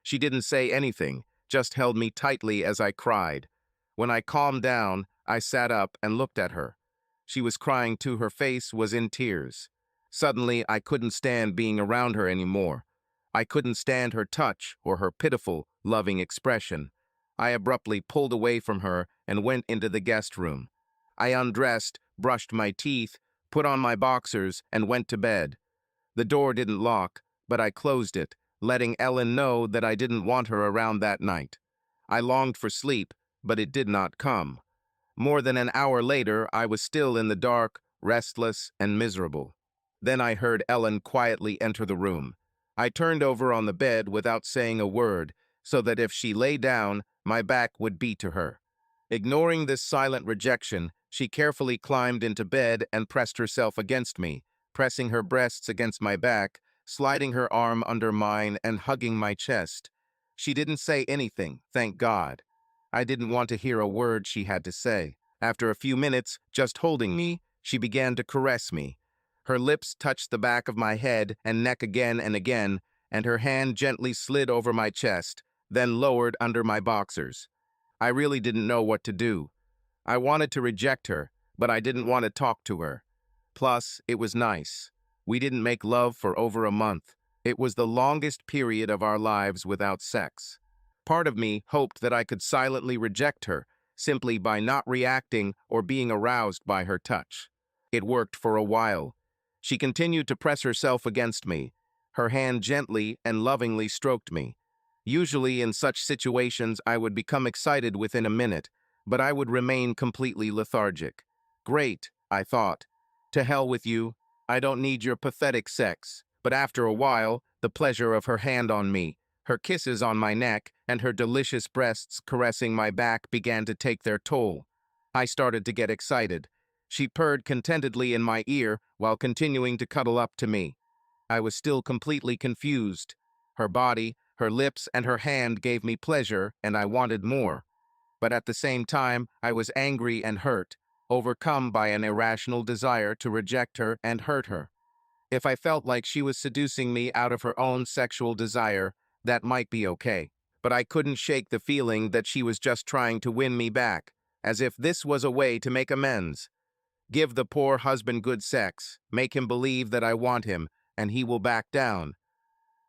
She didn't say anything, just held me tightly as I cried. When I calmed down, I sat up and looked at her. She was crying too. Her face was in tears. Suddenly, I couldn't stand being around her anymore. I couldn't stand her touch or her pitiful, loving expression. I abruptly pulled away from her and went into the guest room. I undressed, brushed my teeth, put on my boxers, and went to bed. The door didn't lock, but I closed it, letting Ellen know that I didn't want her around that night. I longed for sleep, but it did not come. More than an hour later, I was still in the dark, restless, and miserable. Then I heard Ellen quietly enter the room. I turned over on the bed without saying a word, so that if she lay down, my back would be to her. Ignoring this silent rejection, she carefully climbed into bed and pressed herself against me, pressing her breasts against my back, sliding her arm under mine and hugging my chest. She didn't say anything, thank God. I didn't want to hear a word she had to say. After a few minutes, just holding me, she began to caress me. Her lips touched the back of my head and neck again and again, and her hand gently slid over my chest, then lowered under my boxers. I really didn't know what to do. I wanted to reject her, but I didn't want to talk to her. Plus, it was nice. We didn't make love for over a month. It was the longest period of our lives without sex. Part of me hoped that I could silently reject her, simply by not reacting or being aroused by her touch. It worked for a while. She continued to press herself against me. Her hand gently and lovingly stroked me. Usually in such situations I would become excited within a minute, but I would remain completely lethargic. Great, I thought. To hell with you. I don't need your pathetic sex. But after a while, the pleasure of her hand on me, her kisses on my neck, and her delicious breasts caressing my back began to take their toll. I started to get excited. She purred contentedly in my ear while continuing to cuddle up to me. I was still completely confused. Her body, her lips, and her hand gave me pleasure, and I wanted more. But at the same time, I was angry and hurt, overcome by an irrational desire to reject her and hurt her. If I felt like she was seducing me out of her own sexual desire, that might be okay. But I couldn't shake the feeling that she was just trying to win me back, as if this was a way to make amends. Give the poor husband good sex, make him believe that I want him, and he will back down.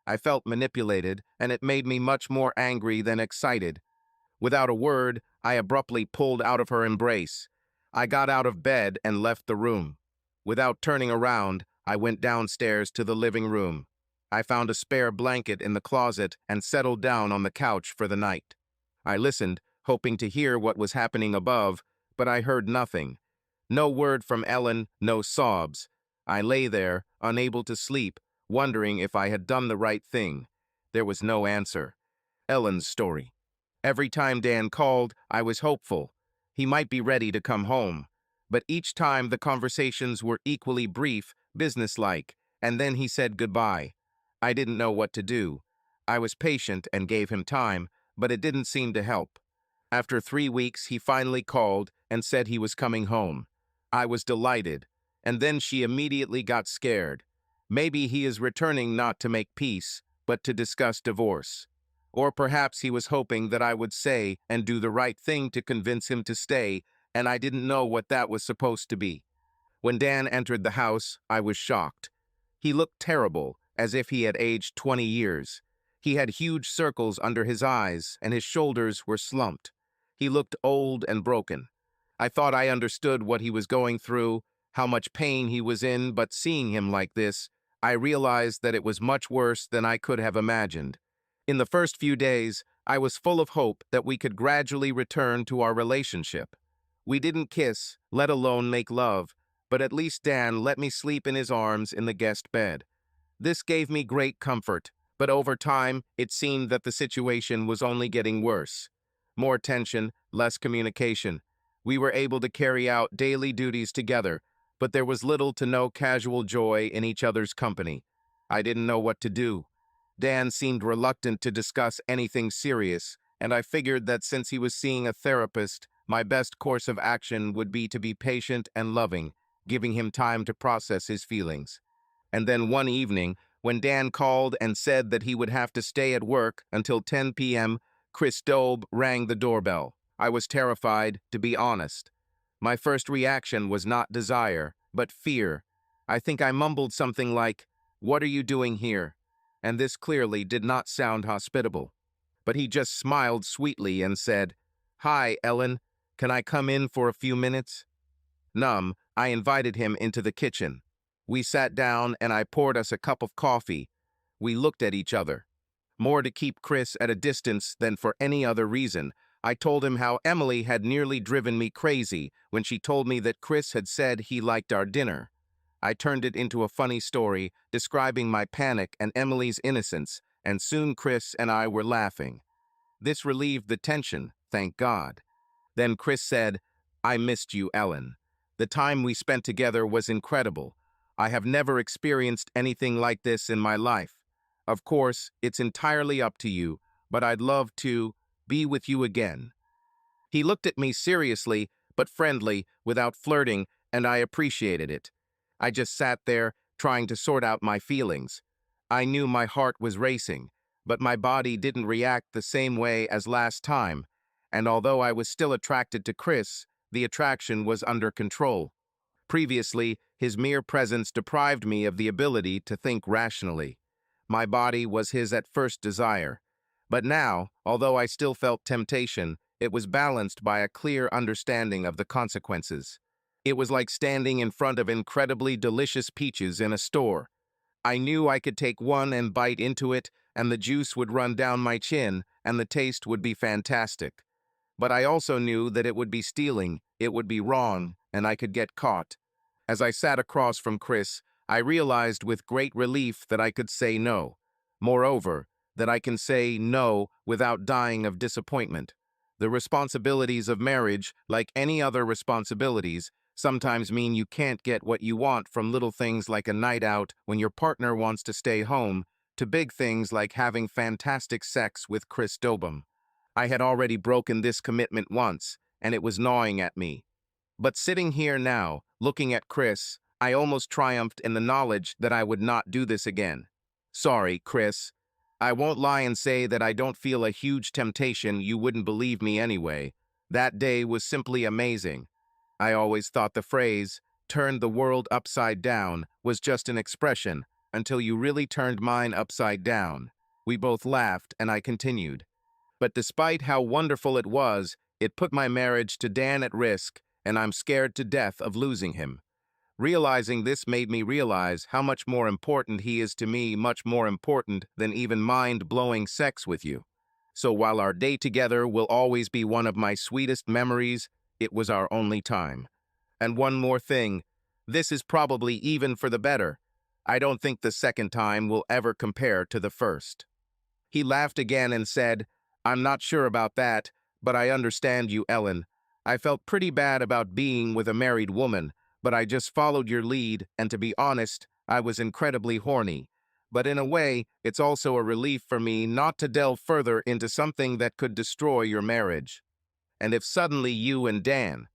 I felt manipulated, and it made me much more angry than excited. Without a word, I abruptly pulled out of her embrace. I got out of bed and left the room. Without turning around, I went downstairs to the living room. I found a spare blanket in the closet and settled down on the couch for the night. I listened, hoping to hear what was happening above, but I heard nothing. No word from Ellen, no sobs. I lay there, unable to sleep, wondering if I had done the right thing. There was no answer. Ellen's story. Every time Dan called, I was hopeful. He might be ready to come home. But each time the conversations were equally brief, businesslike, and then he said goodbye. I didn't know what to do. I was patient and gave him time, but it didn't seem to help. After 3 weeks, he finally called and said he was coming home. I was delighted, and then she immediately got scared. Maybe he is returning not to make peace, but to discuss divorce. Or perhaps he was hoping that I would say and do the right thing to convince him to stay, and I didn't know what that was supposed to be. When Dan entered the house, I was shocked. He looked terrible, as if he had aged 20 years. He had huge circles under his eyes, and his shoulders were slumped. He looked old and broken. I thought I understood what he was going through, how much pain he was in, but seeing him like this, I realized that it was much worse than I could have imagined. In the first few days, I was full of hope that we could gradually return to our relationship. We didn't kiss, let alone make love, but at least Dan let me sleep in his arms in the guest bed. This gave me great comfort, but over time, it seemed that the situation was only getting worse. More tension, less communication. We were able to carry out daily duties together, but there was little to no casual joy in each other's company. I didn't know what to do. Dan seemed reluctant to discuss anything serious, and I figured that since he was seeing a therapist, my best course of action would be to be patient and loving, giving him time to process his feelings. And then one evening, when Dan called and said that he would have to stay at work until 10 p.m., Chris Dobe rang the doorbell. I was terrified, to be honest. My first reaction was not desire, but fear. I think I mumbled something like, "What are you doing here?" And this clearly did not sound hospitable. But he just smiled sweetly and said, "Hi, Ellen. Can I come in for a few minutes?" Numb, I invited him into the kitchen. We sat down and I poured us a cup of coffee. We looked at each other. More to keep Chris at a distance than for any other reason, I told him how Emily had nearly driven me crazy when she told me that Chris had said he liked our dinner. I turned it into a funny story, describing my panic and Emily's innocence, and soon Chris and I were laughing. This relieved the tension, thank God. Then Chris said, "I missed you, Ellen. The time we spent together was incredible. I have never experienced anything like this in my life. Of course, it's entirely up to you, but I'd love to be with you again." He looked at me seriously, but friendly, without flirting, and I appreciated it. I just sat there, trying to sort out my feelings. I knew my heart was racing, but my body didn't react the same way as last time, and although I was still attracted to Chris, the attraction was under control. Previously, his mere presence deprived me of the ability to think rationally. My body was his at first desire. But now, although I still felt temptation, it was balanced by a clear understanding of the consequences. It was like standing in front of incredibly delicious peaches in a store. I knew I could take one and bite into it, and the juice would run down my chin, and the taste would be fantastic. But I also knew that it would be stealing, it would be wrong, and I could get caught. As I sat across from Chris, I realized with great relief that I could say no. Moreover, that I can say no without dying of disappointment. The responsibilities of marriage, like any other responsibilities, sometimes mean you can't get what you want, from little things like a night out when your partner wants to stay home, to big things like having fantastic sex with Chris Dobum. I had already broken this commitment once, and it was gnawing at me. But sitting here now, looking at Chris, I almost triumphed in the knowledge that I would not do this again. Sorry, Chris. I won't lie and say that I don't feel a huge temptation. You wouldn't believe me anyway. That day was simply amazing. I always thought the phrase, "turned the world upside down," was just an expression, until you really turned mine upside down. We both laughed, and I continued. But despite how wonderful it was, it put my marriage to Dan at risk, and I'm scared to death of losing him. Realizing this made me realize how much more important he is to me, much more important than even mind-blowing sex with you. So while our day together will always be one of my sweetest memories, it was our only time. And one more thing, this is probably even for the better. I don't think the second time will ever compare to the first. He laughed again and said, "I'm not sure about that, but I understand you, Ellen. I felt pretty bad about being with a married woman, but I just followed your lead, and to be honest, I was incredibly horny. But in a way, it's also a relief for me not to delve further into something that could destroy your marriage. And if suddenly you and Dan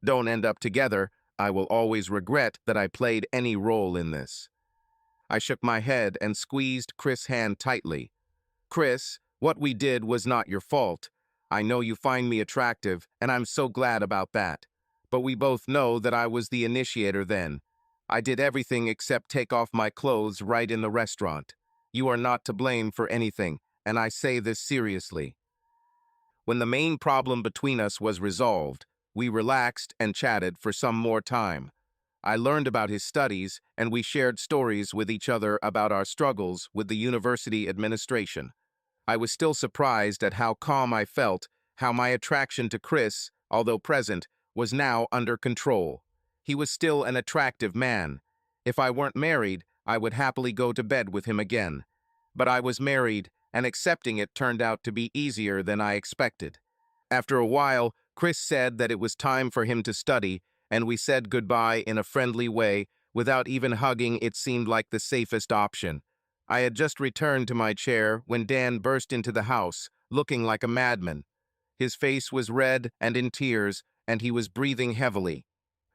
don't end up together, I will always regret that I played any role in this." I shook my head and squeezed Chris' hand tightly. "Chris, what we did was not your fault. I know you find me attractive, and I'm so glad about that. But we both know that I was the initiator then. I did everything except take off my clothes right in the restaurant. You are not to blame for anything, and I say this seriously." When the main problem between us was resolved, we relaxed and chatted for some more time. I learned about his studies, and we shared stories with each other about our struggles with the university administration. I was still surprised at how calm I felt, how my attraction to Chris, although present, was now under control. He was still an attractive man. If I weren't married, I would happily go to bed with him again. But I was married, and accepting it turned out to be easier than I expected. After a while, Chris said that it was time for him to study, and we said goodbye in a friendly way. Without even hugging, it seemed like the safest option. I had just returned to my chair when Dan burst into the house, looking like a madman. His face was red and in tears, and he was breathing heavily.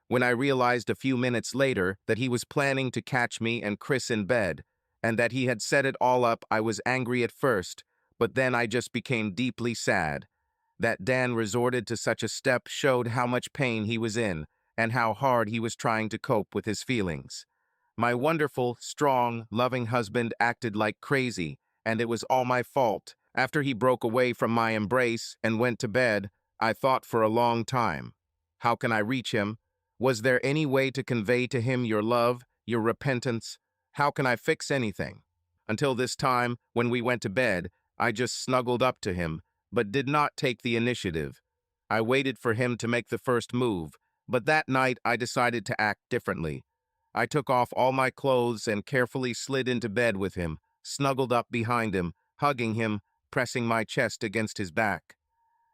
When I realized a few minutes later that he was planning to catch me and Chris in bed, and that he had set it all up, I was angry at first, but then I just became deeply sad. That Dan resorted to such a step showed how much pain he was in, and how hard he was trying to cope with his feelings. My wonderful, strong, loving husband acted like crazy, and it was all my fault. After he broke away from my embrace and went to bed, I thought for a long time. How can I reach him? Was there any way to convey to him your love, your repentance? How can I fix anything? Until this time, when we went to bed, I just snuggled up to him, but did not take the initiative. I waited for him to make the first move, but that night I decided to act differently. I took off all my clothes and carefully slid into bed with him, snuggled up behind him, hugging him, pressing my chest against his back.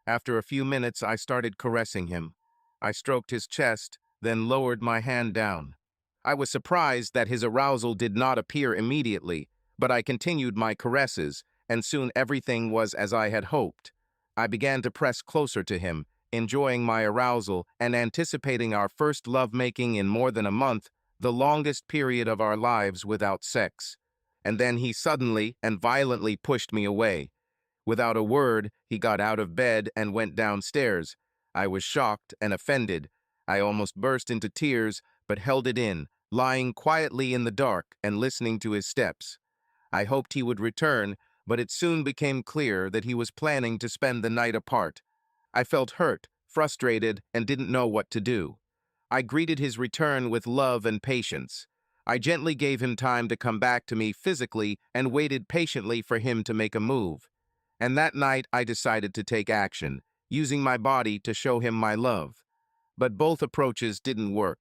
After a few minutes, I started caressing him. I stroked his chest, then lowered my hand down. I was surprised that his arousal did not appear immediately, but I continued my caresses, and soon everything was as I had hoped. I began to press closer to him, enjoying my arousal and anticipating our first lovemaking in more than a month, the longest period of our lives without sex. And then he suddenly and violently pushed me away. Without a word, he got out of bed and went downstairs. I was shocked and offended. I almost burst into tears, but held it in, lying quietly in the dark and listening to his steps. I hoped he would return, but it soon became clear that he was planning to spend the night apart. I felt hurt, frustrated, and didn't know what to do. I greeted his return with love and patience. I gently gave him time to come back to me physically and waited patiently for him to make a move. And that night I decided to take action, using my body to show him my love. But both approaches didn't work.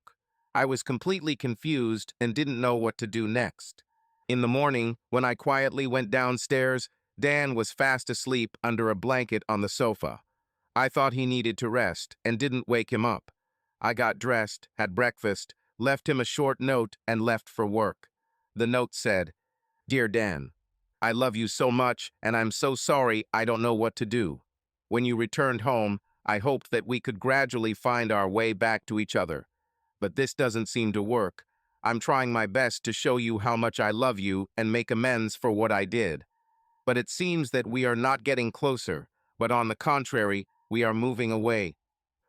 I was completely confused and didn't know what to do next. In the morning, when I quietly went downstairs, Dan was fast asleep under a blanket on the sofa. I thought he needed to rest and didn't wake him up. I got dressed, had breakfast, left him a short note, and left for work. The note said, "Dear Dan, I love you so much, and I'm so sorry I don't know what to do. When you returned home, I hoped that we could gradually find our way back to each other. But this doesn't seem to work. I'm trying my best to show you how much I love you and make amends for what I did. But it seems that we are not getting closer, but on the contrary, we are moving away.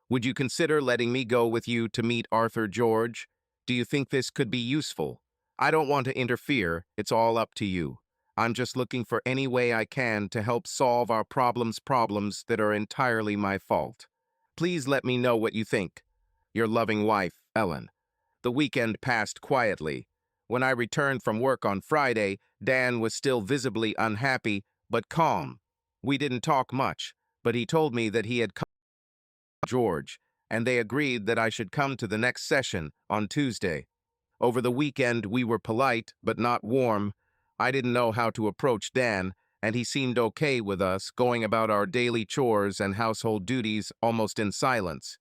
Would you consider letting me go with you to meet Arthur George? Do you think this could be useful? I don't want to interfere, it's all up to you. I'm just looking for any way I can to help solve our problems that are entirely my fault. Please let me know what you think. Your loving wife, Ellen." The weekend passed quietly. When I returned from work on Friday, Dan was still visibly unhappy, but calm. We didn't talk much, but he told me that he had come to George, and they agreed that I should come to the next session on Tuesday. Over the weekend, we were polite, but not warm. I didn't know how to approach Dan, and he seemed okay with us going about our daily chores and household duties almost in silence.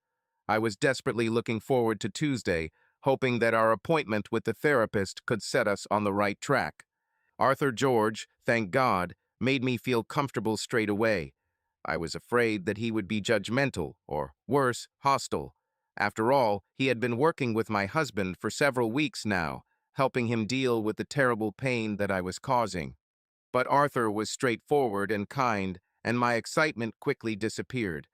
I was desperately looking forward to Tuesday, hoping that our appointment with the therapist could set us on the right track. Arthur George, thank God, made me feel comfortable straight away. I was afraid that he would be judgmental, or worse, hostile. After all, he had been working with my husband for several weeks now, helping him deal with the terrible pain that I was causing. But Arthur was straightforward and kind, and my excitement quickly disappeared.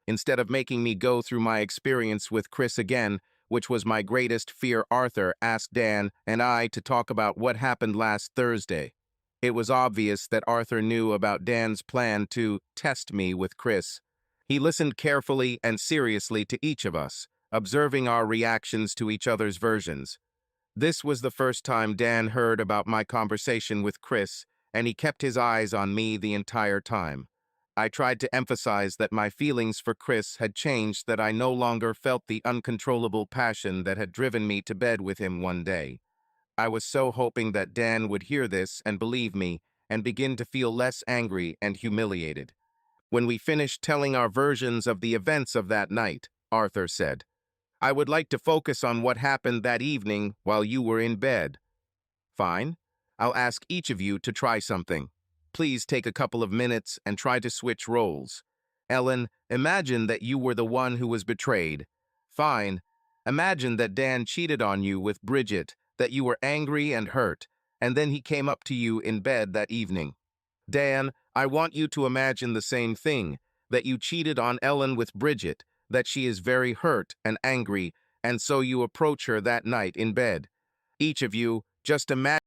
Instead of making me go through my experience with Chris again, which was my greatest fear, Arthur asked Dan and I to talk about what happened last Thursday. It was obvious that Arthur knew about Dan's plan to test me with Chris. He listened carefully and seriously to each of us, observing our reactions to each other's versions. This was the first time Dan heard about my conversation with Chris, and he kept his eyes on me the entire time. I tried to emphasize that my feelings for Chris had changed, that I no longer felt the uncontrollable passion that had driven me to bed with him one day. I was so hoping that Dan would hear this and believe me, and begin to feel less angry and humiliated. When we finished telling our versions of the events of that night, Arthur said, "I would like to focus on what happened that evening while you were in bed." "Fine. I'll ask each of you to try something. Please take a couple of minutes and try to switch roles. Ellen, imagine that you were the one who was betrayed. Fine. Imagine that Dan cheated on you with Bridget, that you were angry and hurt, and then he came up to you in bed that evening. Dan, I want you to imagine the same thing, that you cheated on Ellen with Bridget, that she is very hurt and angry, and so you approach her that night in bed. Each of you, just imagine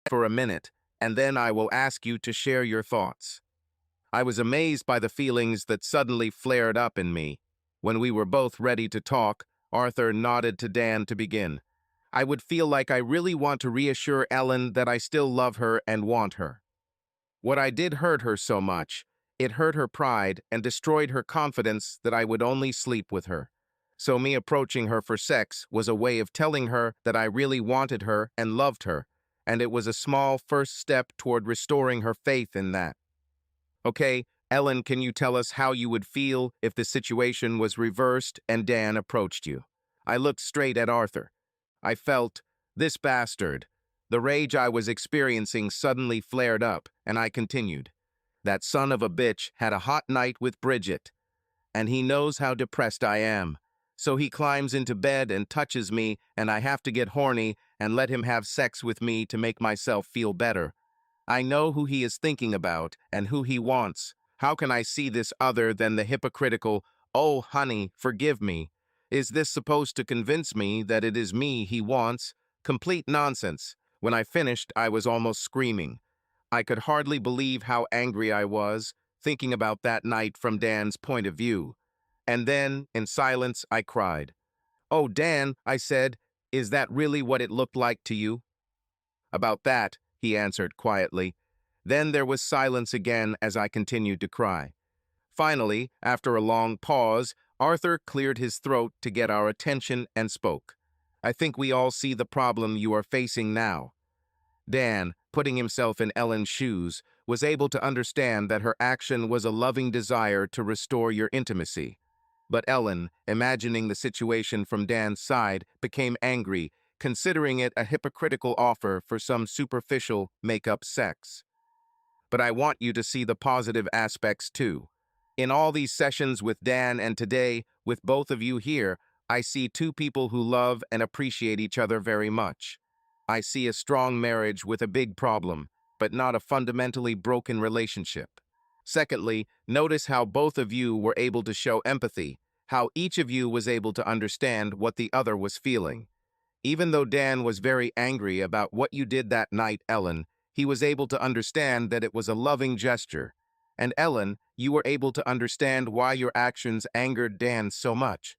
for a minute, and then I will ask you to share your thoughts." I was amazed by the feelings that suddenly flared up in me. When we were both ready to talk, Arthur nodded to Dan to begin. I would feel like I really want to reassure Ellen that I still love her and want her. What I did hurt her so much. It hurt her pride and destroyed her confidence that I would only sleep with her. So me approaching her for sex was a way of telling her that I really wanted her and loved her, and it was a small first step toward restoring her faith in that. Okay, Ellen, can you tell us how you would feel if the situation was reversed and Dan approached you? I looked straight at Arthur. I felt, this bastard. The rage I was experiencing suddenly flared up, and I continued. That son of a bitch had a hot night with Bridget, and he knows how depressed I am. So he climbs into bed and touches me, and I have to get horny and let him have sex with me to make myself feel better. I know who he is thinking about and who he wants. How can I see this other than the hypocritical, oh, honey, forgive me? Is this supposed to convince me that it is me he wants? Complete nonsense. When I finished, I was almost screaming. I could hardly believe how angry I was, thinking about that night from Dan's point of view. And then, in silence, I cried. Oh, Dan, I said, is that really what it looked like to you? About that, he answered quietly. Then there was silence again as I continued to cry. Finally, after a long pause, Arthur cleared his throat to get our attention and spoke. I think we all see the problem you are facing now. Dan, putting himself in Ellen's shoes, was able to understand that her action was a loving desire to restore your intimacy. But Ellen, imagining the situation from Dan's side, became angry, considering it a hypocritical offer for some superficial make-up sex. But I want you to see the positive aspects too. In all these sessions with Dan and today, with both of you here, I see two people who love and appreciate each other very much. I see a strong marriage with a big problem, but not a fundamentally broken relationship. Secondly, notice how both of you were able to show empathy, how each of you was able to understand what the other was feeling. Even though Dan was very angry about what you did that night, Ellen, he was able to understand that it was a loving gesture. And Ellen, you were able to understand why your actions angered Dan so much.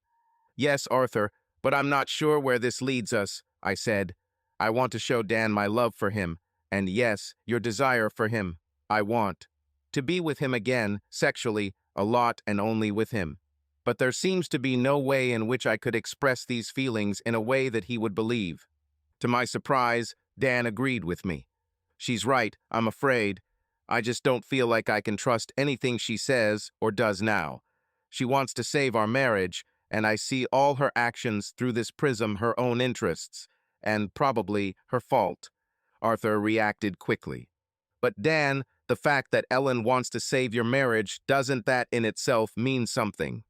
Yes, Arthur, but I'm not sure where this leads us, I said. I want to show Dan my love for him, and yes, your desire for him. I want to be with him again, sexually, a lot and only with him. But there seems to be no way in which I could express these feelings in a way that he would believe. To my surprise, Dan agreed with me. She's right, I'm afraid. I just don't feel like I can trust anything she says or does now. She wants to save our marriage, and I see all her actions through this prism her own interests, and probably her fault. Arthur reacted quickly. But Dan, the fact that Ellen wants to save your marriage, doesn't that in itself mean something?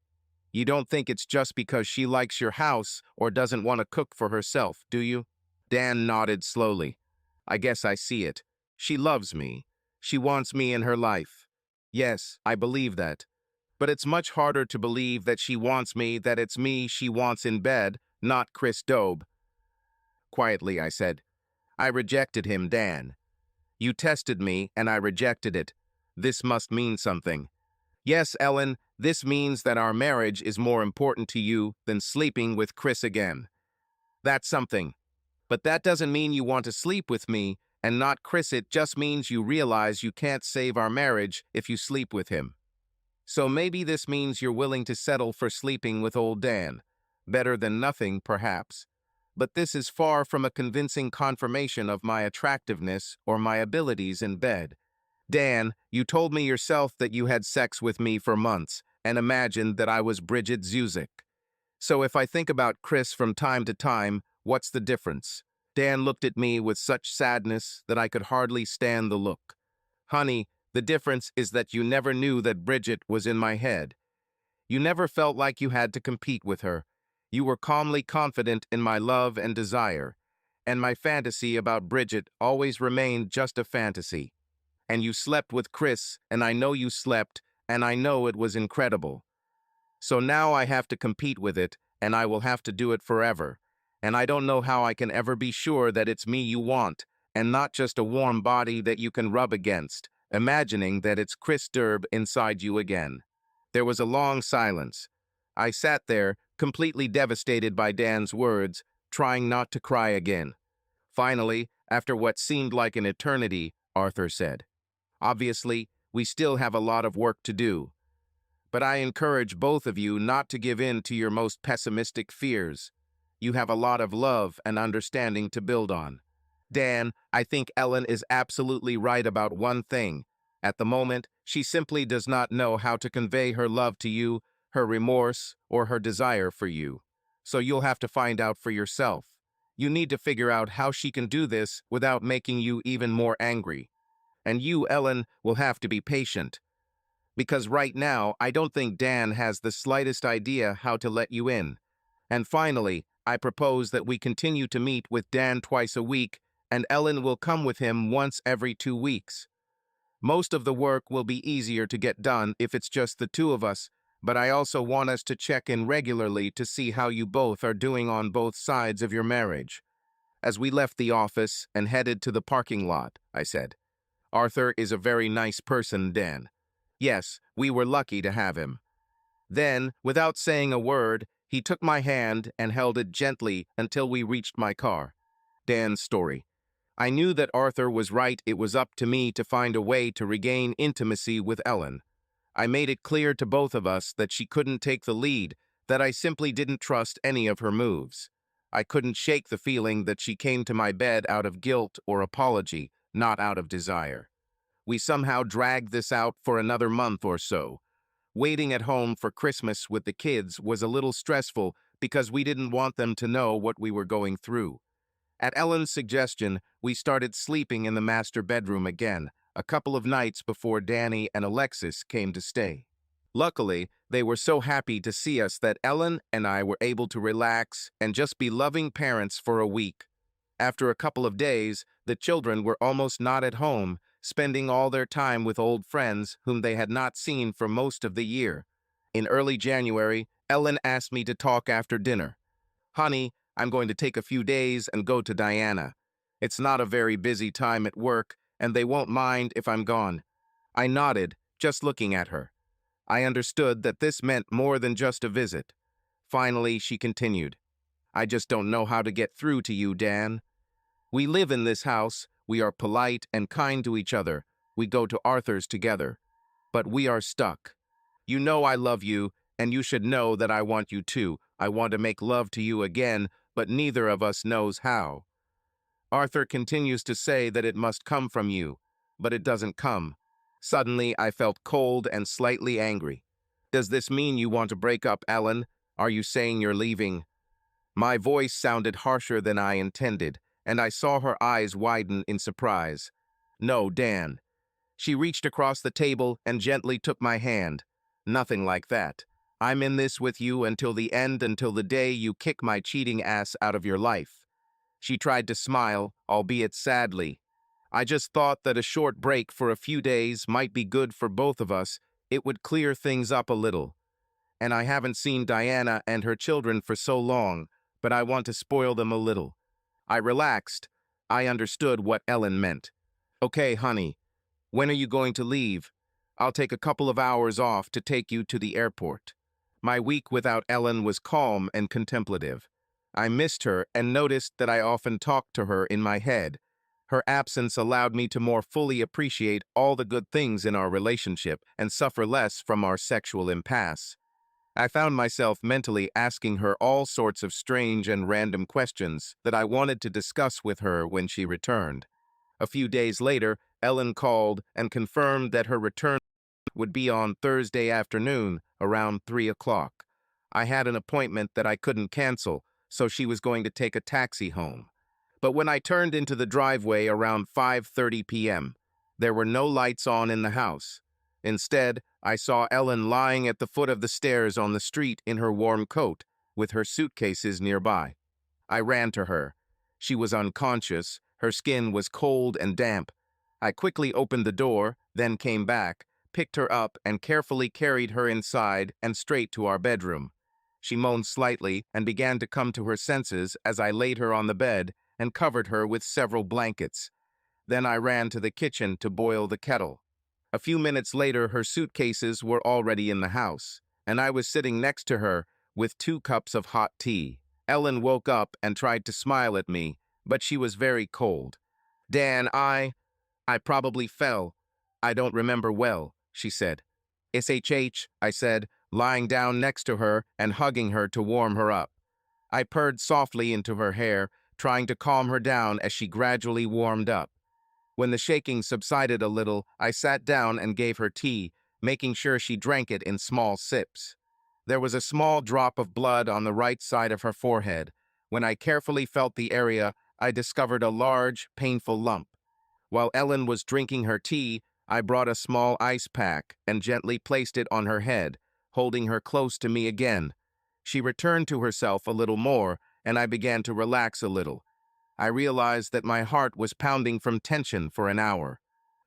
You don't think it's just because she likes your house or doesn't want to cook for herself, do you? Dan nodded slowly. I guess I see it. She loves me. She wants me in her life. Yes, I believe that. But it's much harder to believe that she wants me, that it's me she wants in bed, not Chris Dobe. Quietly, I said. I rejected him, Dan. You tested me, and I rejected it. This must mean something. Yes, Ellen, this means that our marriage is more important to you than sleeping with Chris again. That's something. But that doesn't mean you want to sleep with me and not Chris. It just means you realize you can't save our marriage if you sleep with him. So maybe this means you're willing to settle for sleeping with old Dan. Better than nothing, perhaps. But this is far from a convincing confirmation of my attractiveness or my abilities in bed. Dan, you told me yourself that you had sex with me for months and imagined that I was Bridget Zuzik. So if I think about Chris from time to time, what's the difference? Dan looked at me with such sadness that I could hardly stand the look. Honey, the difference is that you never knew that Bridget was in my head. You never felt like you had to compete with her. You were calmly confident in my love and desire. And my fantasy about Bridget always remained just a fantasy. And you slept with Chris, and I know you slept, and I know it was incredible. So now I have to compete with it, and I will have to do it forever. And I don't know how I can ever be sure that it's me you want, and not just a warm body that you can rub against, imagining that it's Chris Derb inside you again. There was a long silence. I sat there, completely devastated by Dan's words, trying not to cry again. Finally, after what seemed like an eternity, Arthur said, "Obviously, we still have a lot of work to do, but I encourage both of you not to give in to your most pessimistic fears. You have a lot of love and understanding to build on." Dan, I think Ellen is absolutely right about one thing. At the moment, she simply does not know how to convey her love to you, her remorse, or her desire for you. So you'll have to find out for yourself. You need to figure out how she can do this without making you even more angry. And you, Ellen, will have to be patient. Because right now, I don't think Dan has the slightest idea how to let you in. And finally, I propose that we continue to meet with Dan twice a week, and Ellen will come with him once every 2 weeks. Most of the work will be easier to get done if it's just the two of us, but I also want us to check in regularly to see how you both are doing on both sides of your marriage. As we left the office and headed to the parking lot, I said, "Arthur is a very nice person, Dan. Yes, we were lucky to have him." Then, without saying a word, he took my hand and held it gently until we reached my car. Dan's story. I knew that Arthur was right. It was up to me to find a way to regain intimacy with Ellen. I made it clear to both of us that she couldn't take the lead, that I simply didn't trust any of her moves. I couldn't shake the feeling that she came to my bed out of guilt or apology, not out of desire. We somehow dragged this out for another month or so. Waiting at home for Christmas with the kids was a little stressful because we didn't want them to know what we were going through. At Ellen's suggestion, we started sleeping in the master bedroom again, a couple of nights before Danny and Alexis came to stay. Luckily, they were so happy to see us that Ellen and I were able to relax and just be loving parents for a week. After a couple of days, the children were almost not at home, spending all their time with old friends whom they had not seen for most of the year. In early January, Ellen asked me to talk after dinner. "Honey, I'm going to take a few days and go to Diana. It's not a very busy time at work, and they won't mind if I'm gone." I nodded, just looking at her. I understood that this meant more than just a visit. Finally, she continued, "I just don't know how to get through to you, Dan. We live in this house, we are polite and kind to each other, we go to Arthur's together. But we are stuck. You know I love you, and you should know that I want you too. I want to make love to you again, but neither of us knows how. Arthur continues to say that it must come from you, but it doesn't come." Suddenly, I felt cold and slightly angry. "Does this mean you want to break up, Ellen? Are you saying you're leaving?" My voice sounded harsher than I intended, and I saw her eyes widen in surprise. "No, Dan." She reached across the table and gently took my hand. "Nothing like that. I'm in this with you until the end, until the day you kick my cheating ass out of your life." She tried to smile, albeit sadly. "I just thought that a short break for a few days might be good for both of us. It would clear things up a little. And I haven't seen Diana and her children for so long, but I want to spoil them a little." I relaxed. I understood what Ellen meant. "Okay, honey. When are you going to leave? I'll take a couple of hours off to take you to the airport." My week without Ellen was calm and contemplative. I missed her and noticed that I often talked to her in my head. Her absence allowed me to more fully appreciate all the good things in our relationship and suffer less from our sexual impasse. I found myself mentally asking her all sorts of strange and random questions that I wanted to discuss with her when she returned. A few days later, Ellen called and confirmed that her return would be on Thursday afternoon around 3 o'clock. I had an appointment that I couldn't cancel, so she was going to take a taxi home. But when I turned into the driveway around 5:30 p.m., there were no lights on in the house. Instead, I saw Ellen lying at the foot of the stairs on the street in her warm coat, with her suitcases nearby. I ran to her. She was unconscious, her skin was cold and damp. I quickly opened the door, then came back, picked her up, and carefully carried her inside and straight to our bedroom. She moaned slightly and began to come to her senses as I laid her on the bed and covered her with several blankets. Then I ran to the kitchen to boil the kettle. A few minutes later, her suitcases were already in the house, and I was sitting next to her with 2 cups of hot tea. Ellen woke up and tried to smile at me, but she was very cold. Dan, I probably fell. I don't remember well, she said. SHH, I said, lying down next to her and hugging her to warm her up. I purred softly into her hair, trying to calm her down as she gradually warmed up. When the shaking subsided a little, I sat down and gave her tea, making sure she drank it in small sips. There was a small drop of blood on the right side of her forehead. When I carefully felt the area, I discovered a large, painful lump. While Ellen was drinking her tea, I brought a small ice pack and gently placed it on her head, holding her close to me again. She returned to herself a little more, and I began to relax a little. I realized that my heart was pounding from tension for an hour.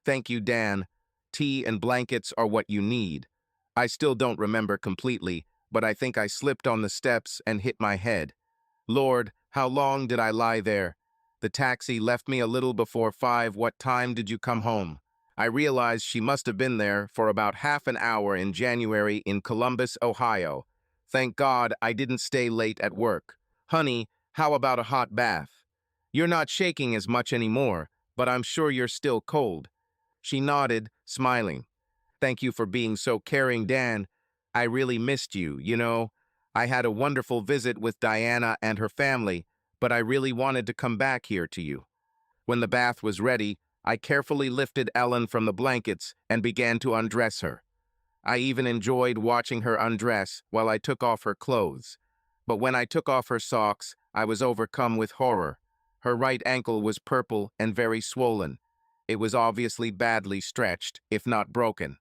Thank you, Dan. Tea and blankets are what you need. I still don't remember completely, but I think I slipped on the steps and hit my head. Lord, how long did I lie there? The taxi left me a little before 5. What time did you come home? I realized she must have been there for about half an hour in January in Columbus, Ohio. Thank God I didn't stay late at work. Honey, how about a hot bath? You're not shaking as much anymore, but I'm sure you're still cold. She nodded, smiling. Thank you for being so caring, Dan. I really missed you, you know. I had a wonderful visit with Diana and her family, but I really wanted to come back here to you. When the bath was ready, I carefully lifted Ellen from the blankets and began to undress her. I even enjoyed watching her undress while I took off her clothes. But when I took off her socks, I was overcome with horror. Her right ankle was purple and very swollen. It was obviously badly stretched, if not broken.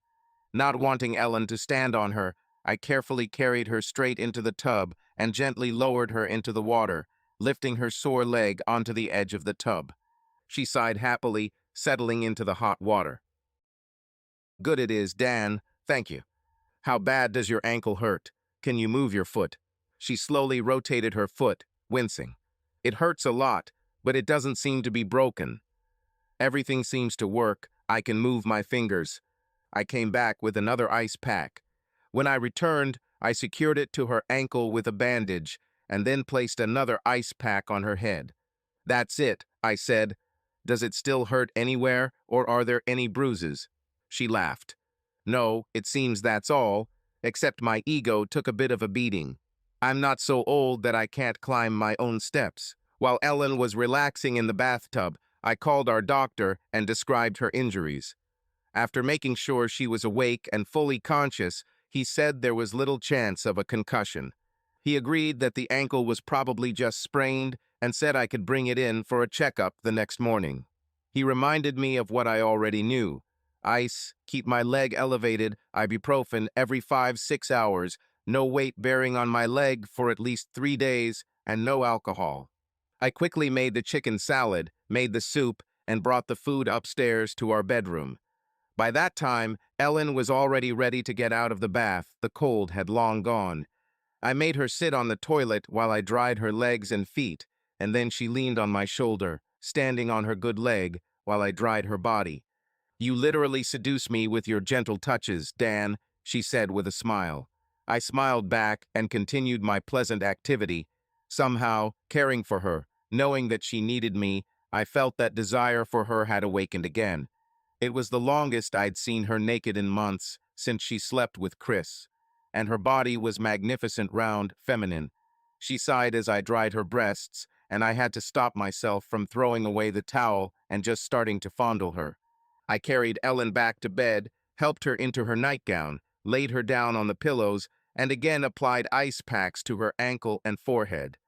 Not wanting Ellen to stand on her, I carefully carried her straight into the tub and gently lowered her into the water, lifting her sore leg onto the edge of the tub. She sighed happily, settling into the hot water. Good it is, Dan. Thank you. How bad does your ankle hurt? Can you move your foot? She slowly rotated her foot, wincing. It hurts a lot, but it doesn't seem to be broken. Everything seems to work. I can move my fingers. I came back with another ice pack. When I returned, I secured it to her ankle with a bandage and then placed another ice pack on her head. That's it, I said. Does it still hurt anywhere, or are there any bruises? She laughed. No, it seems that's all, except my ego took a bit of a beating. I'm not so old that I can't climb my own steps. While Ellen was relaxing in the bathtub, I called our doctor and described her injuries. After making sure she was awake and fully conscious, he said there was little chance of a concussion. He agreed that the ankle was probably just sprained and said I could bring it in for a checkup the next morning. He reminded me of what I already knew. Ice, keep my leg elevated, ibuprofen every 5-6 hours, no weight bearing on my leg for at least 3 days, and no alcohol. I quickly made the chicken salad, made the soup, and brought the food upstairs to our bedroom. By that time, Ellen was already ready to get out of the bath. The cold had long gone. I made her sit on the toilet while I dried her legs and feet, and then she leaned on my shoulder, standing on her good leg, while I dried her body. You literally seduce me with your gentle touches, Dan, she said with a smile. I smiled back and continued my pleasant activity. Somehow, caring for her, knowing that she needed me, I felt that desire for her had awakened again. It was the longest I'd seen her naked in months since she slept with Chris, and her body was magnificent, round, feminine. She sighed as I dried her breasts, and I had to stop myself from throwing away the towel and just starting to fondle her. I carried Ellen back to bed, helped her into her nightgown, laid her down on the pillows, and again applied ice packs to her ankle and forehead.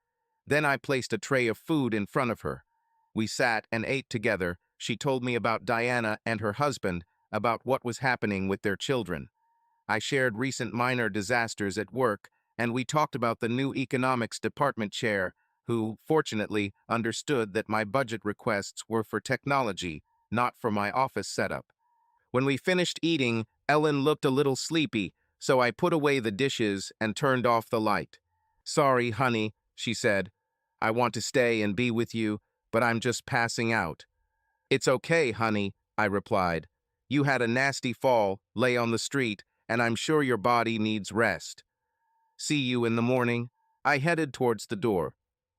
Then I placed a tray of food in front of her. We sat and ate together. She told me about Diana and her husband, about what was happening with their children. I shared recent minor disasters at work, and we talked about the new economics department chair, who, fortunately, understood that my budget requests were for technology, not for my office setup. When we finished eating, Ellen looked a little sleepy, so I put away the dishes and turned off the light. Sorry, honey, she said. I want to stay and be with you, but I'm just passing out. It's okay, honey, I replied. You had a nasty fall, lay on the street, and I'm sure your body needs rest. See you in the morning." I headed towards the door.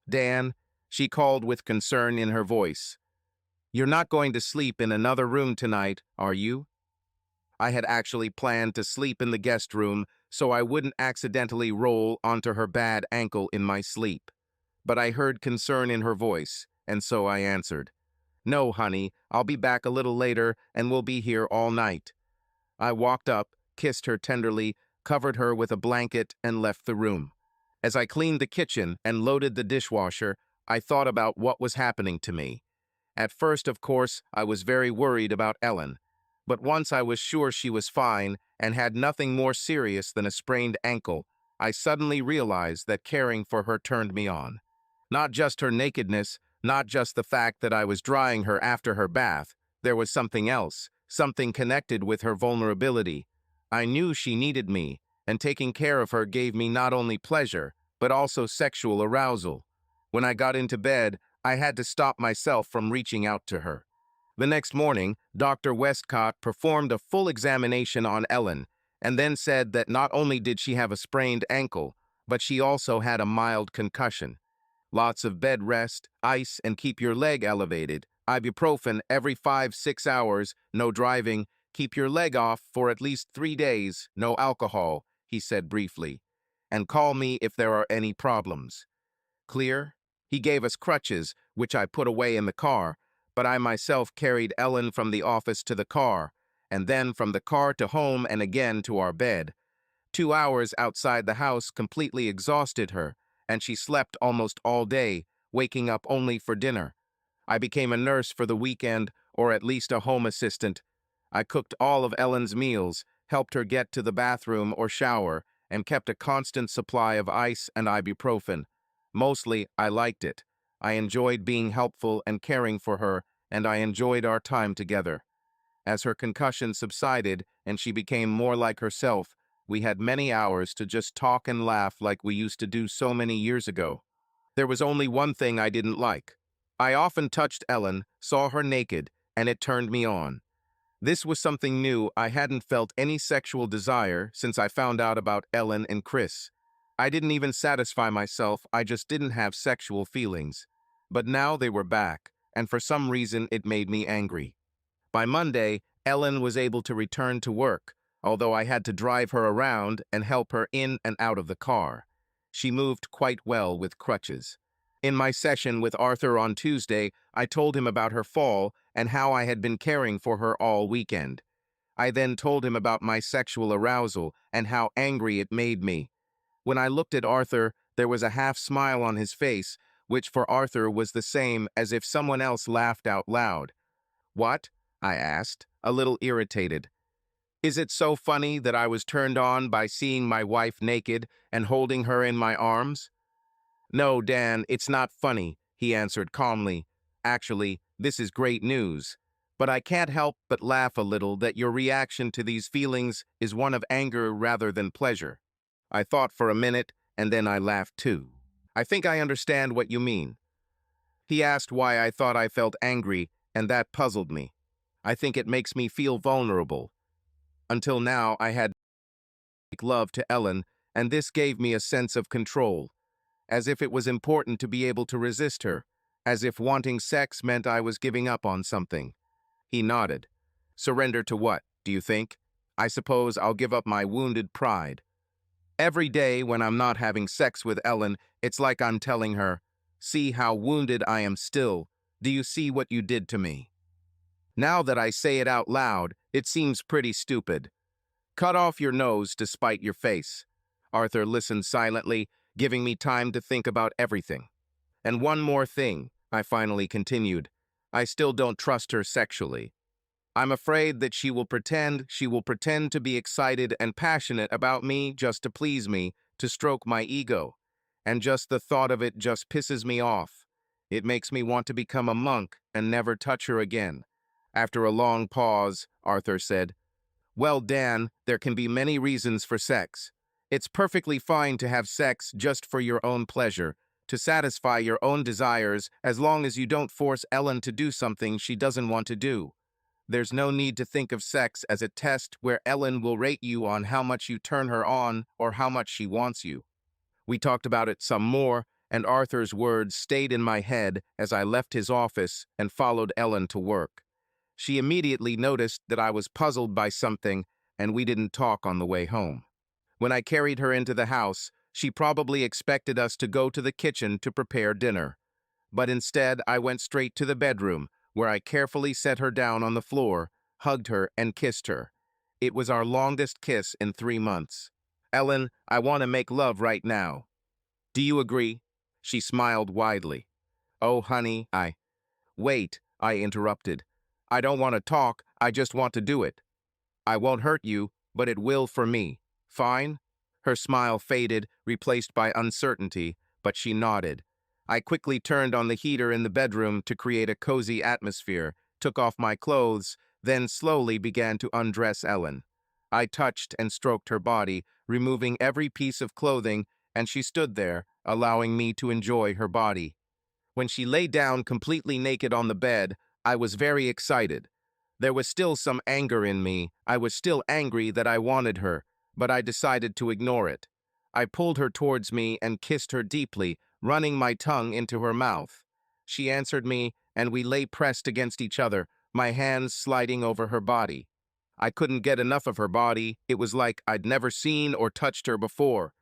"Dan," she called with concern in her voice. "You're not going to sleep in another room tonight, are you?" I had actually planned to sleep in the guest room so I wouldn't accidentally roll onto her bad ankle in my sleep. But I heard concern in her voice, and so I answered, "No, honey, I'll be back a little later and we'll be here all night." I walked up, kissed her tenderly, covered her with a blanket, and left the room. As I cleaned the kitchen and loaded the dishwasher, I thought about what was happening to me. At first, of course, I was very worried about Ellen. But once I was sure she was fine and had nothing more serious than a sprained ankle, I suddenly realized that caring for her turned me on. Not just her nakedness, not just the fact that I was drying her after her bath. There was something else, something connected with her vulnerability. I knew she needed me, and taking care of her gave me not only pleasure, but also sexual arousal. When I got into bed, I had to stop myself from reaching out to her. The next morning, Dr. Westcott performed a full examination on Ellen, and then said that not only did she have a sprained ankle, but she also had a mild concussion. Lots of bed rest, ice, and keep your leg elevated. Ibuprofen every 5-6 hours, no driving. Keep your leg off for at least 3 days, no alcohol, he said briefly. And call me if there are any problems. Clear? He gave us crutches, which I put away in the car, but I myself carried Ellen from the office to the car, and then from the car to home and again to our bed. 2 hours outside the house completely exhausted her, and she slept almost all day, waking up only for dinner. I became a nurse for the weekend, or at least a home assistant. I cooked all of Ellen's meals, helped her get to the bathroom or shower, and kept a constant supply of ice and ibuprofen. Mostly, I liked it. I enjoyed being helpful and caring for her, and I enjoyed our time together. As her concussion subsided and she became more like herself, we had many hours to just talk and laugh like we used to do so many years ago. There was only one thing I didn't like. I often touched Ellen, saw her naked, and it turned me on. This was something new. I hadn't felt any sexual desire since I found out about Ellen and Chris. I didn't even satisfy myself, I just didn't have sexual feelings. But now they were back, and for some reason it made me angry. By Monday, Ellen was able to return to work, although I had to drive her around and help her in and out of the car. She moved quite well with crutches. In my session with Arthur on Tuesday, I told him about her fall and how I had been caring for her all weekend. I then told him about my sexual arousal and how angry it made me. When I looked at Arthur, there was a half smile on his face, which for Arthur was the same as if someone else laughed out loud. "What?" I asked, a little irritated. "Is it so funny that I was turned on by seeing my wife naked and holding her in my arms?" "No, Dan, it's not funny," he answered calmly. "Actually, this is great news. But I can't help but laugh a little that your reaction to these feelings is one of anger rather than pleasure." I thought for a minute, and then I laughed too. "I think I understand what you mean." He asked why I thought I felt angry, and that puzzled me. I think it makes me feel vulnerable. Until now, I had love to Ellen, and this gave me a sense of control, as if it was important to be able to resist her, as if wanting sex meant I was giving up on something. He nodded. "Surrender to what, do you think? I suppose I'll give up my wounded pride. Every day when I'm not having sex with Ellen, it's like I'm telling her, 'See how wounded I am still. Do you see what you did to me?' Now that I say it out loud, it seems pretty stupid. Cut off your nose to spite your face." Arthur listened silently, giving me time to think about everything. "And one more thing," I finally continued. "I still don't trust her sexually. I'm afraid that she will pretend to be excited and passionate about me just to please me, to stroke my ego. And just the thought of it just pisses me off. It makes me want to become a monk and never touch her again." After a long pause, Arthur said, "Well, Dan, there can be many reasons for sex. It's perfectly fine to have sex just for your own pleasure, to satisfy your own desires, as long as you don't force Ellen to do something she doesn't want to do. There's no need to think of sex as a test where Ellen will rate you on how much you turn her on or how much she wants you. We talked about it some more, and Arthur's words stayed in my head as I left his office and followed Ellen to work. She immediately noticed that I was puzzled by something, and we didn't talk on the way home. When I carried her into the house, she probably expected us to go to the kitchen to prepare dinner. But instead, I went straight to the bedroom, where I carefully set her down on the floor, hugged her, and kissed her. It was our longest kiss in 3 months. Ellen, I want to make love right now. Do you agree? She smiled widely. Oh, honey, Wait, I interrupted. I don't want to talk, I just want to do it. I won't hurt you, but it will for me. Fine? Her smile faded, replaced by uncertainty, but she nodded. I quickly turned on the heater in the bedroom to create a cozy atmosphere, took off my clothes, then slowly began to undress Ellen. I touched and stroked her body, removing every piece of clothing, and she stood there, allowing me to enjoy her body. When she lay down completely naked on the bed, I was very excited. There was still some anger in me. I was still angry that I wanted her, but I decided to ignore it. I pulled her towards me and kissed her deeply, running my tongue into her mouth. She answered me, and we lay pressed against each other, my hands sliding over her body. I couldn't get enough of her body. It was like I'd never seen or touched her before.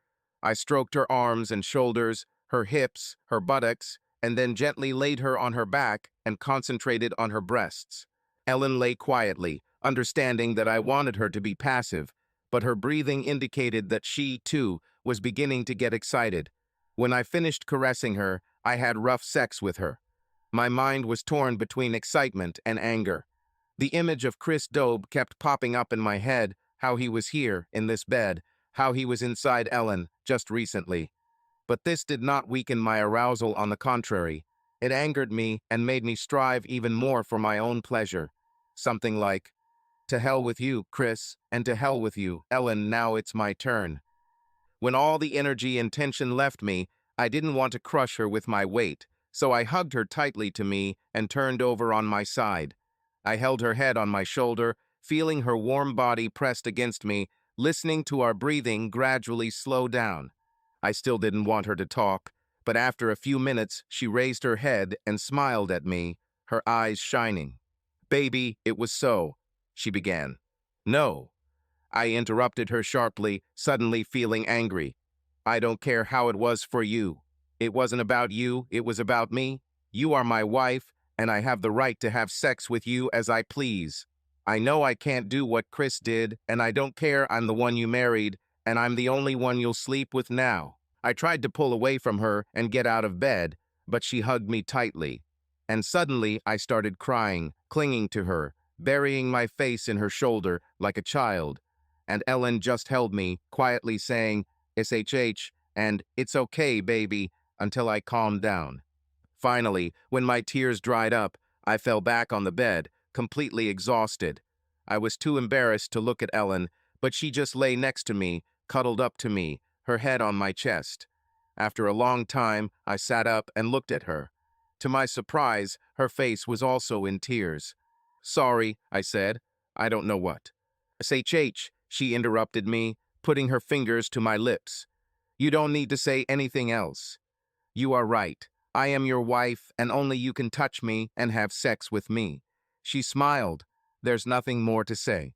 I stroked her arms and shoulders, her hips, her buttocks, and then gently laid her on her back and concentrated on her breasts. Ellen lay quietly, understanding that I wanted her to be passive, but her breathing indicated that she, too, was beginning to get excited. When I finished caressing her, I had rough sex with her. My mind was torn between excitement and anger. The image of Chris Dobe kept popping up in my head, how he was here, in this bed, how he was inside Ellen, just recently. But this did not weaken my arousal, on the contrary. It angered me and made me strive even more for my own pleasure. Something like, to hell with you, Chris, and to hell with you, Ellen, now it's my turn. When all the energy and tension left me, I didn't want to crush her with my weight, so I hugged her tightly to me and turned over on my side. I held her head on my shoulder, feeling her warm body pressed against me, listening to our breathing gradually slow down. I still didn't want her to talk, but after a few minutes, she raised her head and smiled at me, her eyes shining. Baby, it was so, she began. No. I interrupted her sharply, suddenly feeling angry. I don't care how it was for you. It wasn't about you, it was about me. You are my wife, and I have the right to have sex with you as I please. I know I can't do what Chris did, and I don't care, I'm the one you married, and I'm the only one you'll sleep with now. I tried to pull away from her and get out of bed, but she hugged me tightly. And suddenly I started crying, clinging to her, burying my face in her shoulder like a child. And Ellen just held me, quietly saying, "SHH," and "It's okay, baby," until I calmed down. Finally, when my tears dried up, I fell back on the bed, completely exhausted. I was too embarrassed to look at Ellen, but she just lay next to me, cuddled up to me, her head on my chest. After a long time, I sat up and looked at her. To my surprise, her face was also in tears. "Sorry," I said. "I don't know what." "SHH," she interrupted me, putting her fingers to my lips. "You don't need to say anything else. You are right. I am your wife, and only you can touch me and have sex with me." She smiled. There's nothing more to say.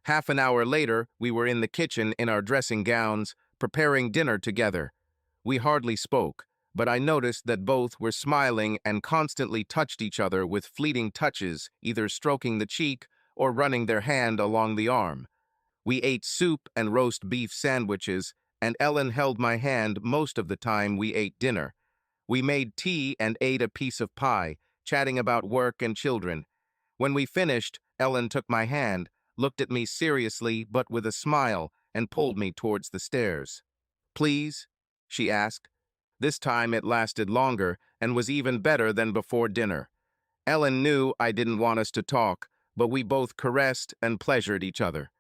Half an hour later, we were in the kitchen in our dressing gowns, preparing dinner together. We hardly spoke, but I noticed that both were smiling and constantly touched each other with fleeting touches, either stroking the cheek or running their hand along the arm. We ate soup and roast beef sandwiches, and Ellen held my hand most of the time we ate dinner. We made tea and ate a piece of pie, chatting about work and children. When we finished, Ellen took my hand, looked at me seriously but with a smile, and pulled me towards the stairs. "Please?" she asked. This time it lasted longer and was even better than before dinner. Ellen knew I didn't want us to talk, but we both caressed and pleasured each other.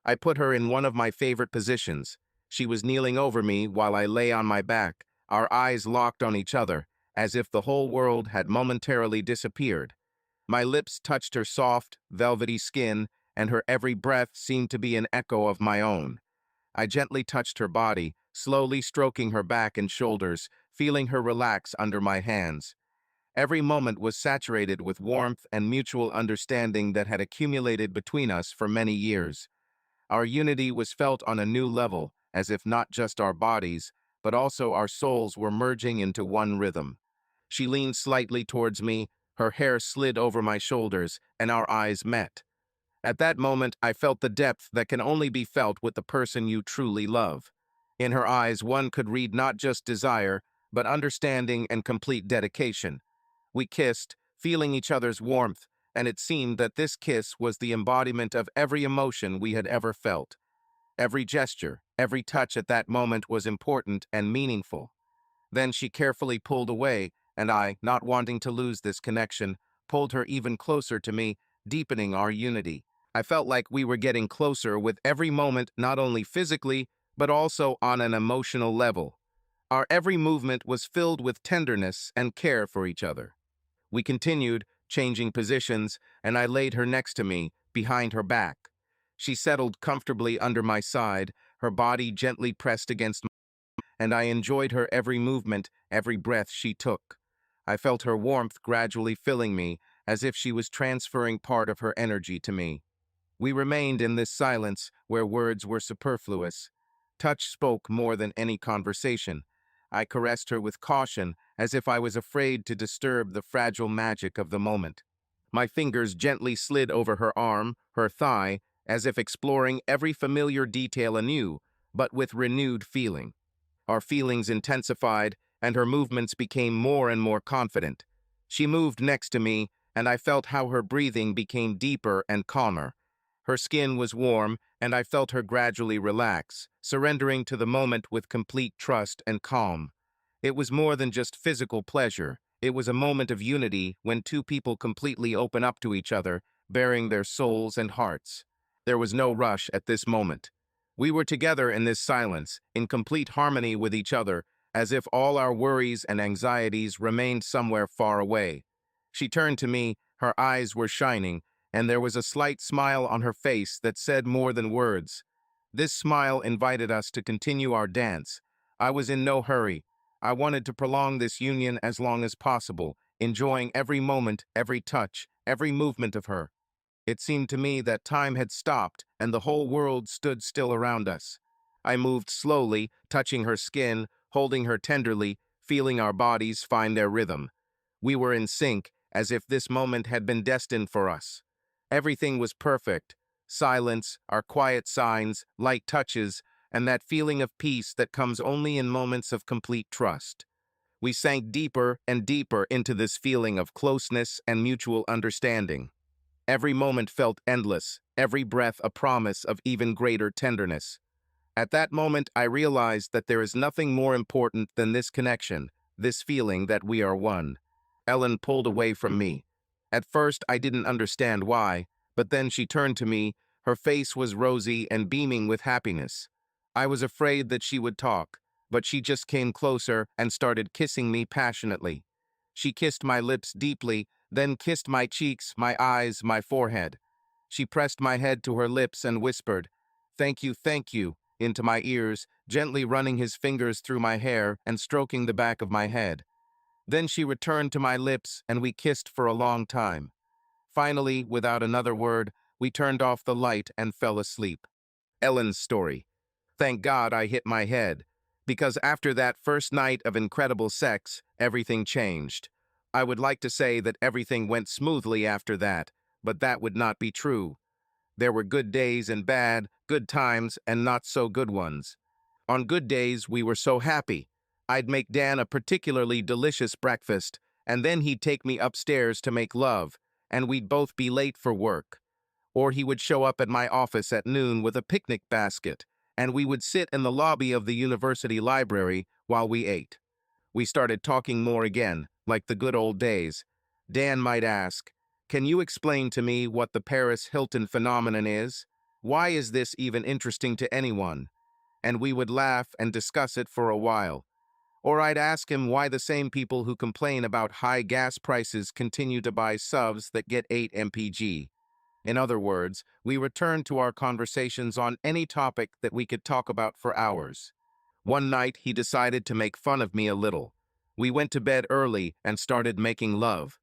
I put her in one of my favorite positions. She was kneeling over me while I lay on my back, our eyes locked on each other, as if the whole world had momentarily disappeared. My lips touched her soft, velvety skin, and her every breath seemed to be an echo of my own. I gently touched her body, slowly stroking her back and shoulders, feeling her relax under my hands. Every moment was saturated with warmth and mutual understanding that had accumulated between us for many years. Our unity was felt on a new level, as if not just our bodies, but also our souls were merging into one rhythm. She leaned slightly towards me, her hair slid over my shoulders, and our eyes met. At that moment, I felt the depth that can only be felt with the person you truly love. In her eyes, one could read not just desire, but understanding and complete dedication. We kissed, feeling each other's warmth, and it seemed that this kiss was the embodiment of every emotion we had ever felt. Every gesture, every touch at that moment was important and meaningful. Then she carefully pulled away, and I, not wanting to lose this connection, pulled her even closer to me, deepening our unity. I felt like we were getting closer with every moment, not only physically, but also on an emotional level. Our every movement was filled with tenderness and care for each other. We continued, changing positions, and I laid her next to me, behind her back. She settled comfortably under my side, her body gently pressed against mine, and I enjoyed her every movement, every breath she took. I felt her warmth gradually filling me, as if she was transferring part of her energy to me. We remained in this silence where words were superfluous. Touch spoke more than any conversation. I caressed her with caution, as if I was afraid to disturb the fragile magic of the moment. My fingers gently slid over her arm, her thigh, as if exploring every familiar detail anew, but with renewed feeling. Our feelings intensified, and her movements became more and more confident. She moved next to me, and I felt how her breathing became deeper and calmer. Her skin was warm, and I felt her gradually relax, surrendering to the moment with complete trust and calm. It was more than just physical pleasure. It was a moment of unity when two people completely open up to each other, bearing their souls and hearts. There was no rush at this moment. We were together in this silence, in complete harmony with each other, as if all our worries and anxieties remained somewhere far away. She turned to me, her eyes were shining, and there was a slight smile on her face that said more than words. This smile invited us to continue our dance. I was in no hurry. I wanted to prolong this union as long as possible, enjoying every moment, every touch, every movement of her. It seemed to me that time had stopped and the whole world stood still around us. I moved slowly, touching her skin, holding her tenderly, feeling our bodies find their rhythm. We were in sync, as if this moment had been destined for us. Everything was perfect. Silence, our quiet signs, light touches, and that feeling of peace that comes only in moments of complete trust. We sank deeper and deeper into this feeling of closeness and mutual understanding. Every moment felt endless, every breath a promise of even greater tenderness. At that moment, I realized that there is nothing more important than this connection, this feeling that we are one. Ellen pulled away from me. At first, I didn't understand why, but then she turned to me. Her face was rosy and beaming with happiness. I was afraid that she would talk, but she just came closer and started kissing me passionately. She kissed my lips deeply, then kissed my cheeks, my eyes, my forehead. She pressed my head to her lips and whispered, thank you," into my ears, gently running his fingers through my hair and stroking the back of my head. Then she returned to my lips and we kissed for a long time. Finally, without another word, we turned off the light and fell asleep. Ellen's story. Thank God I hit my head, because after that first night of incredible sex, everything changed. I would like to say that everything went smoothly after that, but that would not be true. There were good days and bad, good times and not so good ones. On good days, we were so happy. I'd make Dan a particularly delicious breakfast, and then he'd take me upstairs to make love, and we'd both be late for work. Or he would show up at my office at noon with a picnic basket, and we would sit in the lobby of the university library while we ate. We started talking more again, like the good old days. Dan might ask, "Can you explain to me what the Paris Hilton phenomenon is? Why is this even interesting to anyone?" And we would laugh and discuss it for a while. Or I'd ask him why the same people who complain about high gas prices continue to buy subs that get 8 mpg. In other words, we returned to our conversations on any topic that we could talk about for hours. One night, he decided to make fun of me a little. We went to bed early and started making love.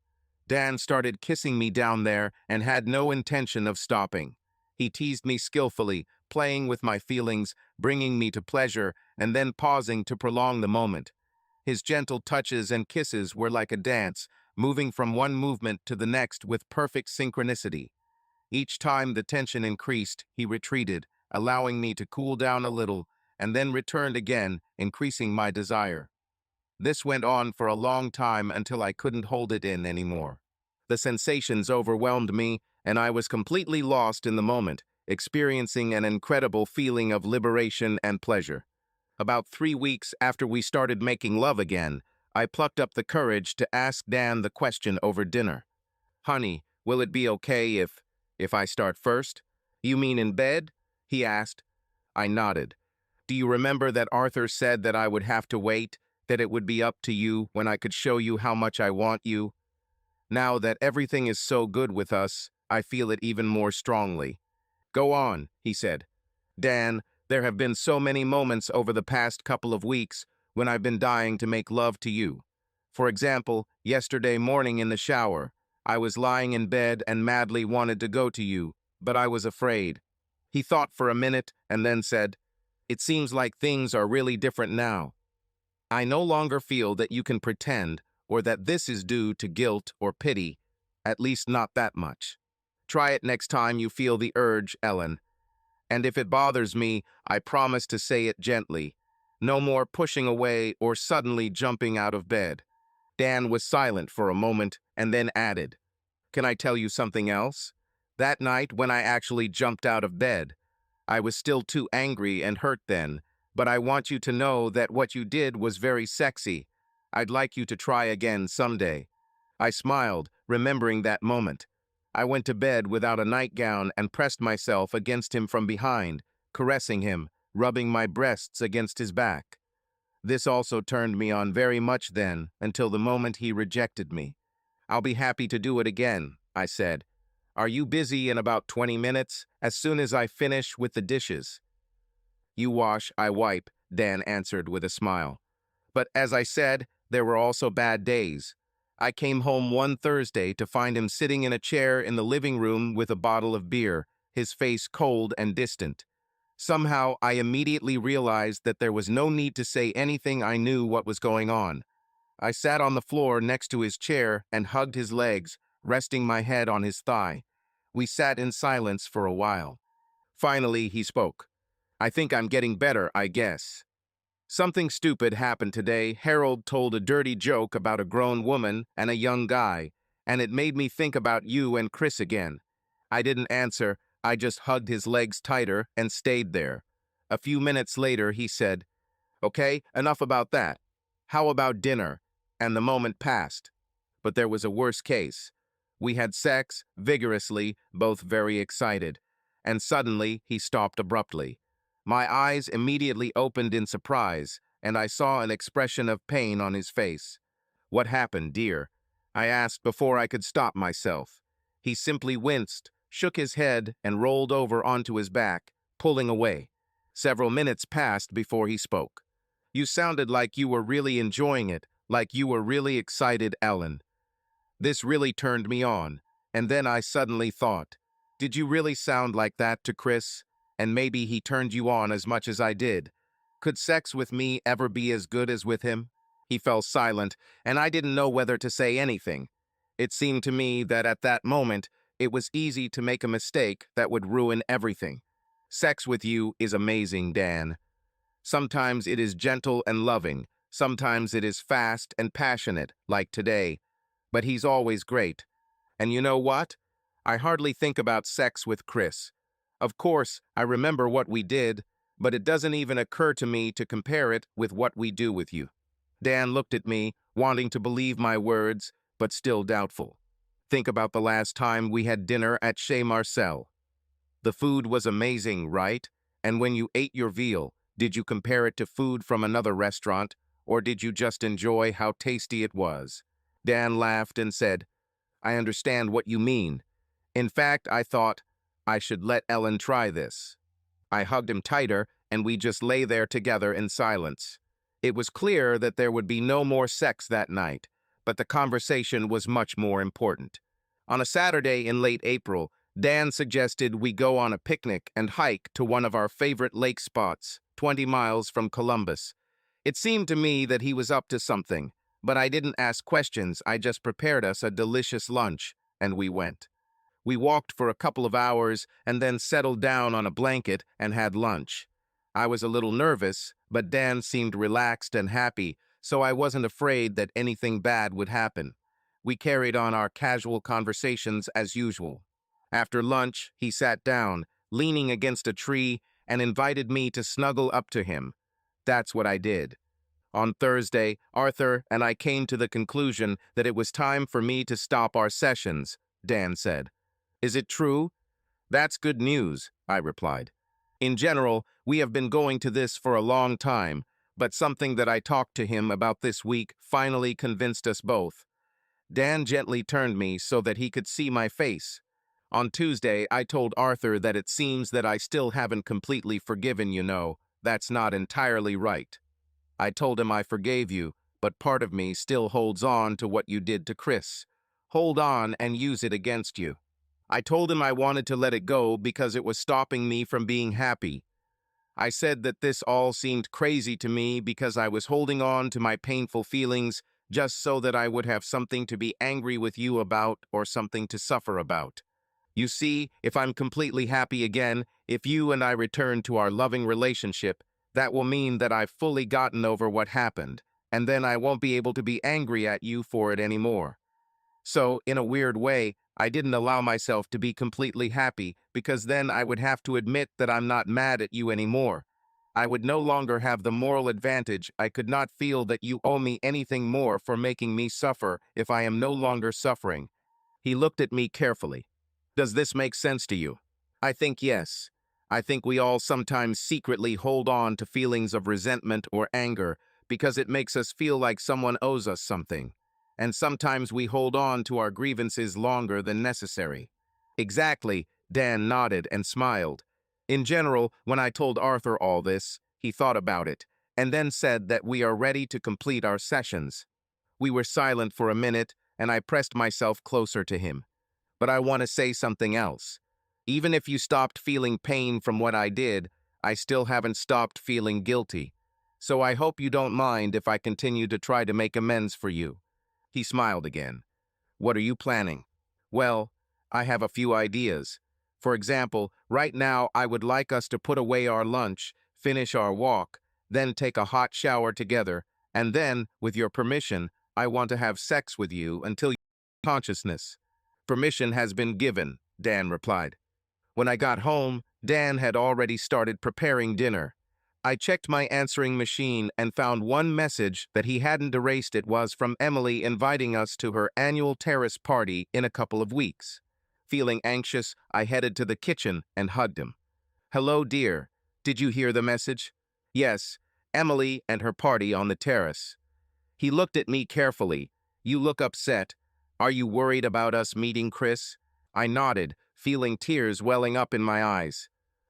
Dan started kissing me down there and had no intention of stopping. He teased me skillfully, playing with my feelings, bringing me to pleasure, and then pausing to prolong the moment. His gentle touches and kisses were like a dance, moving from one movement to the next with perfect synchronicity. Each time the tension increased, he retreated, allowing me to cool down a little, and then returned again, increasing my desire. This went on for a long time until I couldn't hold it in anymore. The sensations overwhelmed me, and I was completely lost in the moment, experiencing an incredible feeling of liberation and pleasure. About 3 weeks after we started making love again, I plucked up the courage to ask Dan the question over dinner. "Honey, will it be okay if I start first?" "You mean in bed?" he asked. I nodded. "Do you remember that Arthur said that I would have to wait, that it would be up to you when I could show you how much I want you? Now that everything is so good with us, I feel it even more strongly." "Go on," he said. "Dan, there have been so many moments over the past couple of weeks when I've been dying to make love to you. For example, yesterday morning in the shower, I was lying in bed and madly wanted to go to you, but I was afraid." He thought for a minute and then said, "It seems like things are really different now. I no longer feel that you can pretend or that this is due to guilt or pity, at least not that much. Try it next time you feel the urge, Ellen. And if it bothers me, I promise to say it gently. No more pushing away or suddenly jumping out of bed." Dan was silent for a moment and then added, "Can I tell you something else? That night when I actually jumped out of bed, I was still too angry and hurt then, but I want you to know that what you did was very sexy. I'd like you to try again someday." I smiled, remembering that moment. I went to bed without a nightgown and pressed myself against him from behind, caressing him, rubbing my breasts against his back. This also turned me on very much then, until the moment he rejected me. "I'll be happy to do it again," I said. "Are you busy in about 20 minutes, as soon as I finish with the dishes?" "You wash, I wipe," Dan answered with a smile. But as I said, there were also bad days. I came home one Thursday to find him sitting in a chair in the living room with a bottle of beer, his face cold and distant. Somehow, I immediately realized that there was no need to say anything. I knew what was going on. I sat on the floor next to his chair and hugged his legs, resting my head on his thigh. We sat in silence for a while. Finally, he spoke. "I think I'm getting better, I guess. Something stupid happened today. Harold told a dirty joke about a grown woman and a young guy, and it made me think about you and Chris again." I didn't answer. I just hugged his legs tighter and stayed there. A few minutes later, he said, "Okay, enough about that. How about dinner?" And the moment passed. But there was a worse case. We had sex, vigorously, both very excited. And suddenly, he stopped abruptly. My eyes immediately opened in surprise, and I saw an expression of pain on his face. "What happened, dear?" I asked before I could stop myself. He simply winced, shook his head, and rolled over onto his back, pulling away. Several minutes passed before he spoke. "You sounded like you were really enjoying it, like you were really excited, Ellen." This really turned me on, and then I suddenly thought, did you really sound like that to Chris? And maybe he turned you on as much as I did. Could sex with me ever be as good as with him? He fell silent, and I didn't know whether to say anything. It seemed to me that at that moment, it was easy to make a mistake that would ruin everything. Sex with you is amazing, Dan. Sometimes it is gentle and loving. Sometimes it is fast and passionate, like today. But he's always great. And you know what? I hardly think about sex with Chris. Of course, I remember what we did, but it doesn't even occur to me to compare it with what we do with you. Dan looked at me, wanting to believe my words, but still doubtful. Think about the last time we had dinner at Chez Marcel. The food was amazing, right? And when you ate your veal, did you compare it to food from another restaurant? or did you just enjoy how tasty it was? Dan laughed and said, I understand what you mean. In fact, I thought I should let Ellen try this. I hugged him tighter, and we just lay there together in silence. It was clear that there would be no more sex that night, but the conversation was much more important. On a Saturday in late April, Dan suggested we go on a picnic and hike to one of our favorite lake spots, 20 miles from Columbus. It seemed to me that he was up to something, but I didn't ask questions. I just prepared us a delicious lunch, and we went. We walked for a couple of hours and then settled down on a blanket and had lunch. I was a little nervous, but Dan seemed relaxed and happy, so I wasn't afraid that anything bad would happen. We carried on our casual conversations as usual. After lunch, he sat down, leaning against a tree, and invited me to snuggle up to him. That's what I did. On Thursday, Arthur and I came to the conclusion that it was time for me to stop our sessions, Dan said. Is it true? That's good news, I replied. In general, we have been going to this for a long time, but something that I talked to him about this week finally convinced us both. Dan gently turned me so that he could see my face. On Tuesday, I told Arthur that it seems that I still haven't completely forgiven you know. That's not entirely right. I told him I forgave you, but part of me still holds on to what you did to Chris. Hold on and use it against you. I told him I wanted to let it go because it was stopping me from being happy. I said that this all seemed crazy to me because I was holding on to my painful feelings just so that I would have something to be angry with you about or something to suffer about. You see, if I'm completely happy again, if you and I return to our loving relationship, that will mean that I've fully gotten over what happened, and then I won't be able to be angry at you for it anymore. So, in a weird way, I didn't allow myself to be completely happy because then I would have to admit that I'm not mad at you anymore. I would no longer have the moral advantage. I could not feel that you owe me anything more for making me suffer if I am no longer suffering. He looked at me carefully. Does this make sense to you? I think yes. I think we all sometimes secretly hold on to feelings of resentment or anger because it makes us feel like someone owes us something. And sometimes we hold on to our grievances longer than necessary. Exactly, Dan nodded and smiled. In general, when I told Arthur all this, he thought about it, and then said that we are ready to complete our sessions. We were silent for a minute, and I pressed myself closer to him. But I want to say something else. Even if you stopped feeling pain from what I did, I still haven't stopped feeling guilty. So I hope you don't mind if I continue to try to make amends for you. He smiled again. What are you planning? Well, I have a few ideas. For example, right now I would like us to put away our lunch, finish our walk, then take a hot shower together, and then, with your permission, I want to have sex with you until consciousness. Permission has been given, Dan replied. When I got home, Dan had already started preparing dinner. I checked my answering machine and found one message that he hadn't erased. It was from Emily inviting us to her annual terrace party in a couple of weeks. Feeling anxious, I headed to the kitchen and hugged him. Hello, dear. Did you hear the message? Yes, Emily and her party on the terrace. He looked at me carefully. You look upset. Are you worried about us meeting Chris? I nodded, feeling tears welling up in my eyes.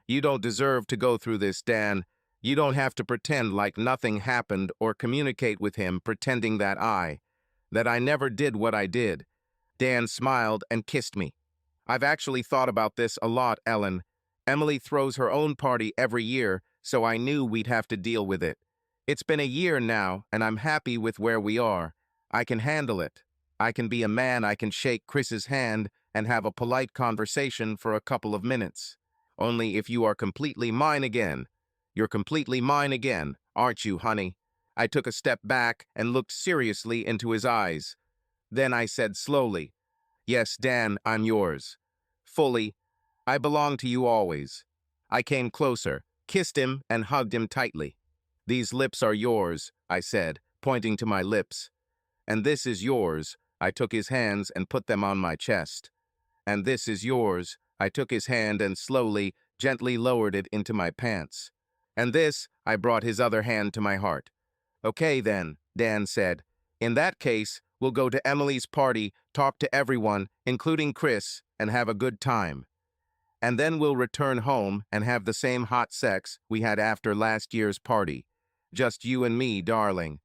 You don't deserve to go through this, Dan. You don't have to pretend like nothing happened or communicate with him pretending that I never did what I did. Dan smiled and kissed me. I've actually thought about this a lot, Ellen. Emily throws her own party every year, so I knew we'd have to deal with it. It's been a year now, and I'm happy with where we are. I can handle it. I can be a man. I can shake Chris's hand and have a polite conversation for a couple of minutes. Only if you are completely mine again. You're completely mine again, aren't you, honey? I took a step back and looked seriously into his eyes. Then I said slowly, Yes, Dan, I'm yours. Fully. I belong to you always. I came closer, kissed him, and hugged him tightly. These lips are yours, I said, pointing to my lips. And this is yours. I took his hands and put them on my chest. And this is yours. I took his hand and slowly, gently lowered it into my pants. And this, I brought his other hand to my heart. Okay then, Dan said. In that case, we'll go to Emily's party, talk to everyone, including Chris, and have a good time. And then we'll return home and have the same hot sex we had after last year's party. Just you and me, darling.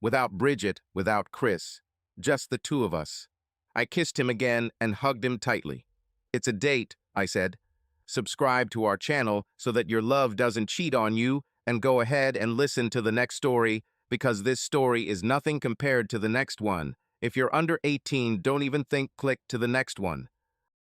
Without Bridget, without Chris. Just the two of us. I kissed him again and hugged him tightly. It's a date, I said. Subscribe to our channel so that your love doesn't cheat on you, and go ahead and listen to the next story, because this story is nothing compared to the next one. If you're under 18, don't even think click to the next one.